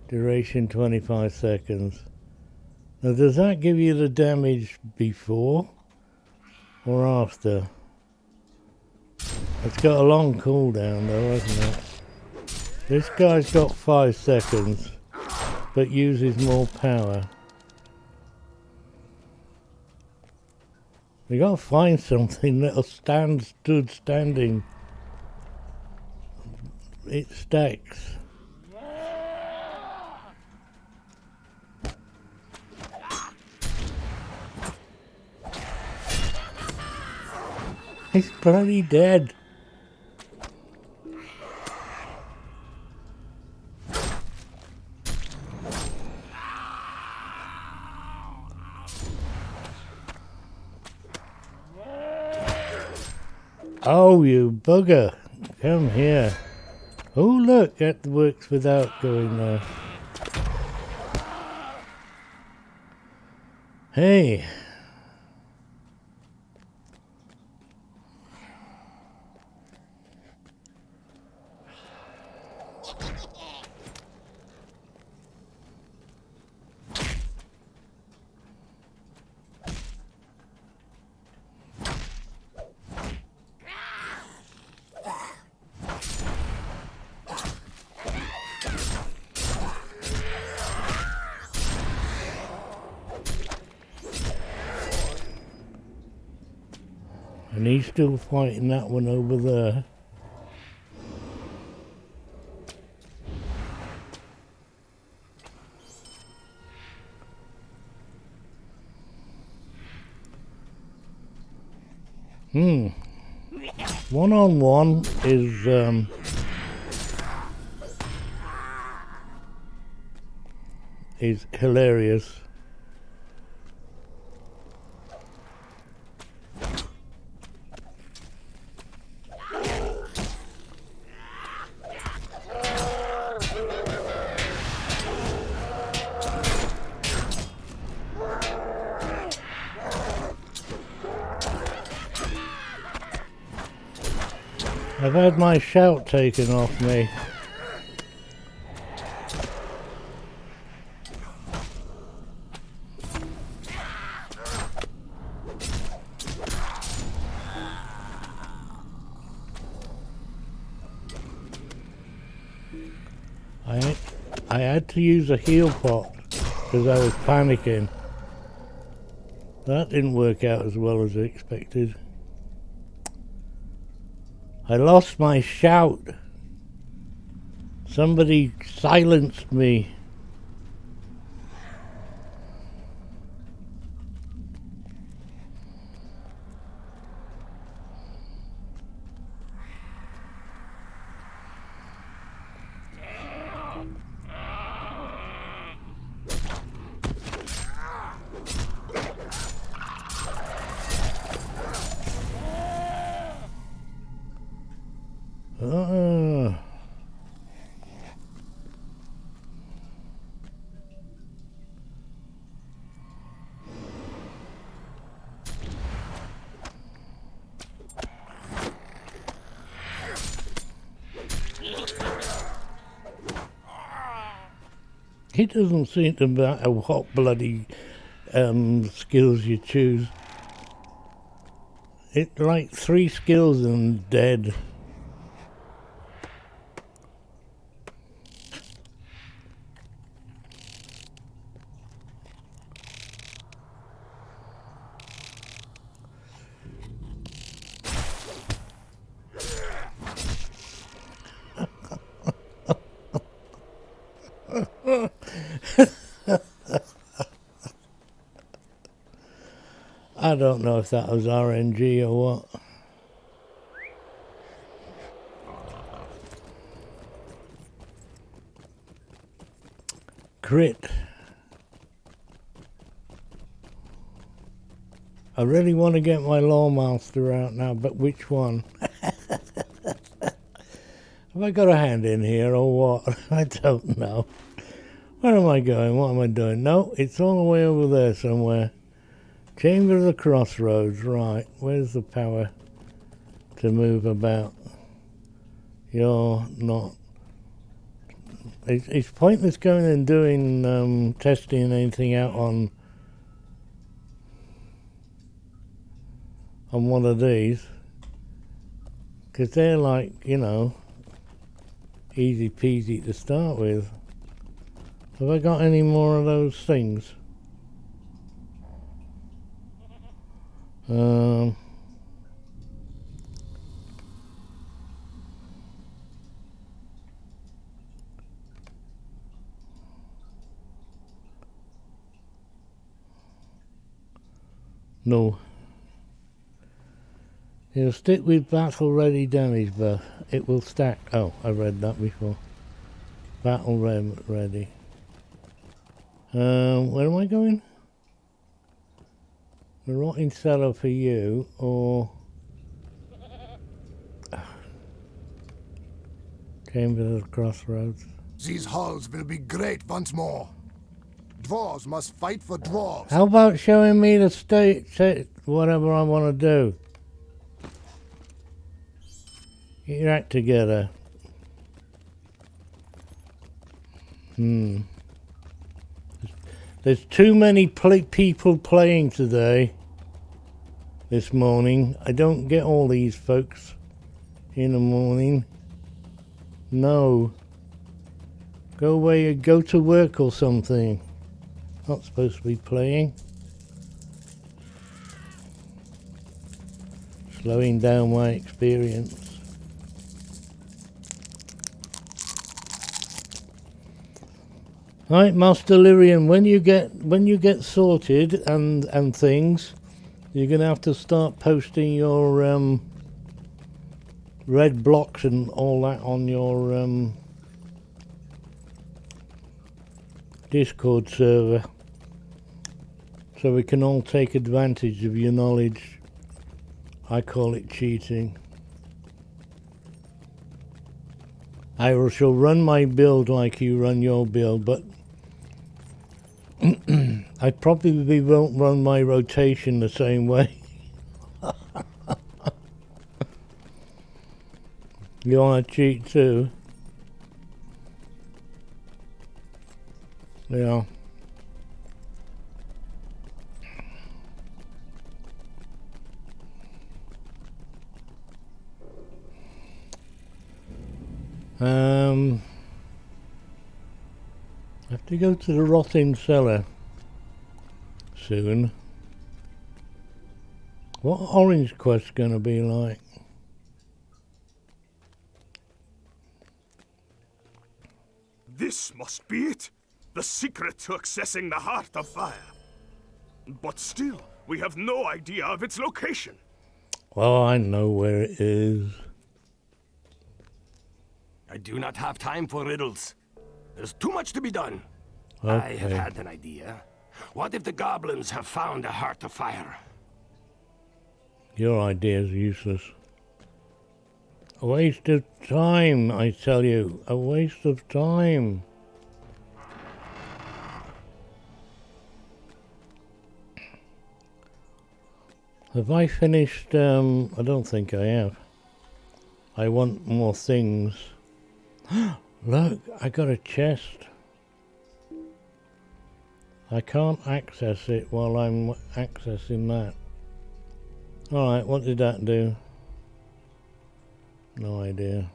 Duration 25 seconds. Now, does that give you the damage before or after? It's got a long cooldown though, hasn't it? This guy's got 5 seconds, but uses more power. We gotta find something that'll stood standing. It stacks. He's bloody dead. Oh, you bugger. Come here. Oh, look, that works without going there. Hey. And he's still fighting that one over there. One-on-one is hilarious. I've had my shout taken off me. I had to use a heal pot because I was panicking. That didn't work out as well as I expected. I lost my shout. Somebody silenced me. It doesn't seem to matter what bloody skills you choose. It's like 3 skills and dead. I don't know if that was RNG or what. Crit. I really want to get my Lawmaster out now, but which one? Have I got a hand in here or what? I don't know. Where am I going? What am I doing? No, it's all the way over there somewhere. Chamber of the Crossroads, right. Where's the power to move about? You're not... It's pointless going and doing testing anything out on one of these, because they're like, you know, easy peasy to start with. Have I got any more of those things? No. It'll stick with battle ready damage buff. It will stack. Oh, I read that before. Battle ready. Where am I going? The rotting cellar for you, or Chamber of the Crossroads. These halls will be great once more. Dwarves must fight for dwarves. How about showing me the state whatever I want to do? Get your act together. There's too many people playing today, this morning. I don't get all these folks in the morning. No. Go away, go to work or something. Not supposed to be playing. Slowing down my experience. Right, Master Lyrian, when you get sorted and things, you're gonna have to start posting your red blocks and all that on your Discord server, so we can all take advantage of your knowledge. I call it cheating. I shall run my build like you run your build, but I probably won't run my rotation the same way. You want to cheat too? Yeah. I have to go to the rotting cellar soon. What orange quest gonna be like? This must be it. The secret to accessing the Heart of Fire. But still, we have no idea of its location. Well, I know where it is. I do not have time for riddles. There's too much to be done. Okay. I have had an idea. What if the goblins have found a Heart of Fire? Your idea is useless. A waste of time, I tell you. A waste of time. Have I finished? I don't think I have. I want more things. Look, I got a chest. I can't access it while I'm accessing that. Alright, what did that do? No idea.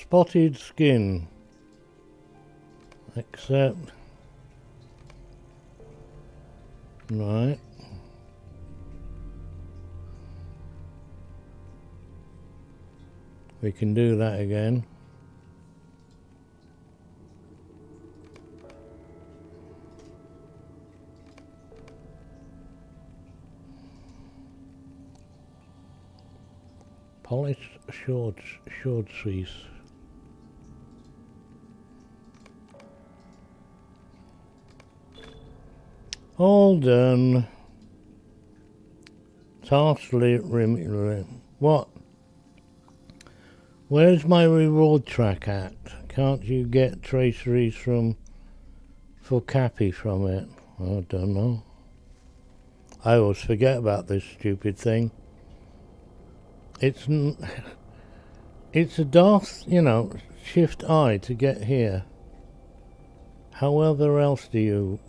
Spotted skin. Accept. Right. We can do that again. Polished short swiss. All done. Task what? Where's my reward track at? Can't you get traceries for Cappy from it? I don't know. I always forget about this stupid thing. It's a daft, shift I to get here. However else do you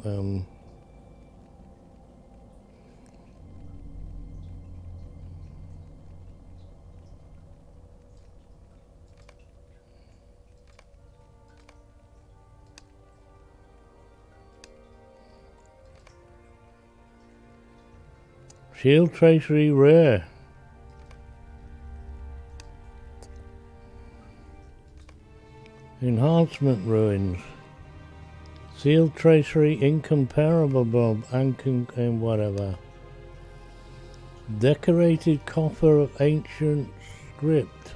Shield tracery rare. Enhancement ruins. Sealed tracery incomparable Bob and whatever. Decorated coffer of ancient script.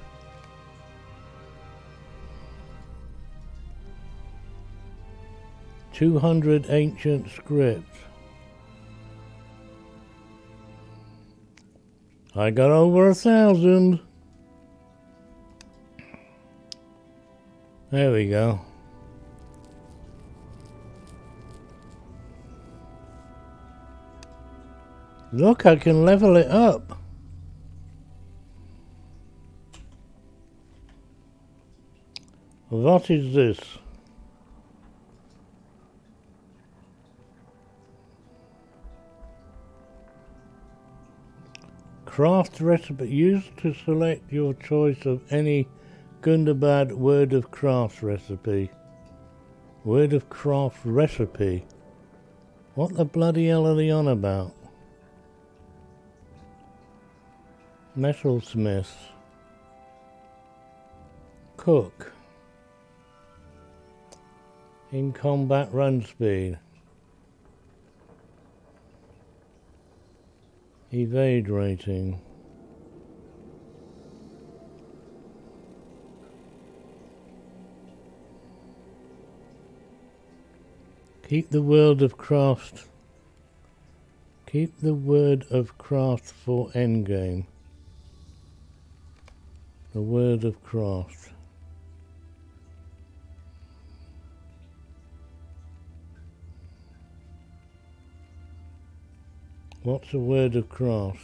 $200 ancient script. I got over 1,000. There we go. Look, I can level it up. What is this? Craft recipe. Used to select your choice of any Gundabad word of craft recipe. Word of craft recipe? What the bloody hell are they on about? Metalsmith. Cook. In combat run speed. Evade rating. Keep the word of craft. Keep the word of craft for endgame. The word of craft. What's a word of cross?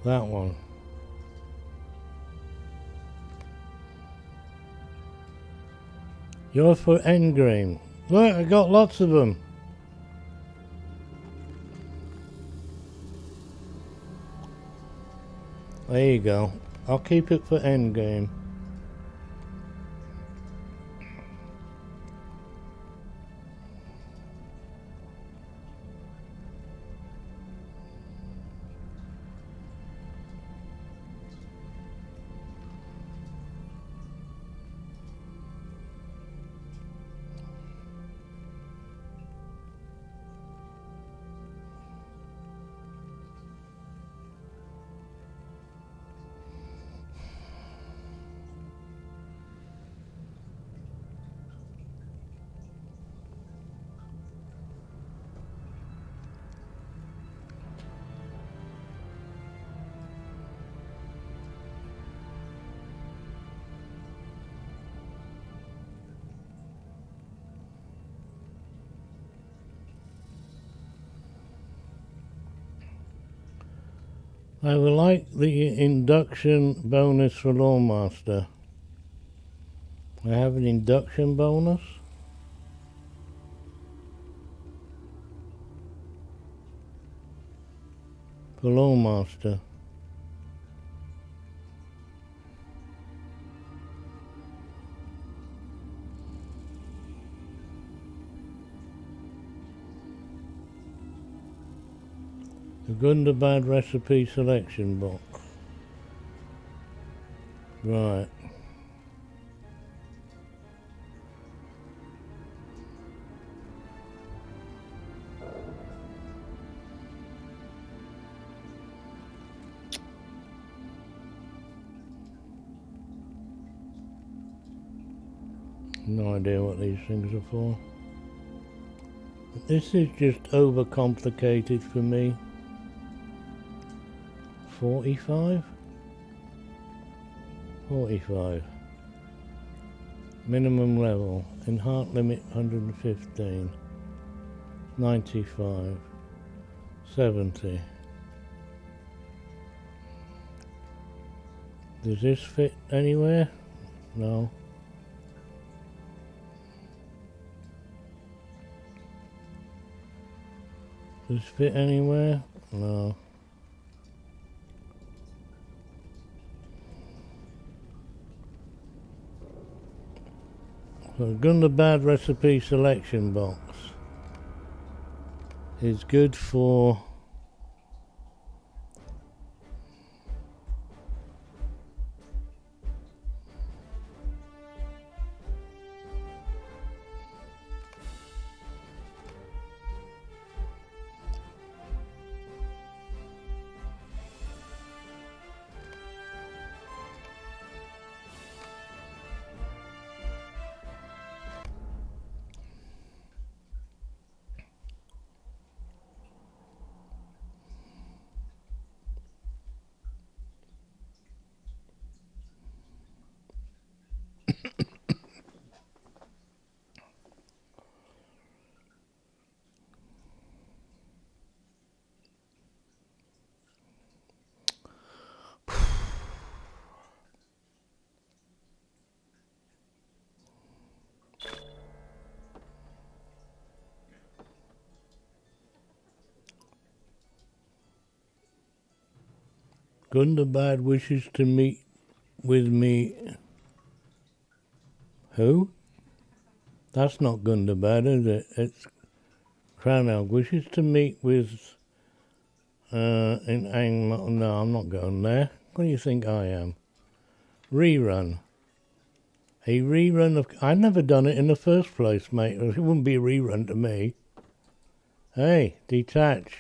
That one. You're for endgame. Look, I got lots of them. There you go. I'll keep it for endgame. I would like the induction bonus for Lawmaster. I have an induction bonus. For Lawmaster. The good and the bad recipe selection box. Right. No idea what these things are for. This is just overcomplicated for me. 45? 45. Minimum level. In heart limit 115. 95. 70. Does this fit anywhere? No. Does this fit anywhere? No. So good and bad recipe selection box is good for good and bad wishes to meet with me. Who? That's not Gundabad, is it? It's Crown Elk wishes to meet with in Angmar. No, I'm not going there. What do you think I am? Rerun. A rerun of... I've never done it in the first place, mate. It wouldn't be a rerun to me. Hey, detach.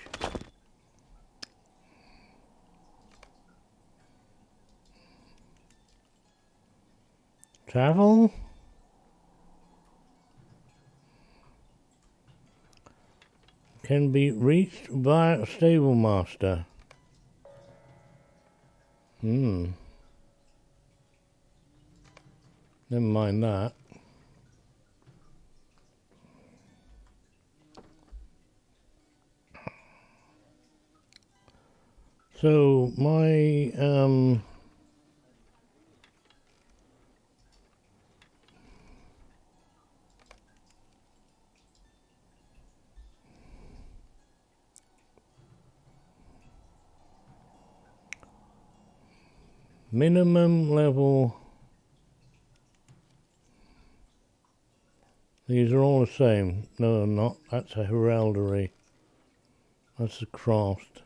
Travel? Can be reached by a stable master. Never mind that. So my minimum level, these are all the same. No, they're not. That's a heraldry. That's a craft.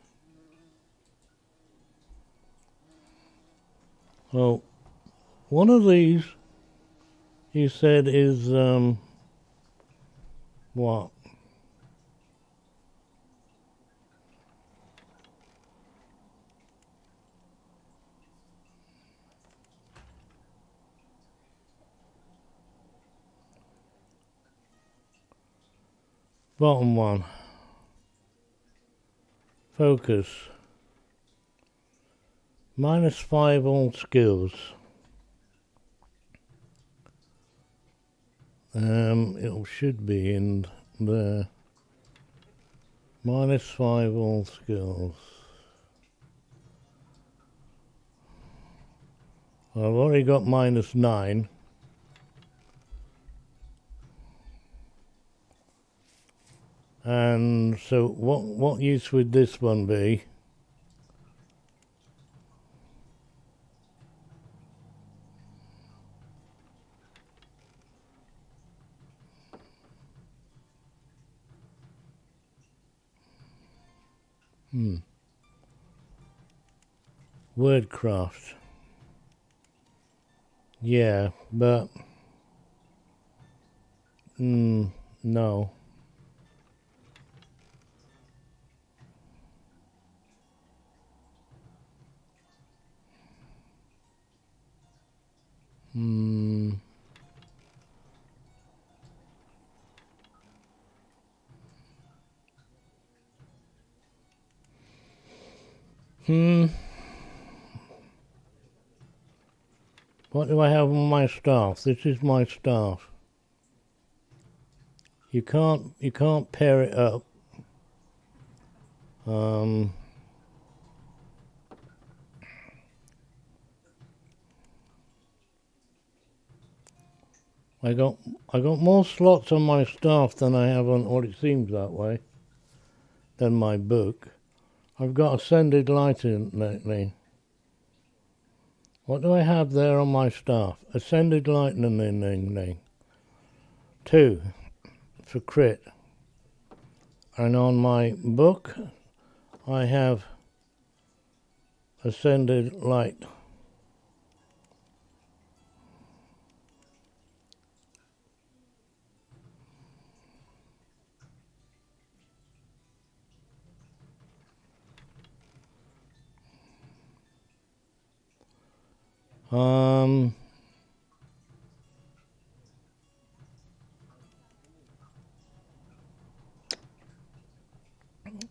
Well, one of these, you said, is, what? Bottom one. Focus. -5 all skills. It should be in there. -5 all skills. I've already got -9. And so what use would this one be? Wordcraft. Yeah, but no. What do I have on my staff? This is my staff. You can't pair it up. I got more slots on my staff than I have on, or it seems that way, than my book. I've got Ascended Lightning. What do I have there on my staff? Ascended Lightning. 2 for crit. And on my book, I have Ascended Light.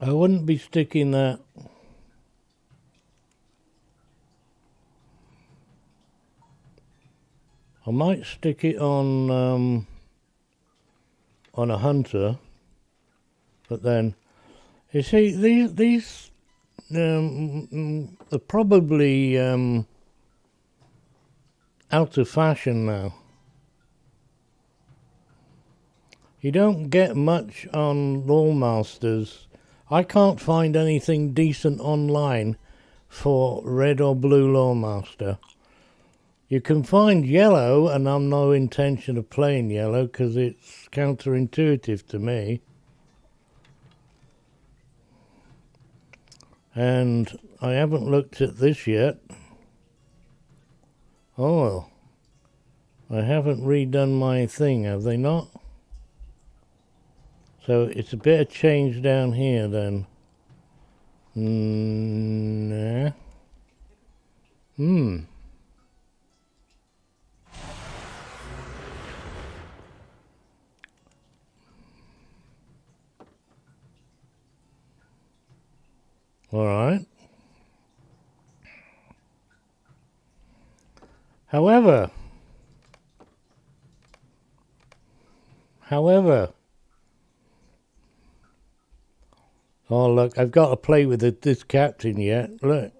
I wouldn't be sticking that. I might stick it on a hunter, but then you see these are probably out of fashion now. You don't get much on Lawmasters. I can't find anything decent online for red or blue Lawmaster. You can find yellow, and I'm no intention of playing yellow because it's counterintuitive to me. And I haven't looked at this yet. Oh, I haven't redone my thing, have they not? So it's a bit of change down here then. Nah. All right. However, oh look, I've got to play with this captain yet. Look.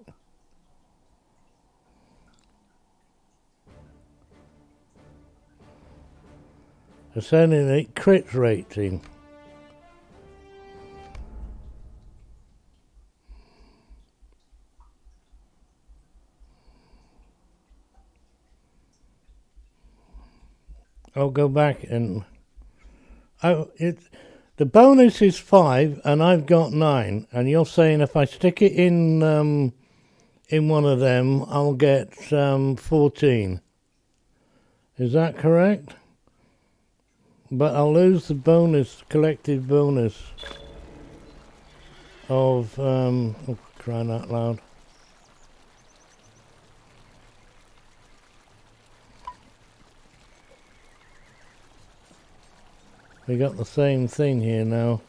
Ascending a crit rating. I'll go back and the bonus is 5 and I've got 9, and you're saying if I stick it in one of them I'll get 14. Is that correct? But I'll lose the bonus, collective bonus of oh, crying out loud. We got the same thing here now.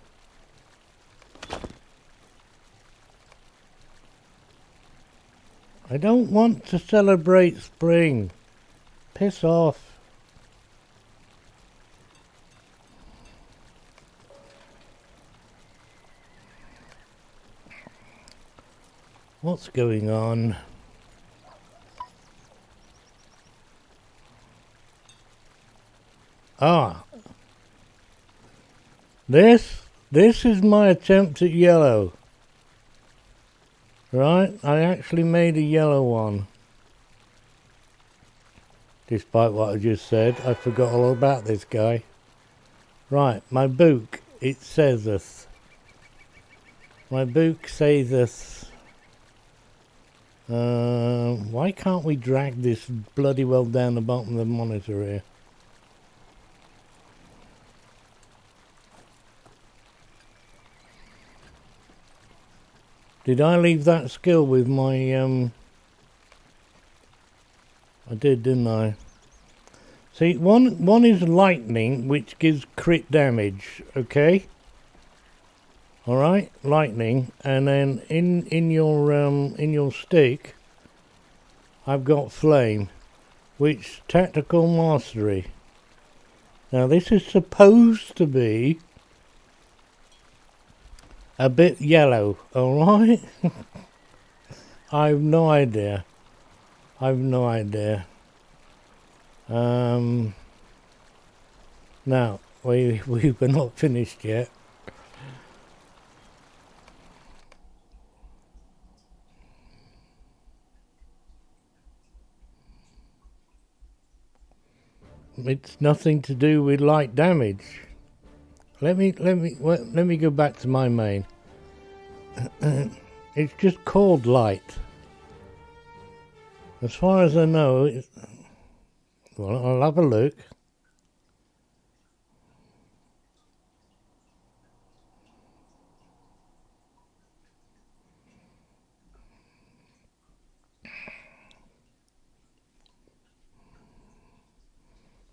I don't want to celebrate spring. Piss off. What's going on? Ah. This is my attempt at yellow. Right, I actually made a yellow one. Despite what I just said, I forgot all about this guy. Right, my book, it saitheth. My book saitheth. Why can't we drag this bloody well down the bottom of the monitor here? Did I leave that skill with my, I did, didn't I? See, one is lightning, which gives crit damage, okay? Alright, lightning, and then in your stick, I've got flame, which tactical mastery. Now this is supposed to be a bit yellow, alright? I've no idea. Now, we were not finished yet. It's nothing to do with light damage. Let me go back to my main. It's just called light. As far as I know, well, I'll have a look.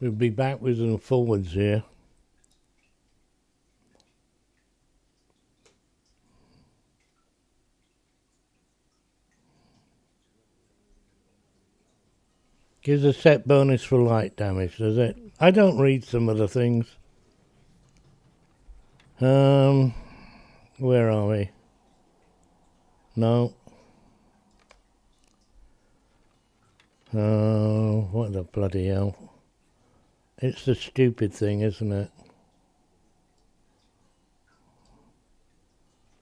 We'll be backwards and forwards here. Gives a set bonus for light damage, does it? I don't read some of the things. Where are we? No. Oh, what the bloody hell. It's the stupid thing, isn't it?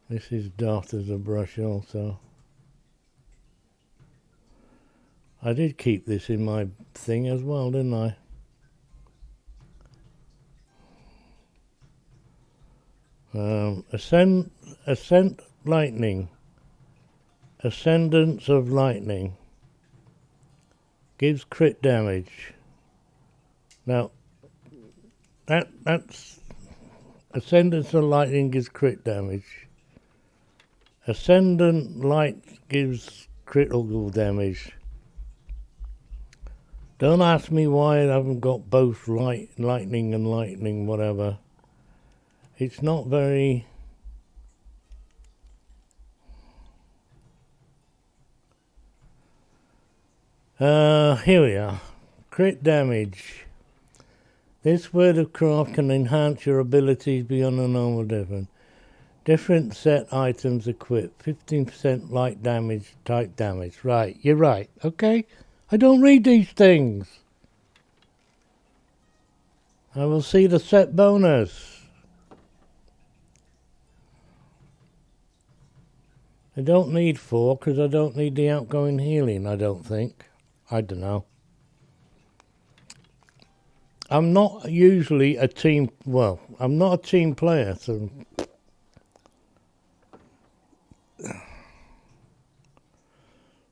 This is daft as a brush also. I did keep this in my thing as well, didn't I? Ascent lightning. Ascendance of lightning. Gives crit damage. Now, that's Ascendance of lightning gives crit damage. Ascendant light gives critical damage. Don't ask me why I haven't got both lightning and lightning, whatever. It's not very... Here we are. Crit damage. This word of craft can enhance your abilities beyond a normal difference. Different set items equipped. 15% light damage, type damage. Right, you're right. Okay? I don't read these things. I will see the set bonus. I don't need 4 because I don't need the outgoing healing, I don't think. I don't know. I'm not usually a team... Well, I'm not a team player, so...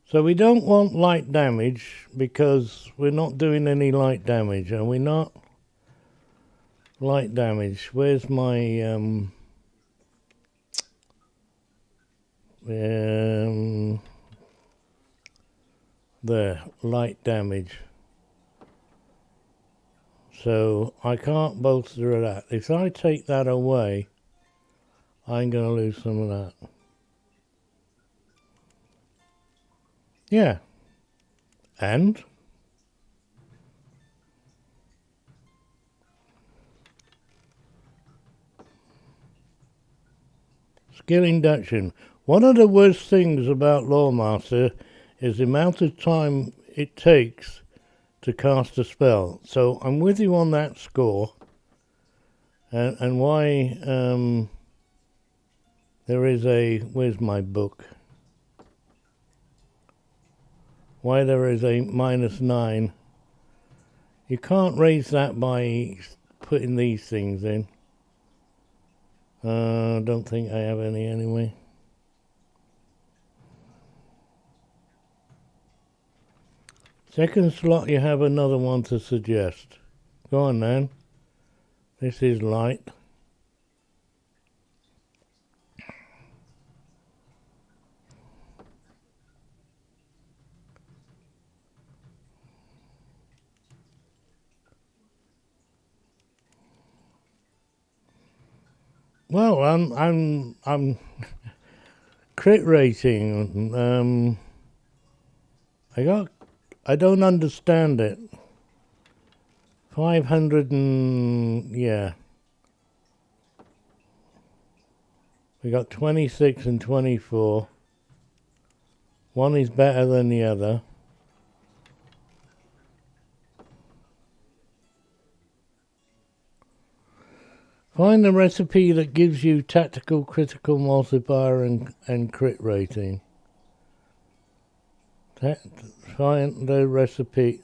So we don't want light damage because we're not doing any light damage, are we not? Light damage. Where's my there, light damage. So I can't bolster that. If I take that away, I'm going to lose some of that. Yeah. And? Skill induction. One of the worst things about Lawmaster is the amount of time it takes to cast a spell. So I'm with you on that score. And why there is a... Where's my book? Why there is a -9. You can't raise that by putting these things in. I don't think I have any anyway. Second slot, you have another one to suggest. Go on then. This is light. Well, I'm crit rating. I don't understand it. 500 and yeah. We got 26 and 24. One is better than the other. Find the recipe that gives you tactical critical multiplier and crit rating. Find the recipe.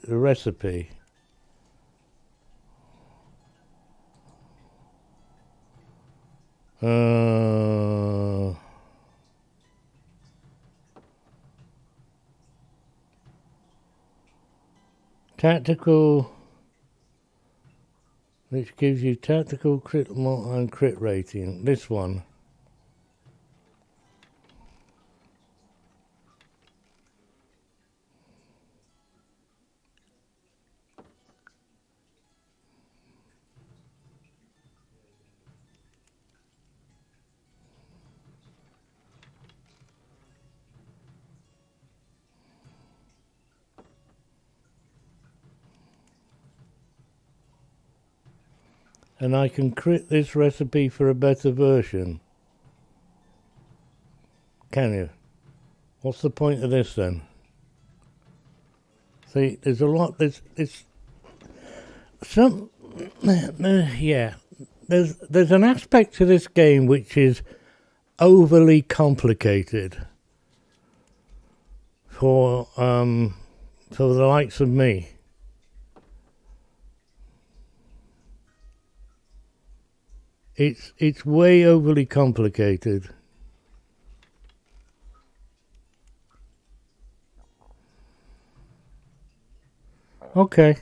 Tactical, which gives you tactical critical and crit rating. This one. And I can crit this recipe for a better version. Can you? What's the point of this then? See, there's a lot. There's some. Yeah, there's an aspect to this game which is overly complicated for the likes of me. It's way overly complicated. Okay.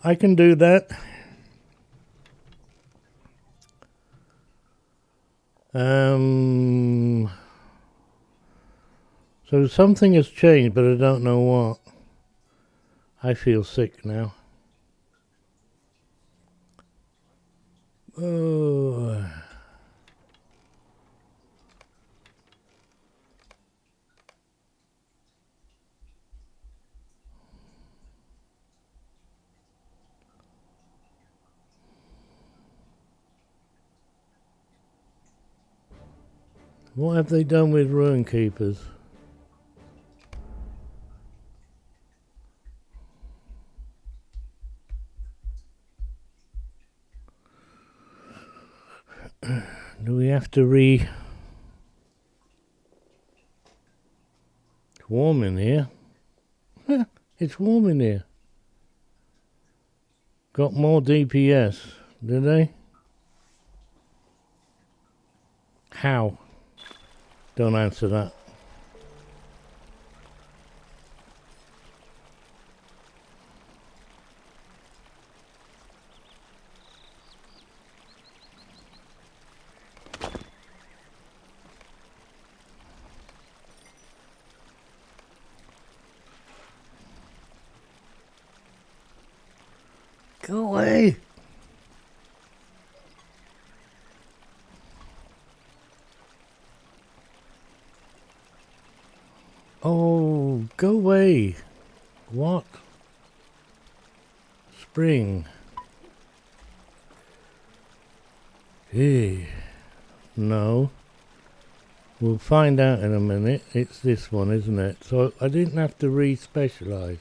I can do that. So something has changed, but I don't know what. I feel sick now. Oh. What have they done with Ruin Keepers? Do we have to It's warm in here. It's warm in here. Got more DPS, did they? How? Don't answer that. Go away! Oh, go away! What? Spring. Hey. No. We'll find out in a minute. It's this one, isn't it? So I didn't have to re-specialise.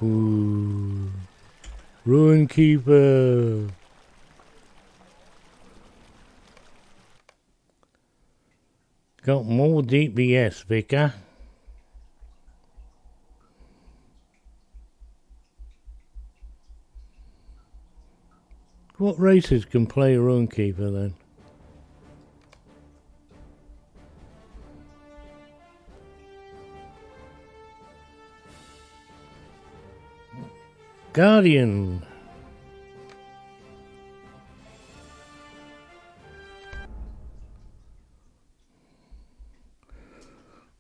Ooh. Ruin Keeper. Got more DPS, Vicar. What races can play Ruin Keeper then? Guardian.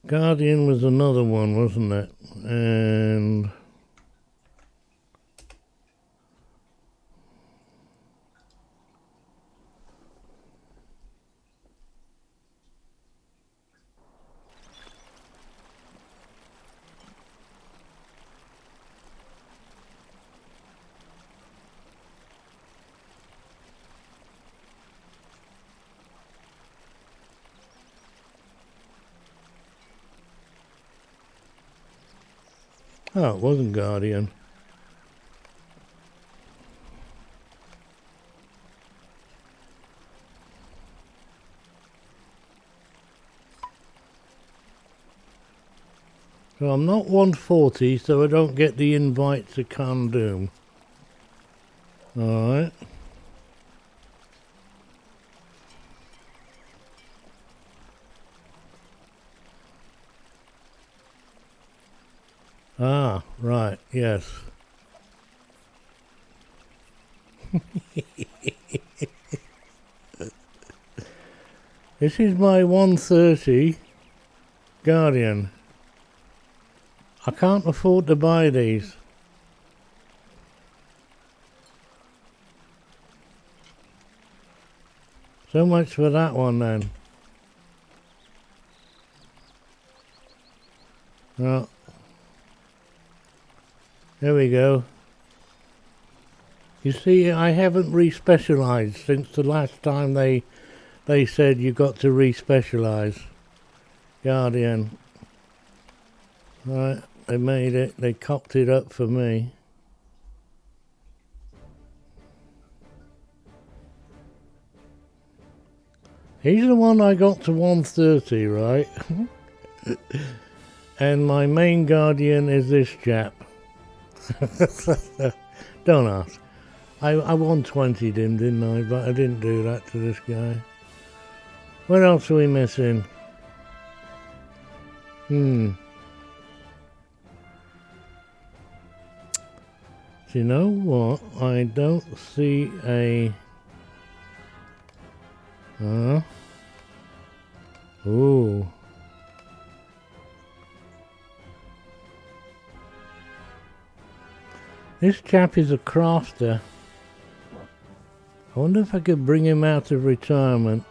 Guardian was another one, wasn't it? And oh, it wasn't Guardian. So I'm not 140, so I don't get the invite to Khandoom. Alright. Ah, right, yes. This is my 130 Guardian. I can't afford to buy these. So much for that one then. Well, there we go. You see, I haven't re-specialised since the last time they said you got to re-specialise. Guardian. Right, they made it. They cocked it up for me. He's the one I got to 130, right? And my main Guardian is this chap. Don't ask. I 120'd him, didn't I? But I didn't do that to this guy. What else are we missing? Do you know what? I don't see a... Ooh. This chap is a crafter. I wonder if I could bring him out of retirement.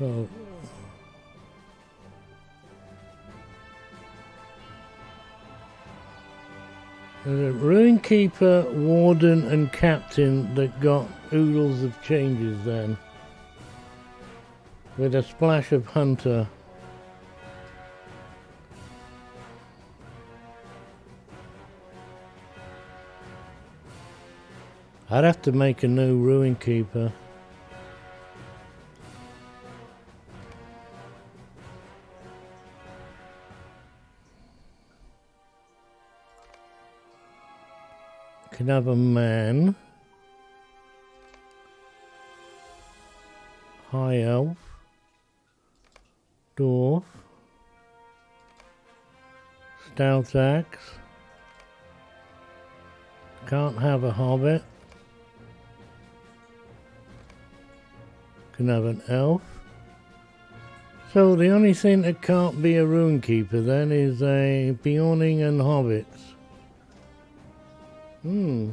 Oh. There's a Ruin Keeper, Warden and Captain that got oodles of changes then. With a splash of Hunter. I'd have to make a new Ruin Keeper. Can have a man. High elf. Dwarf. Stout axe. Can't have a hobbit. Can have an elf. So the only thing that can't be a Ruin Keeper then is a Beorning and hobbits. Who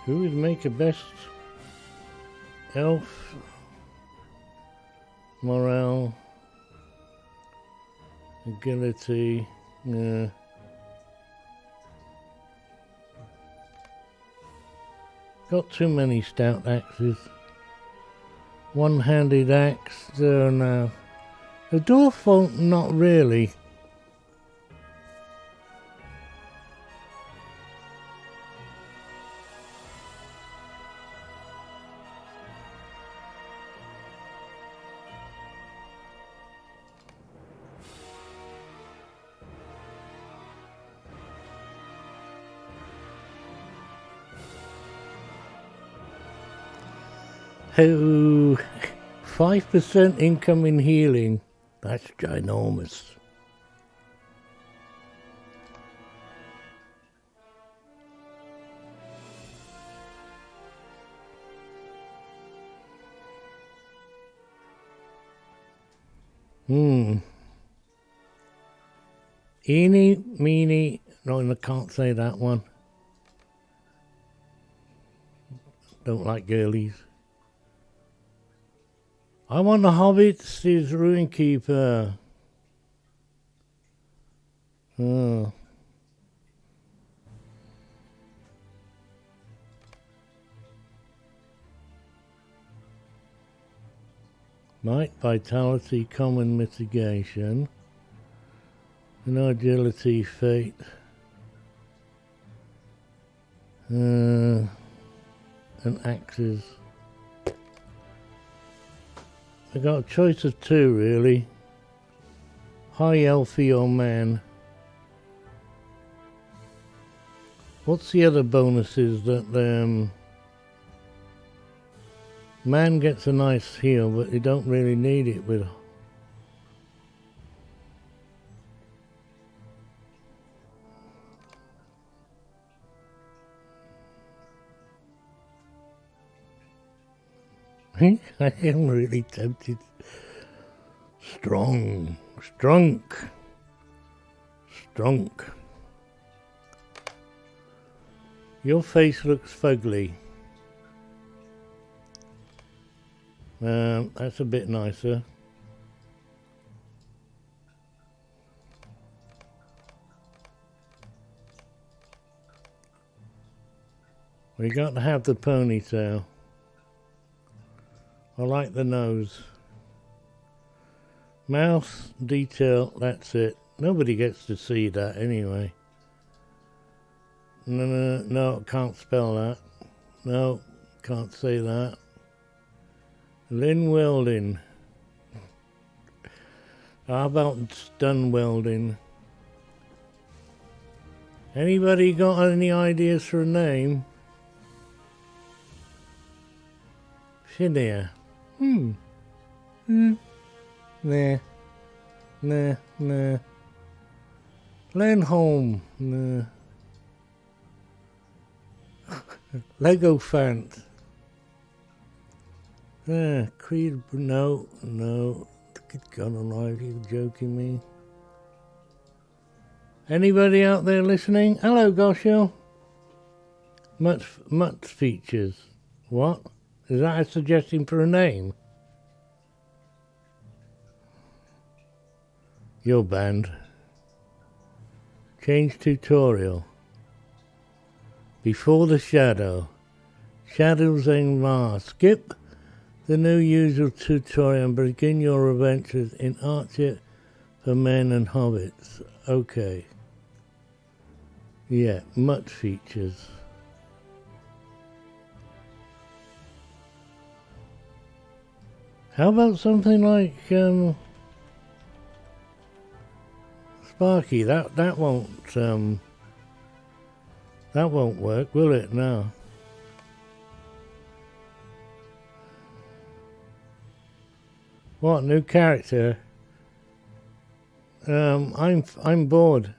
would make a best elf? Morale. Agility. Got too many stout axes. One-handed axe. There now. The dwarf won't, not really. Oh, 5% incoming healing. That's ginormous. Eeny, meeny. No, I can't say that one. Don't like girlies. I want the hobbits, is Ruin Keeper. Oh. Might, vitality, common mitigation. And agility, fate. And axes. I got a choice of two, really. High elfie or man. What's the other bonuses that man gets a nice heal, but you don't really need it with. I am really tempted. Strong. Your face looks fugly. That's a bit nicer. We got to have the ponytail. I like the nose. Mouth detail, that's it. Nobody gets to see that anyway. No, can't spell that. No, can't say that. Lynn Welding. How about stun welding? Anybody got any ideas for a name? Finia. Nah. Lynn Holm. Nah. Lego fans. Creed, no. Good God alive, you joking me? Anybody out there listening? Hello, Goshel. Mutt features. What? Is that a suggestion for a name? Your band. Change tutorial. Before the shadow. Shadows en Mars. Skip the new usual tutorial and begin your adventures in Archer for men and hobbits. Okay. Yeah, Mutt features. How about something like Sparky? That won't work, will it? No. What new character? I'm bored.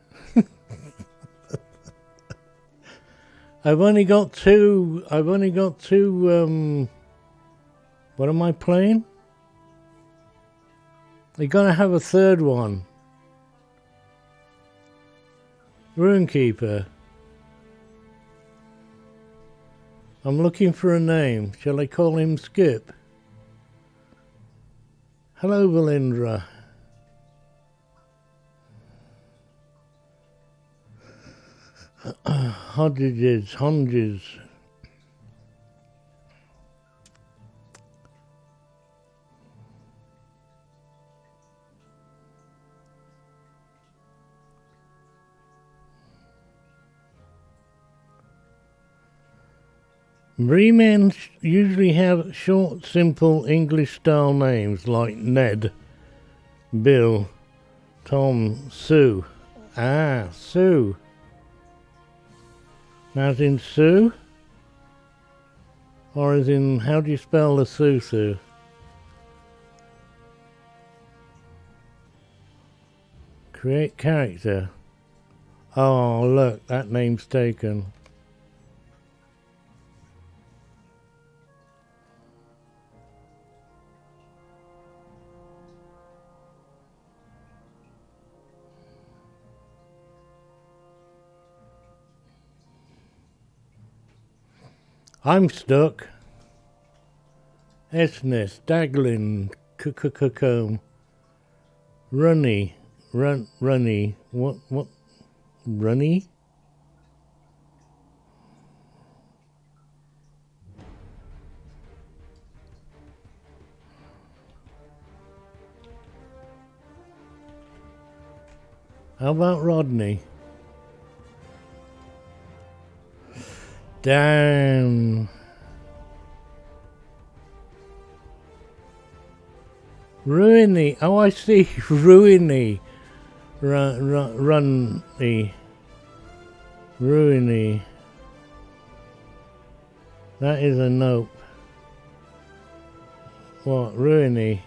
I've only got two. What am I playing? They're gonna have a third one. Runekeeper. I'm looking for a name. Shall I call him Skip? Hello, Valindra. Hodges. Bremen usually have short, simple English-style names like Ned, Bill, Tom, Sue. Ah, Sue. As in Sue? Or as in, how do you spell the Sue? Create character. Oh, look, that name's taken. I'm stuck. Esnes, Daglin, Comb, Runny, what, Runny? How about Rodney? Damn. Ruiny. Oh, I see. Ruiny. Runny. Ruiny. That is a nope. What? Ruiny.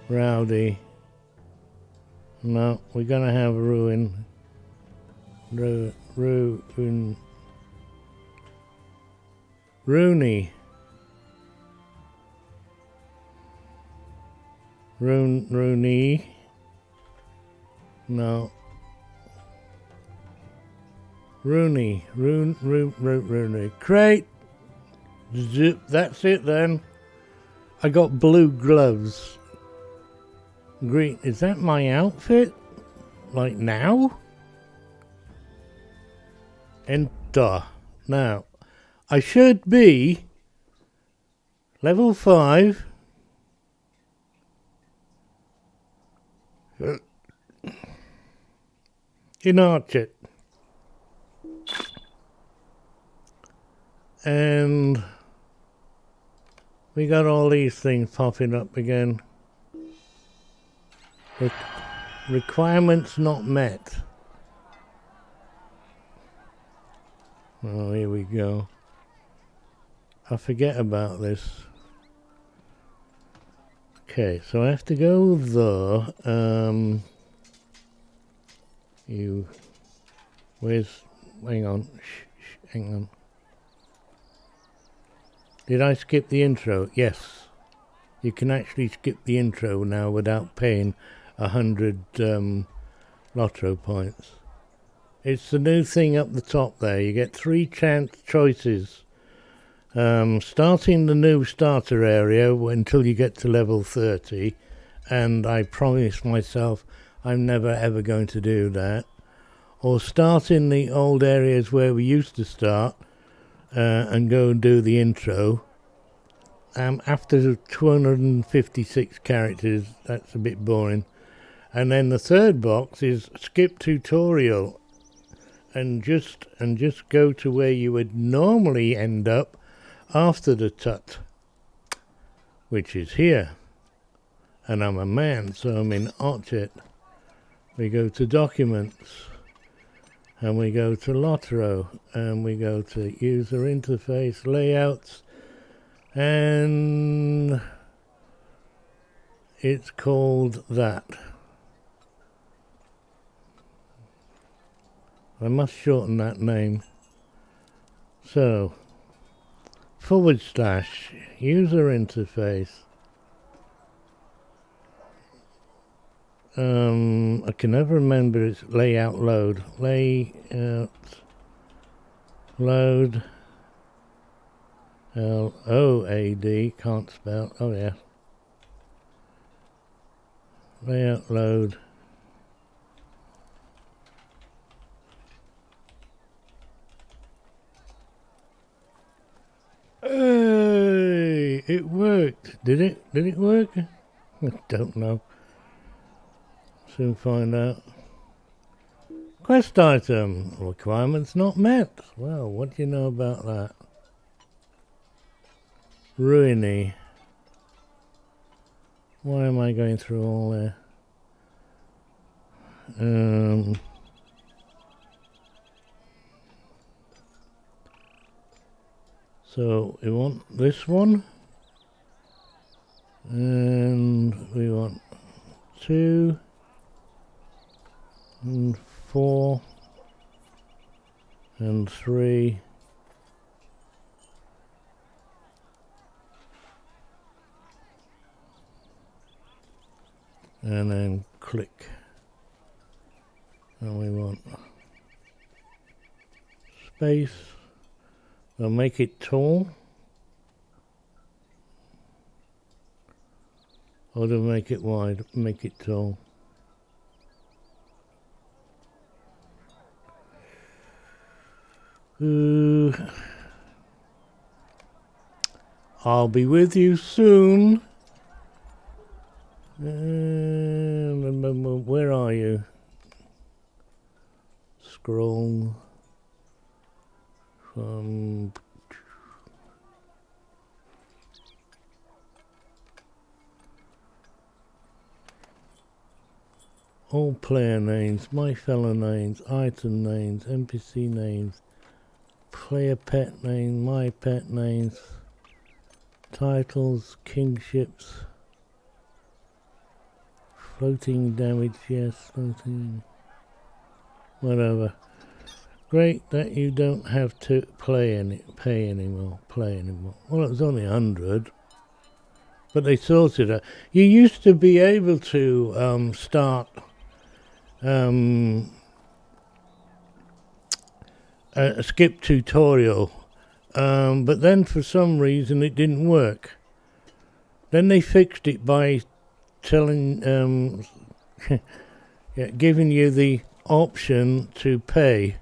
Rowdy. No, we're gonna have ruin. Rooney. Rooney. No. Rooney. Rooney. Great. Zip. That's it then. I got blue gloves. Green. Is that my outfit? Like now? Enter. Now, I should be level 5. In Archer. And we got all these things popping up again. Requirements not met. Oh, here we go. I forget about this. Okay, so I have to go there. Where's hang on. Hang on. Did I skip the intro? Yes. You can actually skip the intro now without paying 100 Lotro points. It's the new thing up the top there. You get 3 choices. Starting the new starter area until you get to level 30. And I promised myself I'm never ever going to do that. Or start in the old areas where we used to start. And go and do the intro. After 256 characters, that's a bit boring. And then the third box is skip tutorial, and just go to where you would normally end up after the tut, which is here. And I'm a man, so I'm in Object. We go to Documents. And we go to Lotro, and we go to User Interface, Layouts, and it's called that. I must shorten that name. So, / User Interface. I can never remember its layout load. Layout load. LOAD, can't spell. Oh yeah. Layout load. Hey, it worked. Did it? Did it work? I don't know. Soon find out. Quest item. Requirements not met. Well, what do you know about that? Ruiny. Why am I going through all there? So we want this one. And we want 2 and 4 and 3 and then click, and we want space. We'll make it tall, or to make it wide, make it tall. I'll be with you soon. Where are you? Scroll from all player names, my fellow names, item names, NPC names, player pet name, my pet names, titles, kingships, floating damage, yes, floating, whatever. Great that you don't have to pay anymore. Well, it was only 100, but they sorted it. You used to be able to start a skip tutorial, but then for some reason it didn't work. Then they fixed it by telling, giving you the option to pay.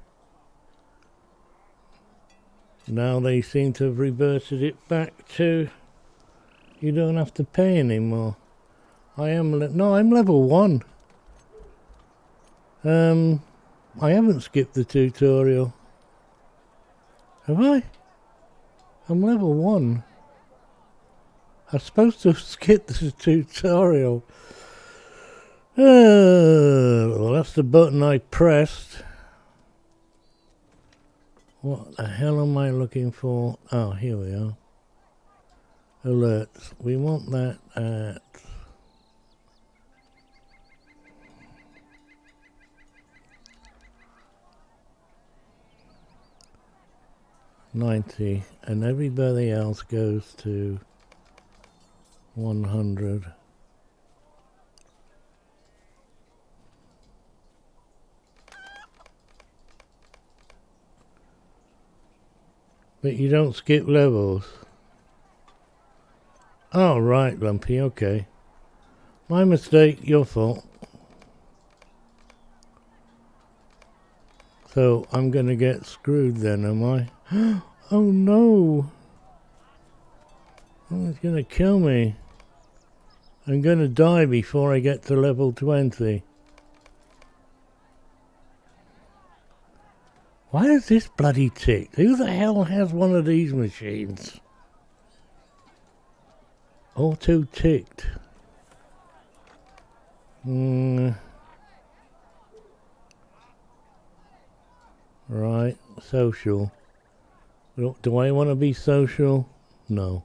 Now they seem to have reverted it back to you don't have to pay anymore. I'm level 1. I haven't skipped the tutorial. Have I? I'm level 1. I'm supposed to skip the tutorial. Well, that's the button I pressed. What the hell am I looking for? Oh, here we are. Alerts. We want that at... 90, and everybody else goes to 100. But you don't skip levels. Oh, right, Lumpy, okay. My mistake, your fault. So, I'm gonna get screwed then, am I? Oh no! Oh, it's gonna kill me. I'm gonna die before I get to level 20. Why is this bloody ticked? Who the hell has one of these machines? Auto ticked. Right, social. Do I want to be social? No.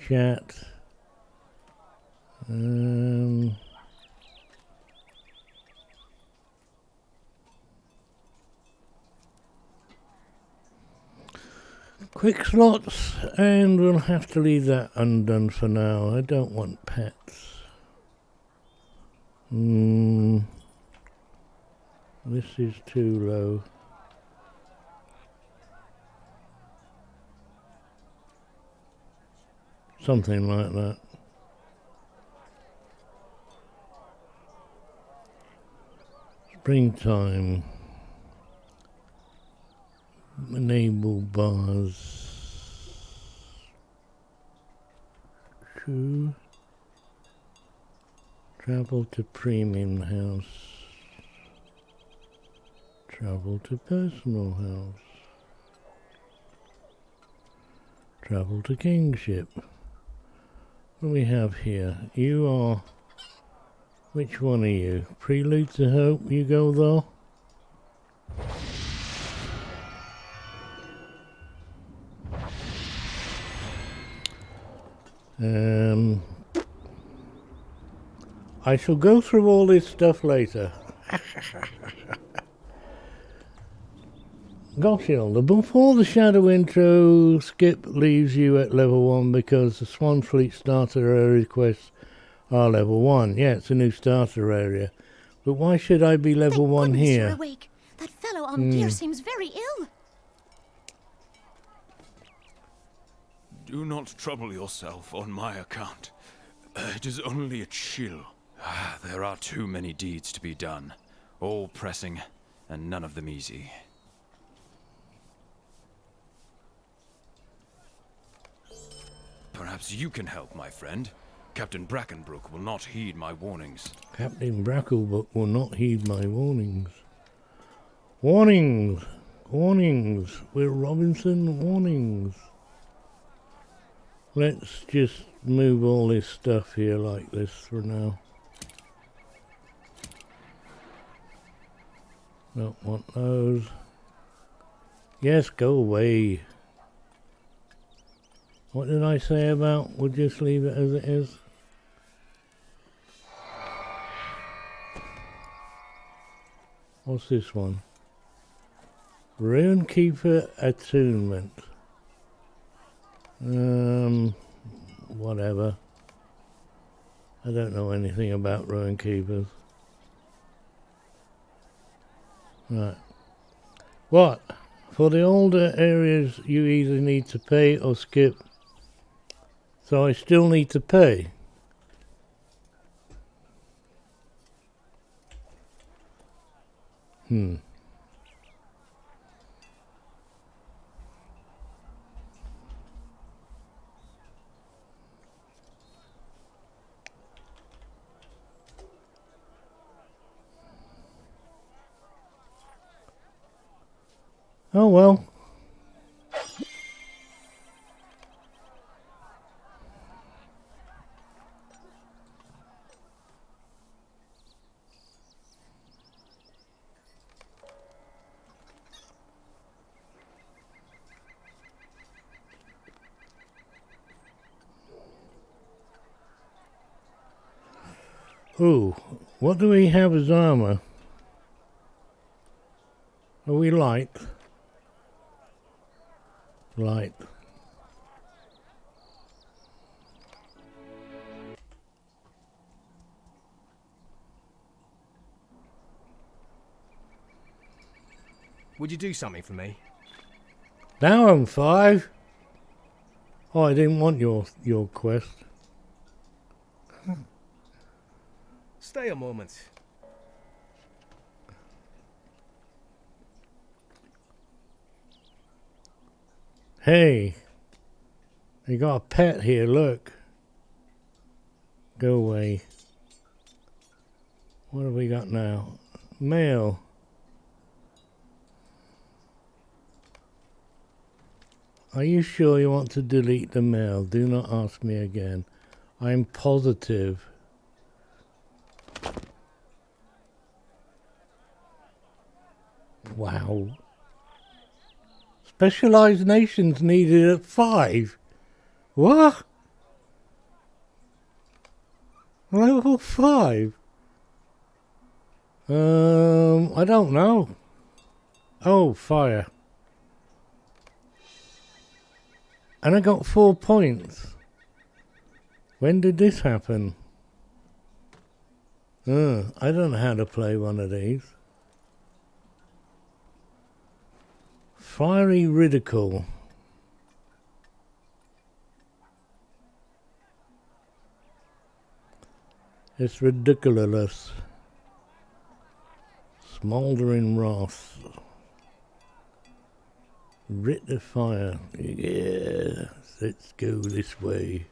Chat. Quick slots, and we'll have to leave that undone for now. I don't want pets. This is too low. Something like that. Springtime. Enable bars. True. Travel to premium house. Travel to personal house. Travel to kingship. What do we have here? You are... Which one are you? Prelude to Hope, you go there? I shall go through all this stuff later. Gosh, Hilda, before the Shadow intro, Skip leaves you at level 1 because the Swan Fleet starter area quests are level 1. Yeah, it's a new starter area. But why should I be level 1 here? You're awake. That fellow on gear seems very ill. Do not trouble yourself on my account. It is only a chill. There are too many deeds to be done. All pressing, and none of them easy. Perhaps you can help, my friend. Captain Brackenbrook will not heed my warnings. Captain Brackenbrook will not heed my warnings. Warnings! Warnings! Will Robinson, warnings! Let's just move all this stuff here like this for now. Don't want those. Yes, go away. What did I say about we'll just leave it as it is? What's this one? Runekeeper Attunement. Whatever. I don't know anything about Runekeepers. Right. What? For the older areas you either need to pay or skip. So I still need to pay. Oh well. Ooh, what do we have as armor? Are we light? light. Would you do something for me? Now I'm 5. Oh, I didn't want your quest. Stay a moment. Hey, you got a pet here, look. Go away. What have we got now? Mail. Are you sure you want to delete the mail? Do not ask me again. I'm positive. Wow. Specialized nations needed at 5. What? Level 5? I don't know. Oh, fire. And I got 4 points. When did this happen? I don't know how to play one of these. Fiery ridicule. It's ridiculous. Smouldering wrath. Writ of fire. Yes, let's go this way.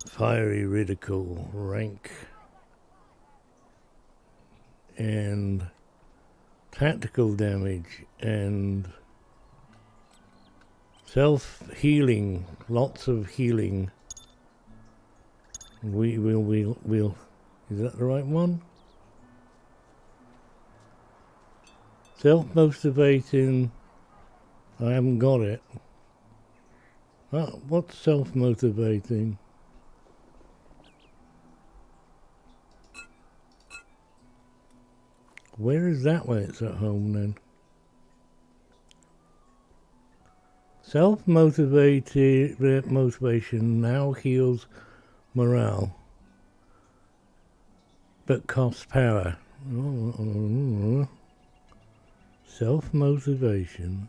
Fiery ridicule. Rank. And tactical damage and self-healing. Lots of healing. We'll. Is that the right one? Self-motivating. I haven't got it. What's self-motivating? Where is that when it's at home then? Motivation now heals morale, but costs power. Self-motivation.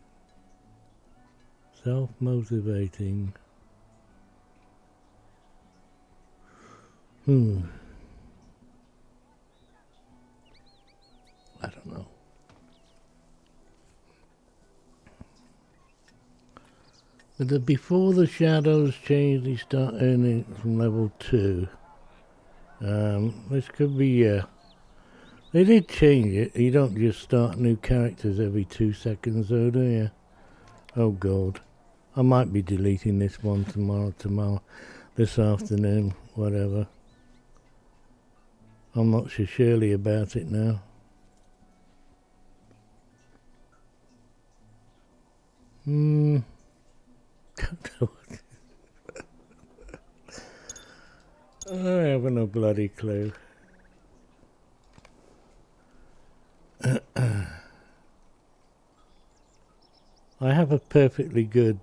Self-motivating. I don't know. But before the shadows change, they start earning from level 2. This could be, they did change it. You don't just start new characters every 2 seconds though, do you? Oh god. I might be deleting this one tomorrow, this afternoon, whatever. I'm not so surely about it now. I have no bloody clue. I have a perfectly good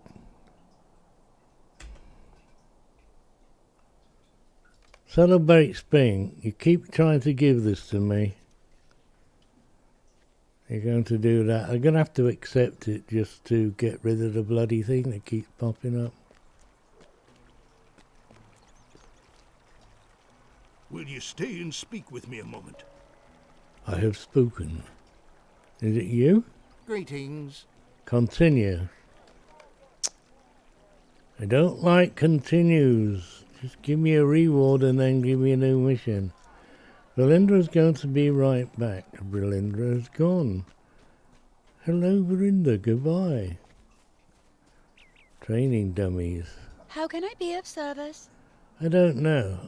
Celebrate Spring. You keep trying to give this to me. You're going to do that. I'm going to have to accept it just to get rid of the bloody thing that keeps popping up. Will you stay and speak with me a moment? I have spoken. Is it you? Greetings. Continue. I don't like continues. Just give me a reward and then give me a new mission. Belinda's going to be right back. Belinda's gone. Hello, Belinda. Goodbye. Training dummies. How can I be of service? I don't know.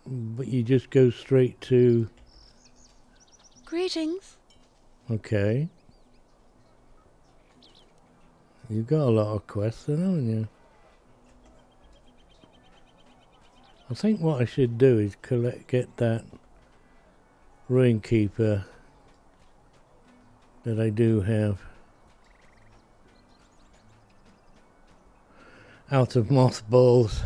But you just go straight to... Greetings. Okay. You've got a lot of quests then, haven't you? I think what I should do is get that Ruin Keeper that I do have. out of mothballs.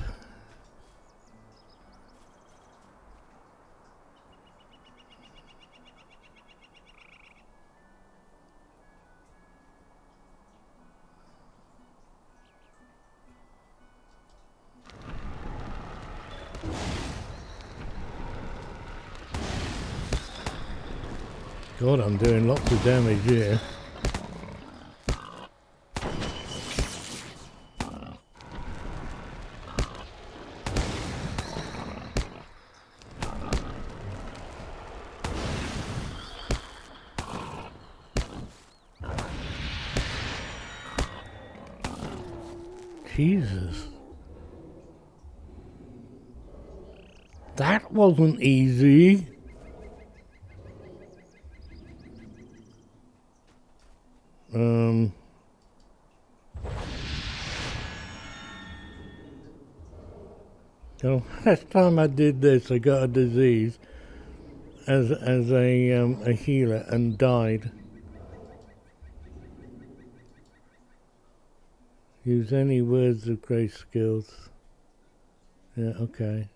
God, I'm doing lots of damage here. Jesus. That wasn't easy. So last time I did this, I got a disease as a healer and died. Use any words of grace skills. Yeah, okay.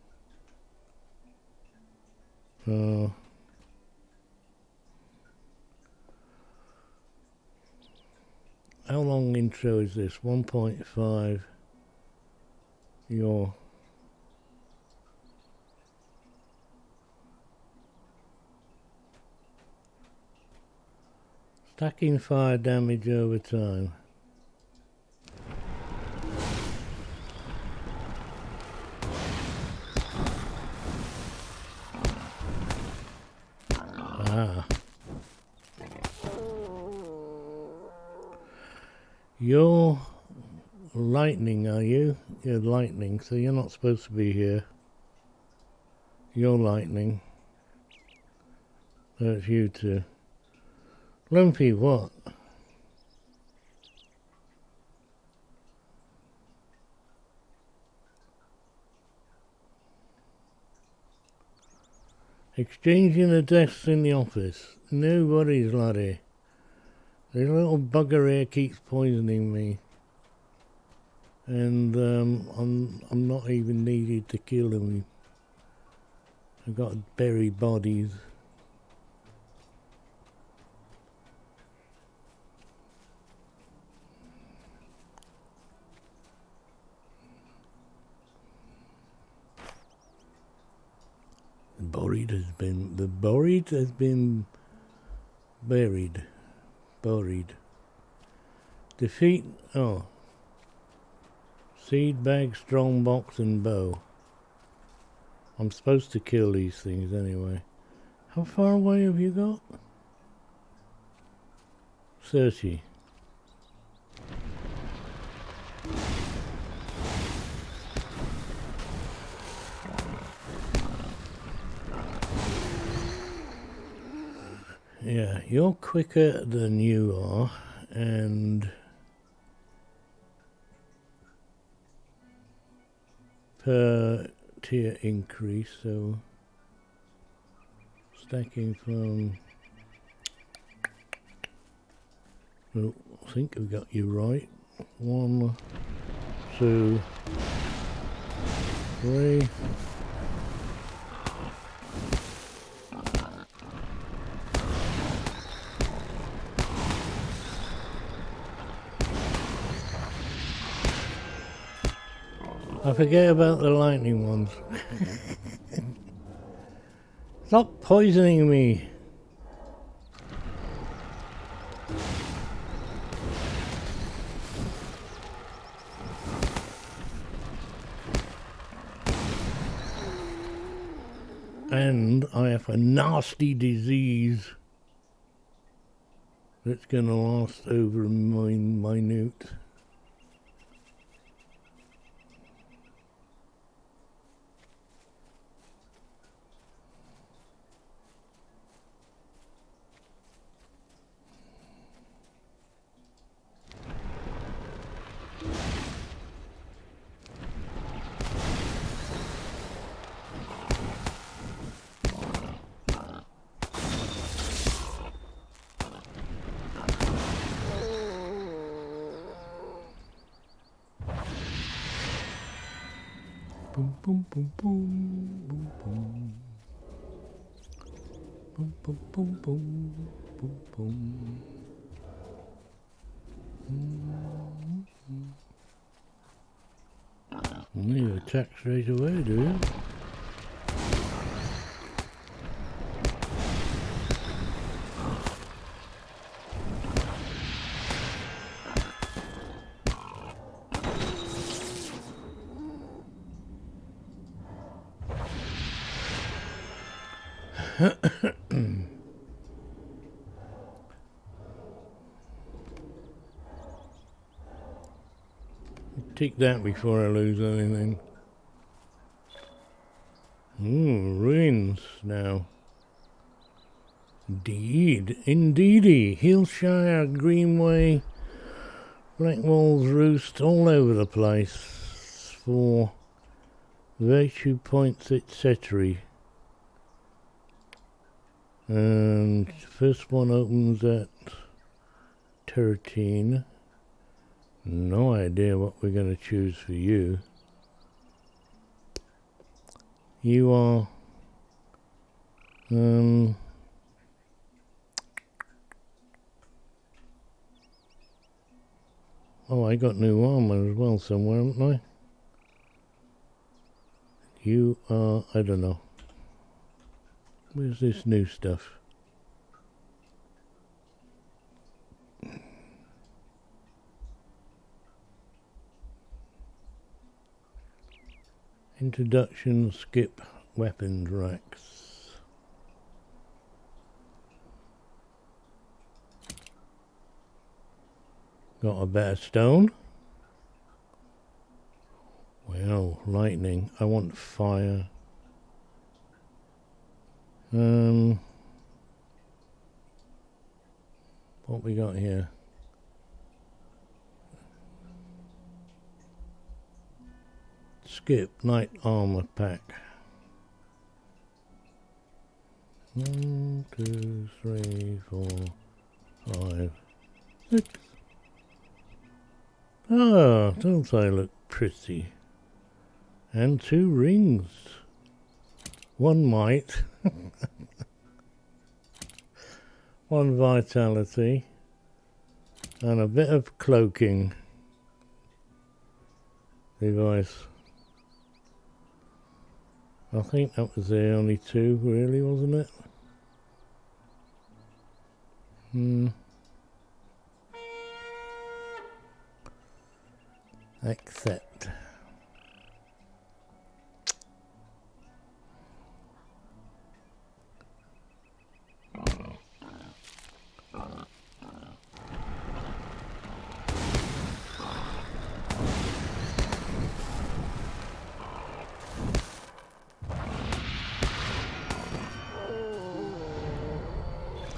Oh. How long intro is this? 1.5. Your stacking fire damage over time. Ah. You're lightning, are you? You're lightning, so you're not supposed to be here. You're lightning. That's you two. Lumpy, what? Exchanging the desks in the office. Nobody's laddie. This little bugger here keeps poisoning me. And I'm not even needed to kill him. I've got to bury bodies. The buried has been buried. Buried. Defeat, oh. Seed bag, strongbox and bow. I'm supposed to kill these things anyway. How far away have you got? 30. Yeah, you're quicker than you are, and per tier increase, so stacking from, oh, I think we got you right. 1, 2, 3. I forget about the lightning ones. Stop poisoning me. And I have a nasty disease that's gonna last over a minute. boom, boom, boom, boom, boom. Boom, boom, boom, boom, boom, boom. You attack straight away, do you? Take that before I lose anything. Ruins now. Indeedy. Hillshire, Greenway, Blackwall's Roost, all over the place for virtue points, etc. And first one opens at 13. No idea what we're going to choose for you. You are oh, I got new armor as well somewhere, haven't I? You are, I don't know. Where's this new stuff? Introduction, skip, weapons racks. Got a better stone. Well, lightning. I want fire. What we got here? Skip, knight armor pack. 1, 2, 3, 4, 5, 6. Ah, don't they look pretty? And 2 rings. 1 might. 1 vitality. And a bit of cloaking device. I think that was the only 2, really, wasn't it? Accept.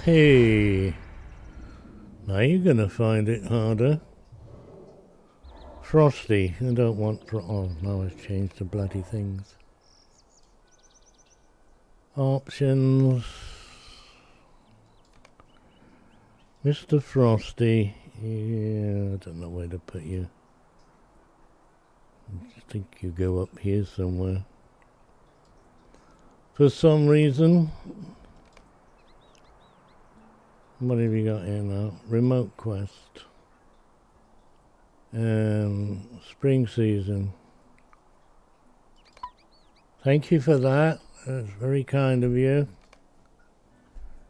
Hey, now you're gonna find it harder. Frosty, I don't want oh, no, I've changed the bloody things. Options. Mr. Frosty, yeah, I don't know where to put you. I think you go up here somewhere. For some reason. What have you got here now? Remote quest. Spring season. Thank you for that. That's very kind of you.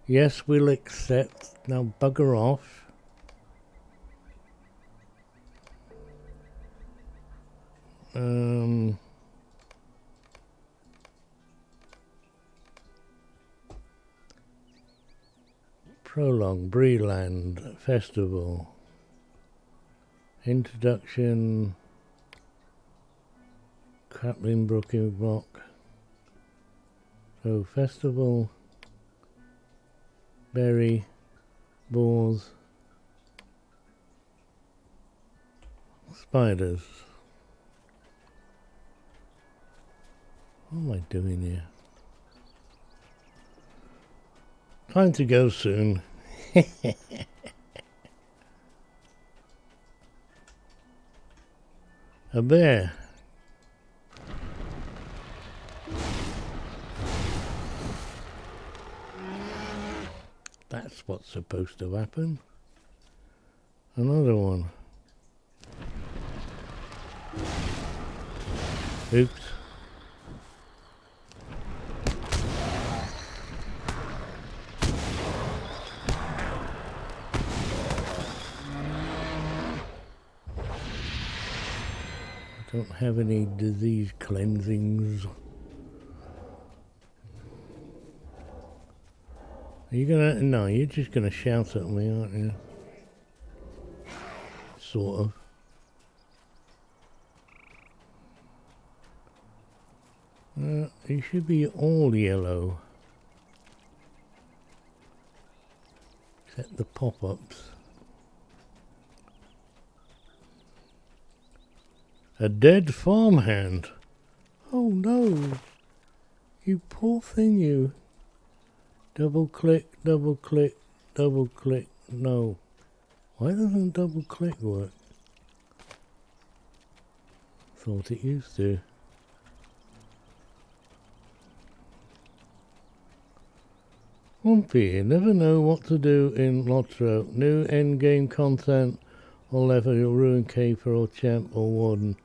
Yes, we'll accept. Now bugger off. Prologue, Breland Festival. Introduction, Captain Brooking Rock. So Festival, Berry, Boars, Spiders. What am I doing here? Time to go soon. A bear. That's what's supposed to happen. Another one. Oops. I don't have any disease cleansings. Are you gonna... No, you're just gonna shout at me, aren't you? Sort of. It should be all yellow. Except the pop-ups. A dead farmhand. Oh no. You poor thing, you. Double click, double click, double click. No. Why doesn't double click work? Thought it used to. Wumpy, you never know what to do in Lotro. New endgame content or level your Ruin Keeper or Champ or Warden.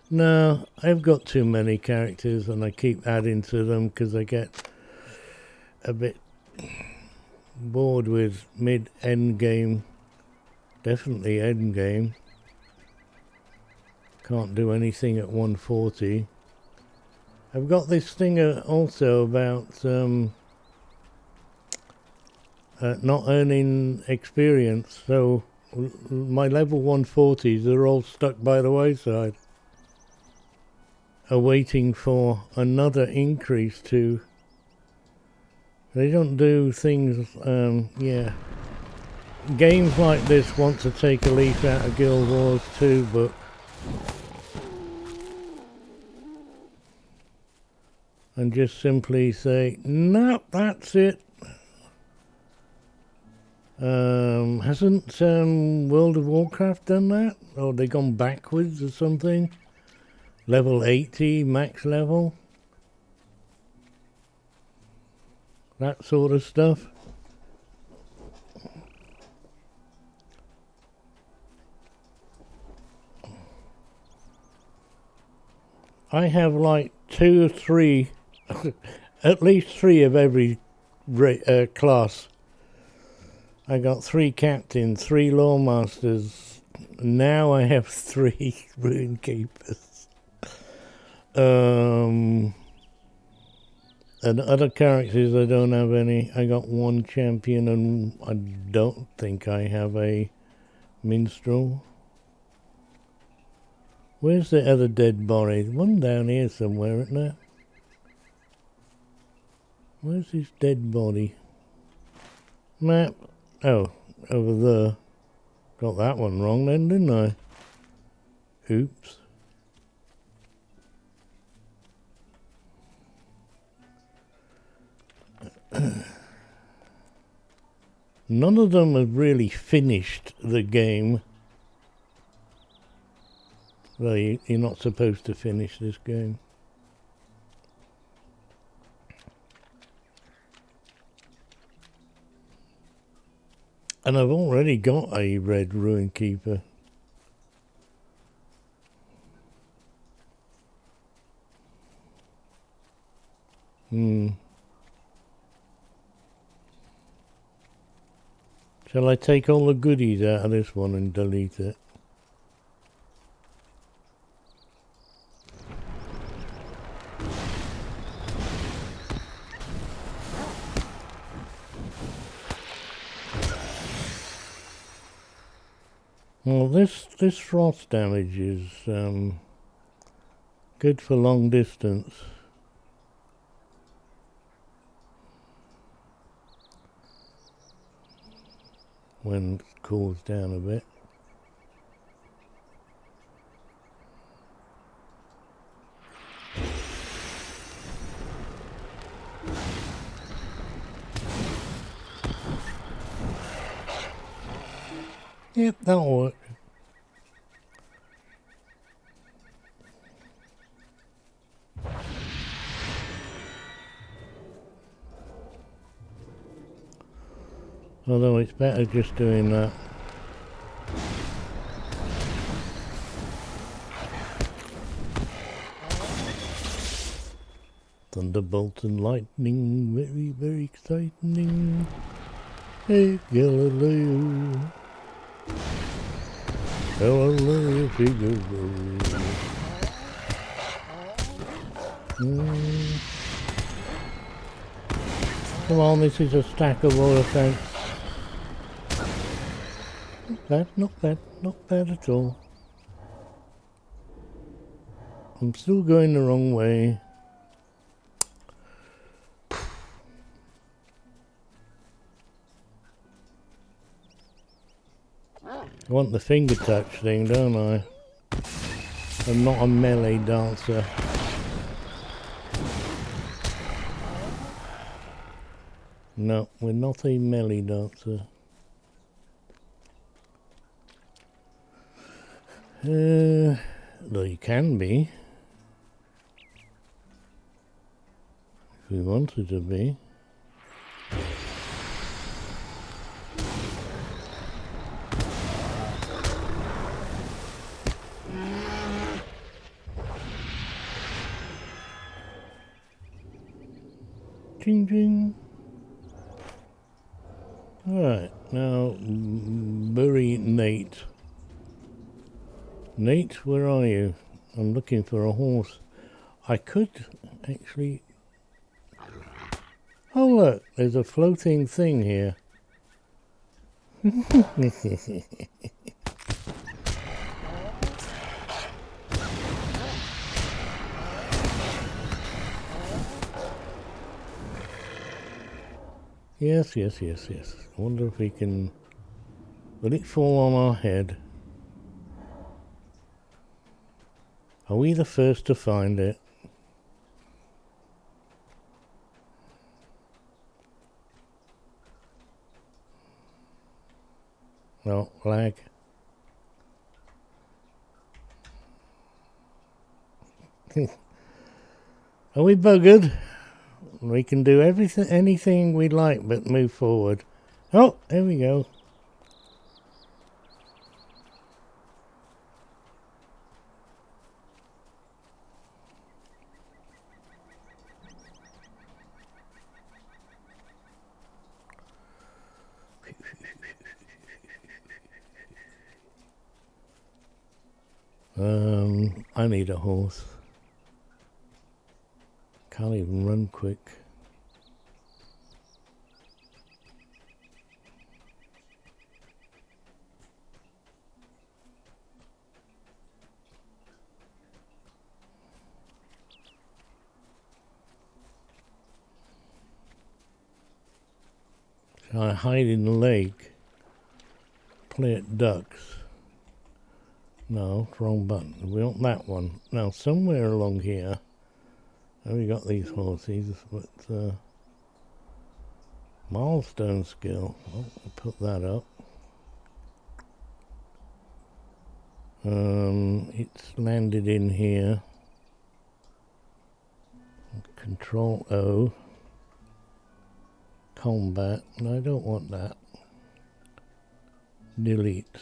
No, I've got too many characters and I keep adding to them because I get a bit bored with mid-endgame. Definitely endgame. Can't do anything at 140. I've got this thing also about not earning experience, so my level 140s are all stuck by the wayside, awaiting for another increase to... They don't do things, yeah. Games like this want to take a leaf out of Guild Wars too, but and just simply say, no, that's it. Hasn't World of Warcraft done that? Or they gone backwards or something? Level 80, max level? That sort of stuff. I have like 2 or 3, at least 3 of every class. I got 3 captains, 3 lawmasters. Now I have 3 rune keepers. And other characters I don't have any. I got 1 champion and I don't think I have a minstrel. Where's the other dead body? One down here somewhere, isn't there? Where's this dead body? Map. Oh, over there. Got that one wrong then, didn't I? Oops. None of them have really finished the game. Well, you're not supposed to finish this game. And I've already got a red Ruin Keeper. Shall I take all the goodies out of this one and delete it? Well, this frost damage is good for long distance. When it cools down a bit. Yep, that'll work. Although it's better just doing that. Thunderbolt and lightning, very, very exciting. Hey, Galileo. Galileo Figaro. Come on, this is a stack of oil tanks. Not bad, not bad, not bad at all. I'm still going the wrong way. I want the finger touch thing, don't I? I'm not a melee dancer. No, we're not a melee dancer. Though you can be. If we wanted to be. Ching ching. Alright, now bury Nate. Nate, where are you? I'm looking for a horse. I could actually... Oh look, there's a floating thing here. Yes, yes, yes, yes. I wonder if we can... Will it fall on our head? Are we the first to find it? No, lag. Are we buggered? We can do everything, anything we like but move forward. Oh, there we go. I need a horse. Can't even run quick. Shall I hide in the lake? Play at ducks. No, wrong button. We want that one. Now, somewhere along here, we got these horses, but milestone skill. Oh, I'll put that up. It's landed in here. Control O. Combat. No, I don't want that. Delete.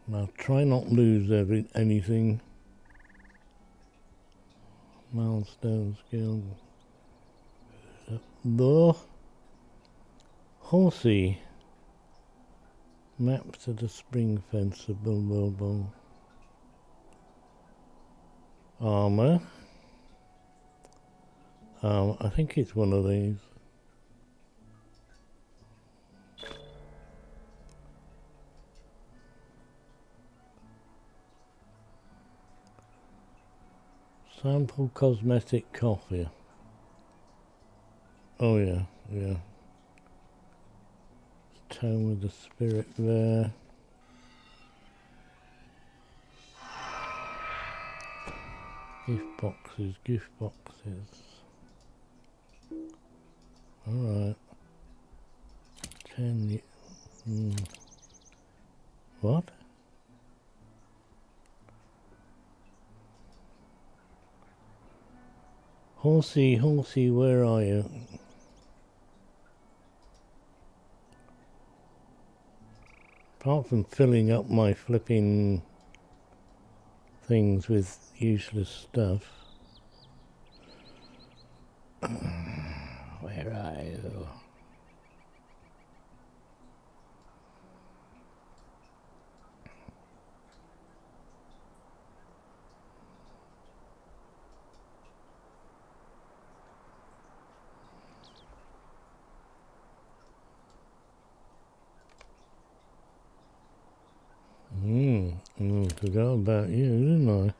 Now try not lose anything. Milestone skill. The horsey. Map to the spring fence of Bilbo. Armor. I think it's one of these. Sample cosmetic coffee. Oh yeah, yeah. Tome with the spirit there. Gift boxes, gift boxes. Alright. 10. What? Horsey, horsey, where are you? Apart from filling up my flipping things with useless stuff. Where are you? Forgot about you, didn't I?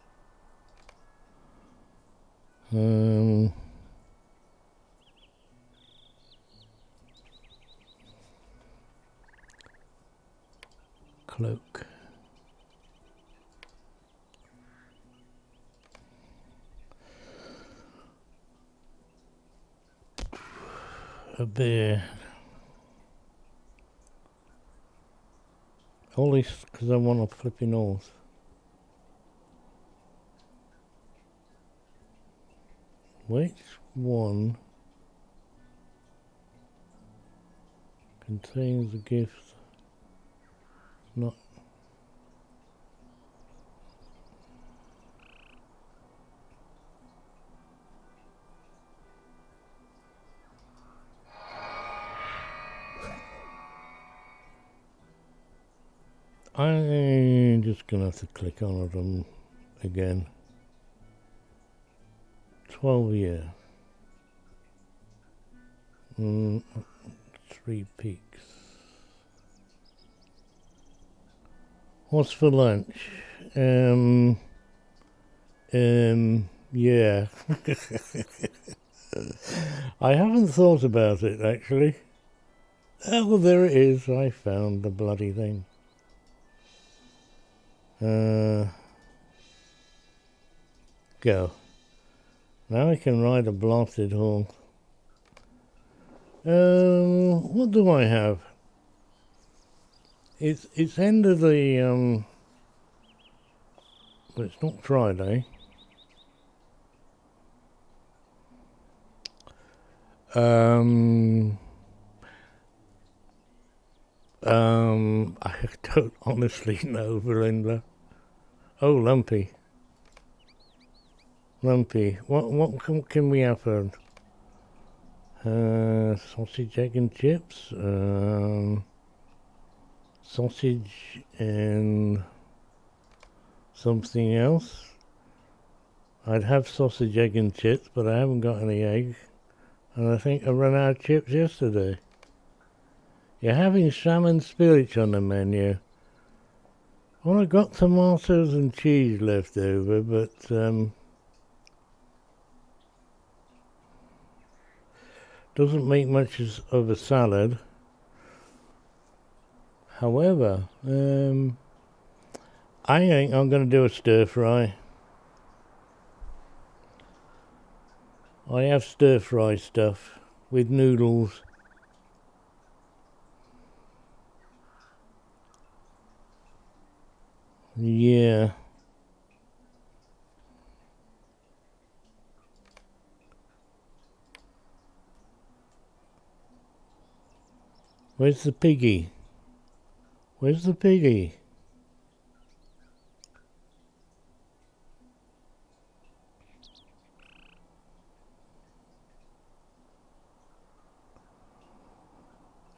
Cloak. A bear. All this because I want to flipping north. Which one contains a gift? Not. I'm just gonna have to click on them again. 12 year. 3 peaks. What's for lunch? Yeah. I haven't thought about it actually. Oh, well, there it is. I found the bloody thing. Go. Now I can ride a blasted horse. What do I have? It's end of the but it's not Friday. I don't honestly know, Belinda. Oh, Lumpy. Lumpy. What can we have for sausage, egg and chips? Sausage and something else. I'd have sausage, egg and chips, but I haven't got any egg. And I think I ran out of chips yesterday. You're having salmon spillage on the menu. Well, I got tomatoes and cheese left over, but doesn't make much of a salad. However, I think I'm going to do a stir fry. I have stir fry stuff with noodles. Yeah. Where's the piggy? Where's the piggy?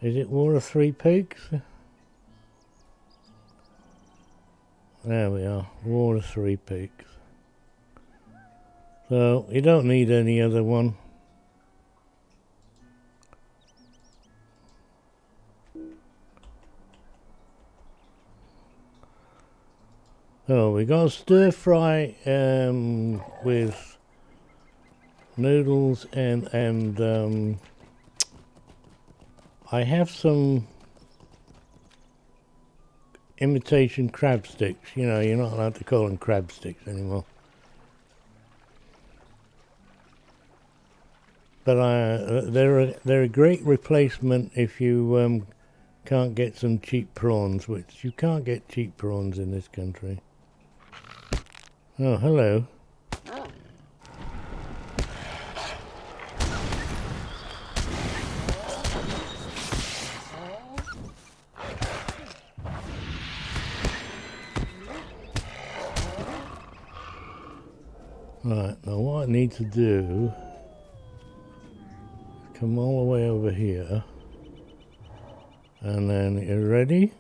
Is it War of Three Pigs? There we are, War of Three Pigs. So, you don't need any other one. Oh, we got a stir fry with noodles and I have some imitation crab sticks. You know, you're not allowed to call them crab sticks anymore. But they're a great replacement if you can't get some cheap prawns, which you can't get cheap prawns in this country. Oh, hello. Right, now what I need to do is come all the way over here. And then, you ready?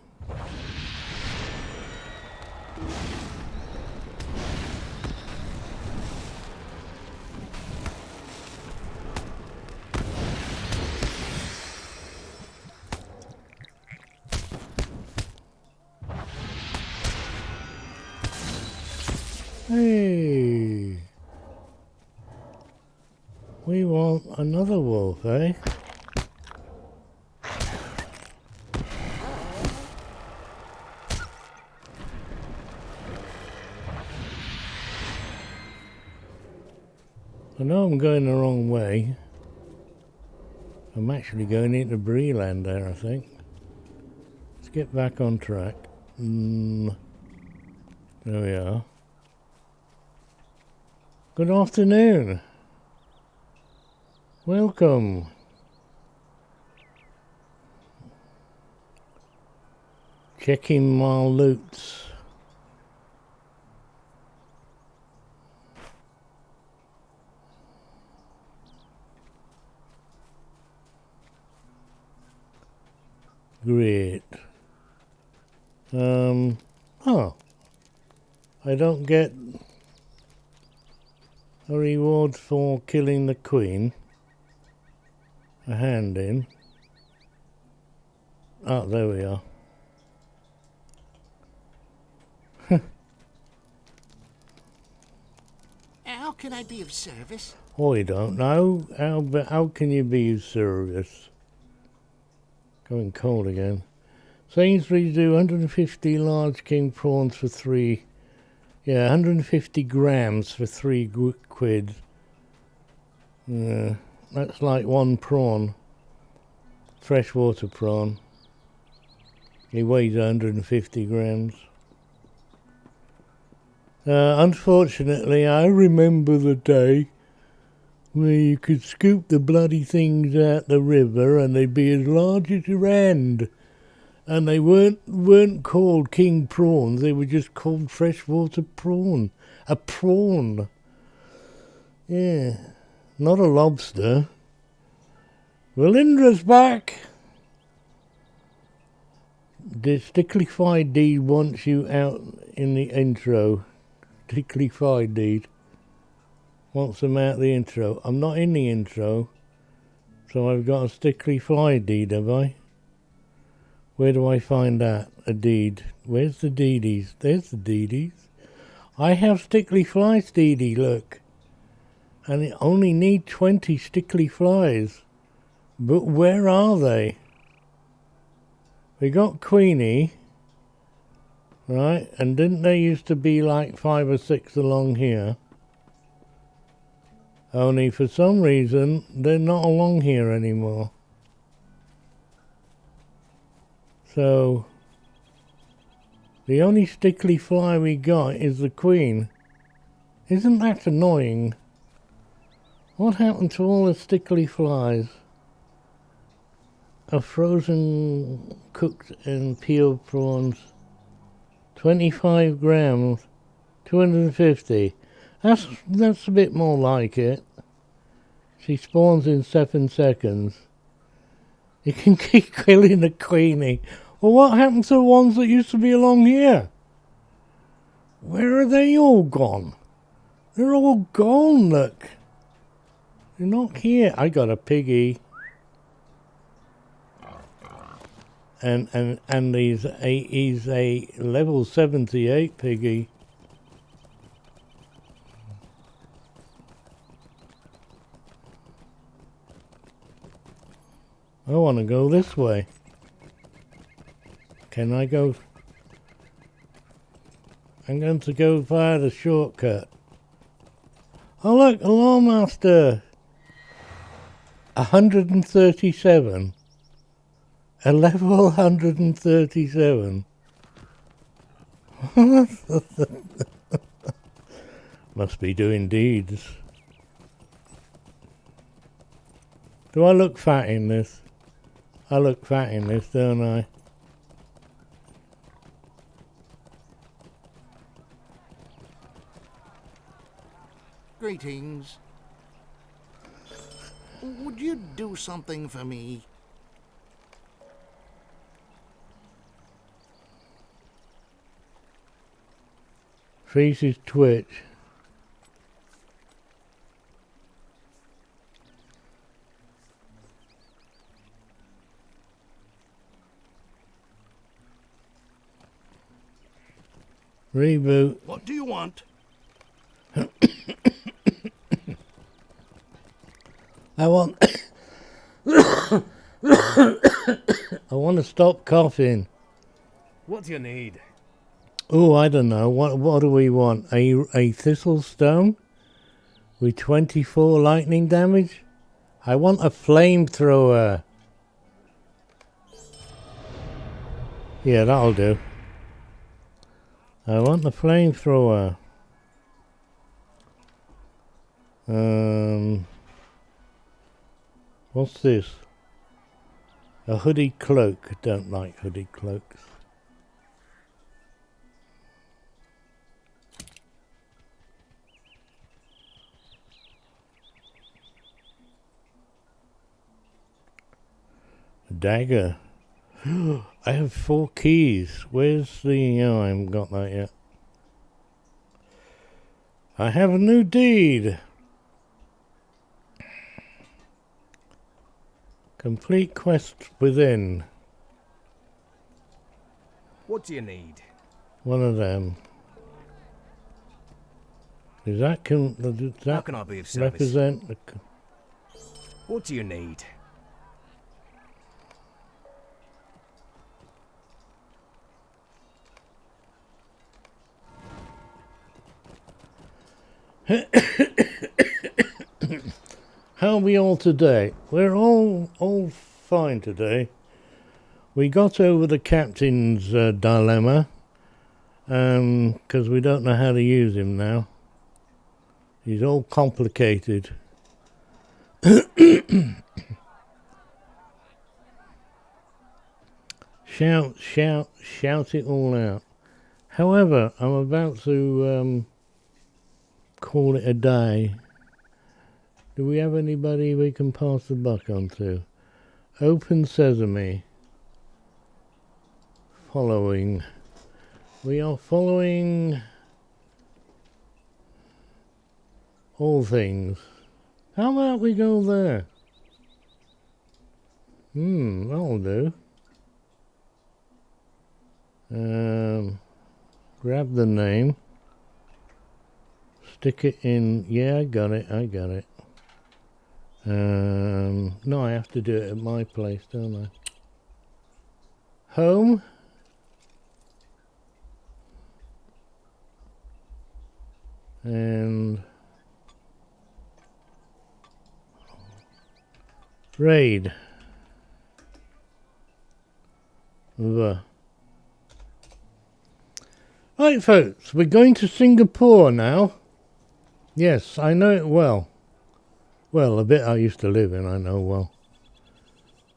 Hey! We want another wolf, eh? I know I'm going the wrong way. I'm actually going into Breland there, I think. Let's get back on track. There we are. Good afternoon. Welcome. Checking my loots. Great. Oh. I don't get a reward for killing the queen. A hand in. Oh, there we are. How can I be of service? I don't know. How can you be of service? Going cold again. Sainsbury's do 150 large king prawns for 3. Yeah, 150 grams for 3 quid. Yeah, that's like 1 prawn. Freshwater prawn. He weighs 150 grams. Unfortunately, I remember the day where you could scoop the bloody things out the river and they'd be as large as your hand. And they weren't called king prawns, they were just called freshwater prawn. A prawn. Yeah. Not a lobster. Valindra's back! The Stickly Fi Deed wants you out in the intro. Stickly Fi Deed wants them out the intro. I'm not in the intro, so I've got a Stickly Fly deed, have I? Where do I find that? A deed. Where's the deedies? There's the deedies. I have Stickly Flies deedy, look. And it only need 20 Stickly Flies. But where are they? We got Queenie. Right, and didn't there used to be like 5 or 6 along here? Only for some reason, they're not along here anymore. So, the only Stickly Fly we got is the Queen. Isn't that annoying? What happened to all the Stickly Flies? A frozen, cooked and peeled prawns. 25 grams. 250. That's a bit more like it. She spawns in 7 seconds. You can keep killing the Queenie. Well, what happened to the ones that used to be along here? Where are they all gone? They're all gone, look. They're not here. I got a piggy. And he's a level 78 piggy. I want to go this way. Can I go? I'm going to go via the shortcut. Oh look, a Lawmaster! 137. A level 137. Must be doing deeds. Do I look fat in this? I look fat in this, don't I? Greetings. Would you do something for me? Faces twitch. Reboot. What do you want? I want I want to stop coughing. What do you need? Oh, I don't know. What do we want? A thistle stone with 24 lightning damage? I want a flamethrower. Yeah, that'll do. I want the flamethrower. What's this? A hooded cloak. I don't like hooded cloaks. A dagger. I have 4 keys. Where's the... Oh, I haven't got that yet. I have a new deed. Complete quest within. What do you need? One of them. Does that How can I be of service? represent the... What do you need? How are we all today? We're all fine today. We got over the captain's dilemma, because we don't know how to use him now. He's all complicated. Shout it all out. However, I'm about to call it a day. Do we have anybody we can pass the buck on to? Open Sesame. Following. We are following all things. How about we go there? That'll do. Grab the name. Stick it in. Yeah, I got it. No, I have to do it at my place, don't I? Home. And raid. Right, folks, we're going to Singapore now. Yes, I know it well. Well, a bit I used to live in, I know well.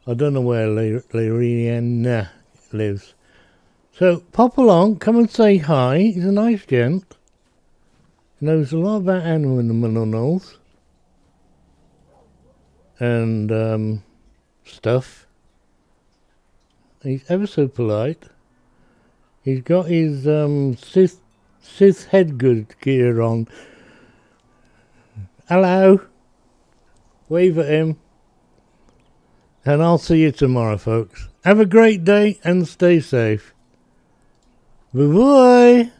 I don't know where Laurelin lives. So, pop along, come and say hi. He's a nice gent. Knows a lot about animals. And, stuff. He's ever so polite. He's got his, Sith headgear on. Hello. Wave at him. And I'll see you tomorrow, folks. Have a great day and stay safe. Bye-bye.